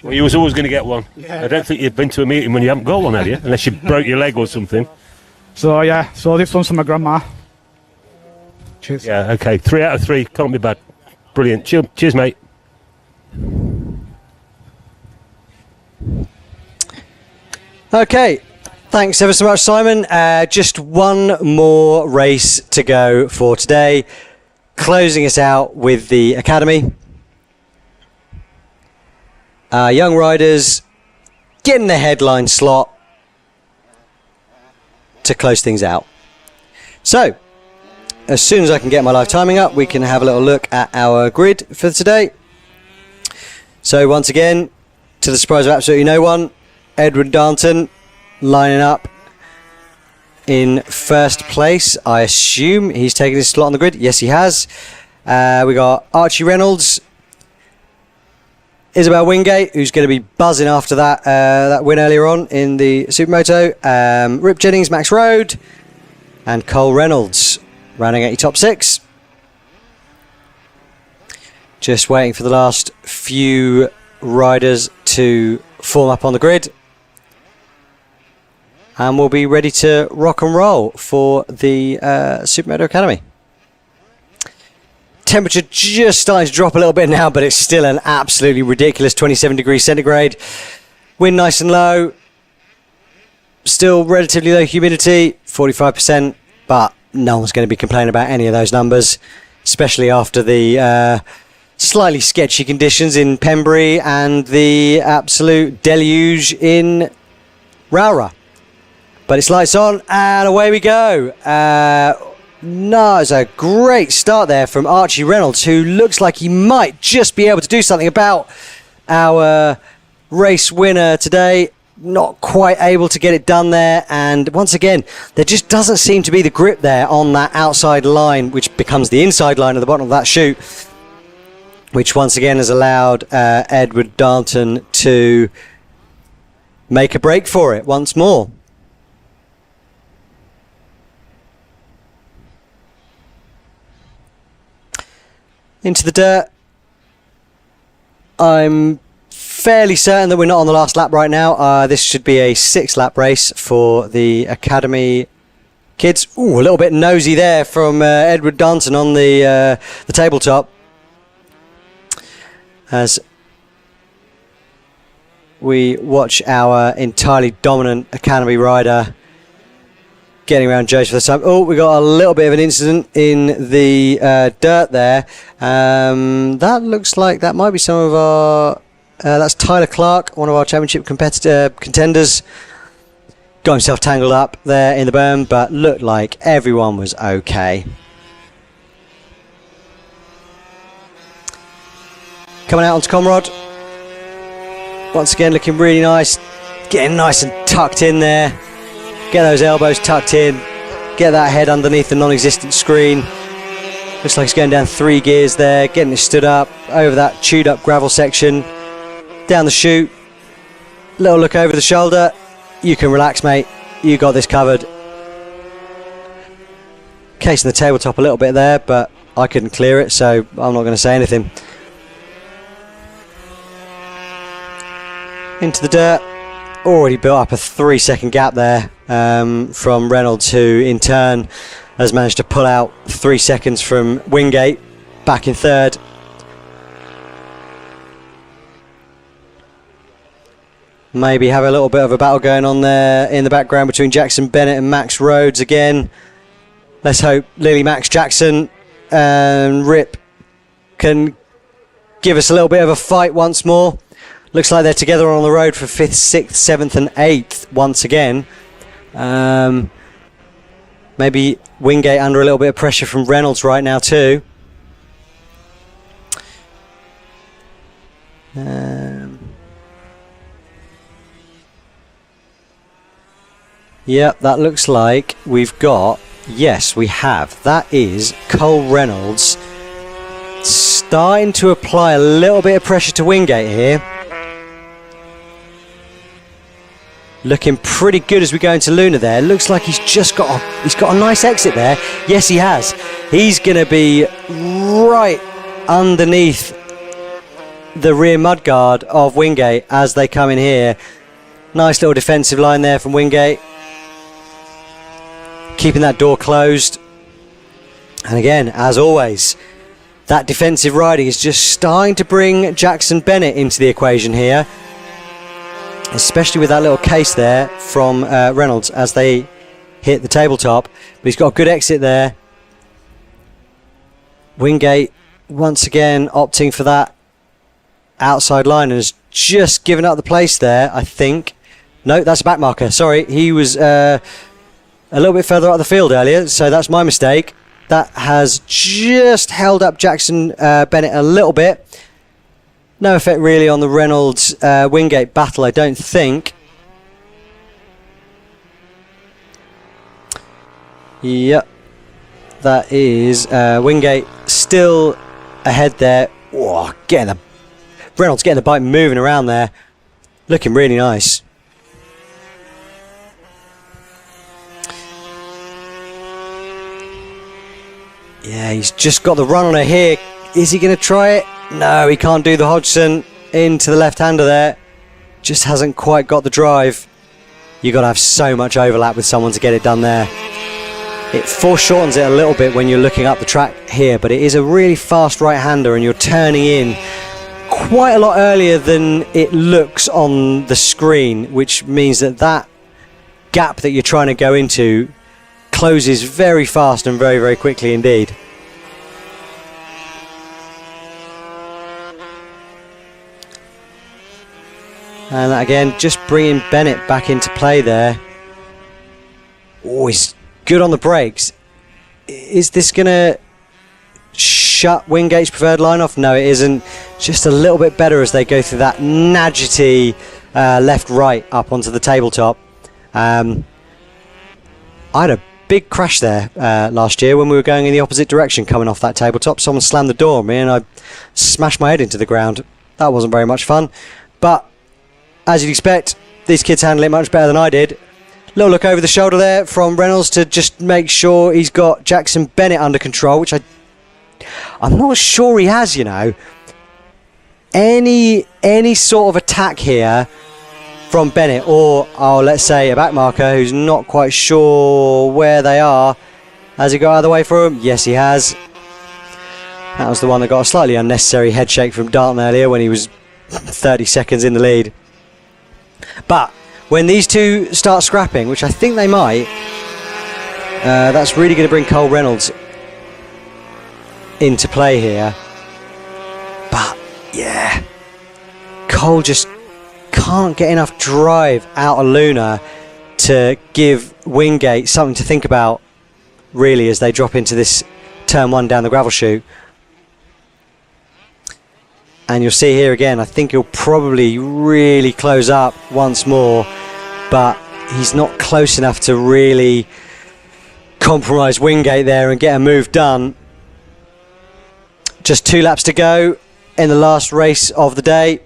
Well, you was always going to get one. Yeah. I don't think you've been to a meeting when you haven't got one, have you? Unless you broke your leg or something. So, yeah, so this one's for my grandma. Cheers. Yeah, okay. 3 out of 3. Can't be bad. Brilliant. Cheers, mate. Okay, thanks ever so much, Simon. Just one more race to go for today. Closing us out with the Academy. Young riders getting the headline slot to close things out. So, as soon as I can get my live timing up, we can have a little look at our grid for today. So once again, to the surprise of absolutely no one, Edward Darnton lining up in first place. I assume he's taken his slot on the grid. Yes, he has. We got Archie Reynolds, Isabel Wingate, who's going to be buzzing after that win earlier on in the Supermoto. Rip Jennings, Max Road, and Cole Reynolds rounding out your top 6. Just waiting for the last few riders to form up on the grid. And we'll be ready to rock and roll for the Supermoto Academy. Temperature just starting to drop a little bit now, but it's still an absolutely ridiculous 27 degrees centigrade. Wind nice and low. Still relatively low humidity, 45%, but no one's going to be complaining about any of those numbers, especially after the slightly sketchy conditions in Pembury and the absolute deluge in Rowrah. But it's lights on and away we go. No, it's a great start there from Archie Reynolds, who looks like he might just be able to do something about our race winner today. not quite able to get it done there, and once again there just doesn't seem to be the grip there on that outside line, which becomes the inside line at the bottom of that chute, which once again has allowed Edward Darnton to make a break for it once more. Into the dirt. I'm fairly certain that we're not on the last lap right now. This should be a 6-lap race for the Academy kids. Ooh, a little bit nosy there from Edward Darnton on the tabletop, as we watch our entirely dominant Academy rider getting around Joseph this time. Oh, we got a little bit of an incident in the dirt there. That looks like that might be some of our... that's Tyler Clark, one of our championship contenders. Got himself tangled up there in the berm, but looked like everyone was okay. Coming out onto Comrade. Once again looking really nice. Getting nice and tucked in there. Get those elbows tucked in. Get that head underneath the non-existent screen. Looks like he's going down 3 gears there. Getting it stood up over that chewed up gravel section. Down the chute. Little look over the shoulder. You can relax, mate. You got this covered. Casing the tabletop a little bit there, but I couldn't clear it, so I'm not going to say anything. Into the dirt. Already built up a 3-second gap there from Reynolds, who in turn has managed to pull out 3 seconds from Wingate, back in third. Maybe have a little bit of a battle going on there in the background between Jackson Bennett and Max Rhodes again. Let's hope Lily Max Jackson and Rip can give us a little bit of a fight once more. Looks like they're together on the road for 5th, 6th, 7th and 8th once again. Maybe Wingate under a little bit of pressure from Reynolds right now too. Yep, that looks like we've got... Yes, we have. That is Cole Reynolds starting to apply a little bit of pressure to Wingate here. Looking pretty good as we go into Luna there. Looks like he's got a nice exit there. Yes, he has. He's going to be right underneath the rear mudguard of Wingate as they come in here. Nice little defensive line there from Wingate. Keeping that door closed. And again, as always, that defensive riding is just starting to bring Jackson Bennett into the equation here. Especially with that little case there from Reynolds as they hit the tabletop. But he's got a good exit there. Wingate once again opting for that outside line and has just given up the place there, I think. No, that's a back marker. Sorry, he was a little bit further out the field earlier, so that's my mistake. That has just held up Jackson Bennett a little bit. No effect really on the Reynolds Wingate battle, I don't think. Yep, that is Wingate still ahead there. Oh, Reynolds getting the bike moving around there, looking really nice. Yeah, he's just got the run on it here. Is he going to try it? No, he can't do the Hodgson into the left-hander there. Just hasn't quite got the drive. You've got to have so much overlap with someone to get it done there. It foreshortens it a little bit when you're looking up the track here, but it is a really fast right-hander and you're turning in quite a lot earlier than it looks on the screen, which means that that gap that you're trying to go into closes very fast and very, very quickly indeed. And again, just bringing Bennett back into play there. Oh, he's good on the brakes. Is this going to shut Wingate's preferred line off? No, it isn't. Just a little bit better as they go through that Nadgety left, right, up onto the tabletop. I had a big crash there last year when we were going in the opposite direction coming off that tabletop. Someone slammed the door on me and I smashed my head into the ground. That wasn't very much fun, but as you'd expect, these kids handle it much better than I did. Little look over the shoulder there from Reynolds to just make sure he's got Jackson Bennett under control, which I'm not sure he has, you know. Any sort of attack here from Bennett, or let's say a back marker who's not quite sure where they are. Has he got out of the way for him? Yes, he has. That was the one that got a slightly unnecessary head shake from Dalton earlier when he was 30 seconds in the lead. But when these two start scrapping, which I think they might, that's really going to bring Cole Reynolds into play here. But yeah, Cole just can't get enough drive out of Luna to give Wingate something to think about, really, as they drop into this turn 1 down the gravel chute. And you'll see here again, I think he'll probably really close up once more, but he's not close enough to really compromise Wingate there and get a move done. Just 2 laps to go in the last race of the day.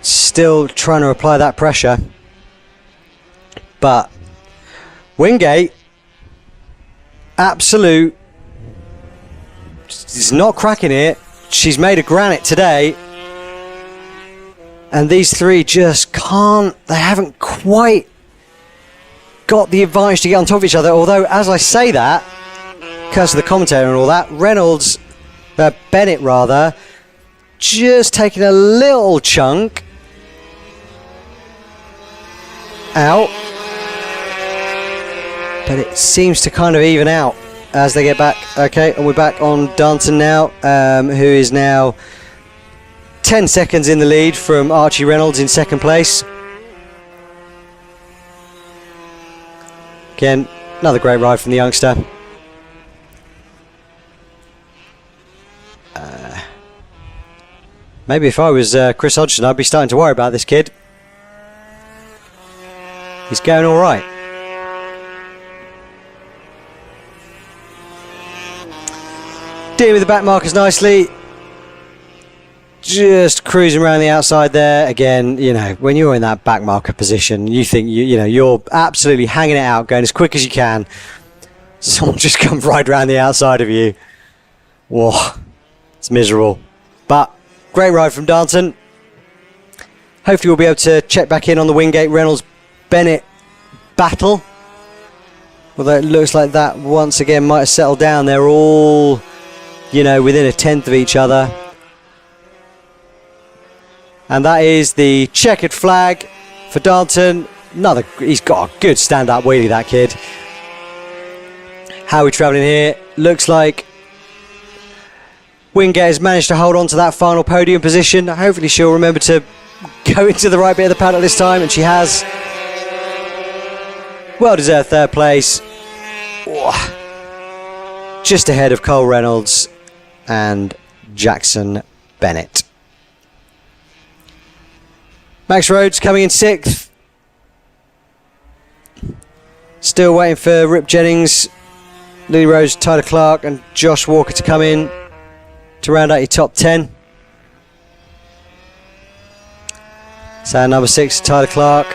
Still trying to apply that pressure, but Wingate absolute is not cracking it. She's made of granite today, and these three just can't, they haven't quite got the advantage to get on top of each other. Although, as I say that, because of the commentator and all that, Bennett rather, just taking a little chunk out, but it seems to kind of even out as they get back. Okay, and we're back on Danton now, who is now 10 seconds in the lead from Archie Reynolds in second place. Again, another great ride from the youngster. Maybe if I was Chris Hodgson, I'd be starting to worry about this kid. He's going all right. Dealing with the back markers nicely. Just cruising around the outside there. Again, you know, when you're in that back marker position, you think you're absolutely hanging it out, going as quick as you can. Someone just comes right around the outside of you. Whoa, it's miserable. But great ride from Danton. Hopefully we'll be able to check back in on the Wingate Reynolds Bennett battle, although it looks like that once again might have settled down. They're all, you know, within a tenth of each other, and that is the checkered flag for Danton. He's got a good stand-up wheelie, that kid. How are we travelling here? Looks like Wingate has managed to hold on to that final podium position. Hopefully she'll remember to go into the right bit of the paddock this time, and she has. Well-deserved third place. Just ahead of Cole Reynolds and Jackson Bennett. Max Rhodes coming in 6th. Still waiting for Rip Jennings, Lily Rose, Tyler Clark and Josh Walker to come in to round out your top 10. So number 6, Tyler Clark.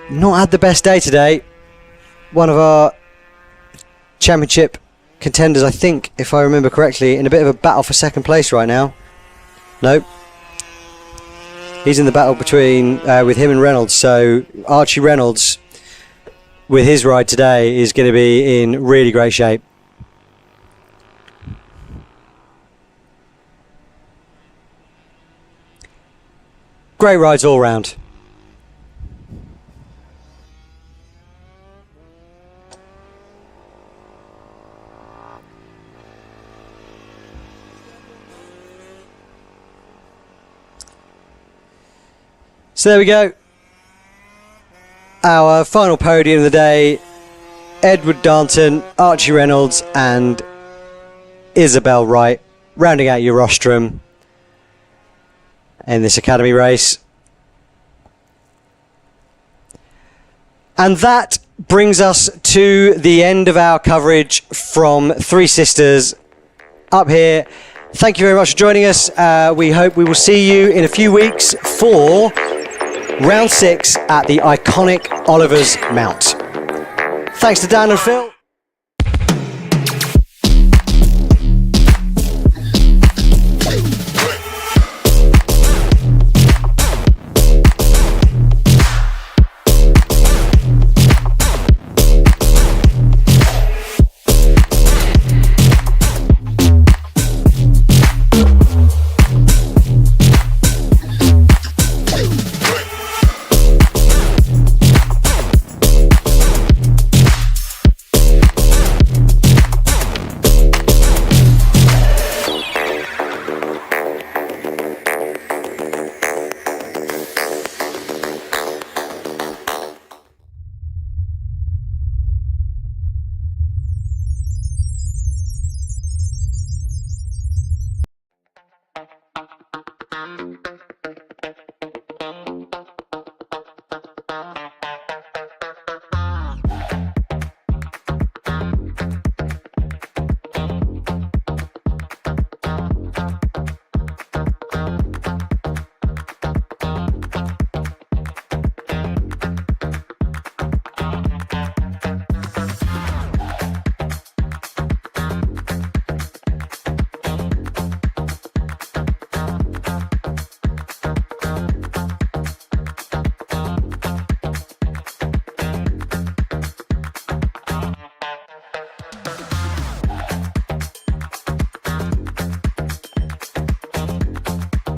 Not had the best day today. One of our championship contenders, I think, if I remember correctly, in a bit of a battle for second place right now. Nope. He's in the battle between with him and Reynolds. So Archie Reynolds, with his ride today, is going to be in really great shape. Great rides all round. So there we go. Our final podium of the day, Edward Darnton, Archie Reynolds and Isabel Wright, rounding out your rostrum in this academy race. And that brings us to the end of our coverage from Three Sisters up here. Thank you very much for joining us. We hope we will see you in a few weeks for round 6 at the iconic Oliver's Mount. Thanks to Dan and Phil.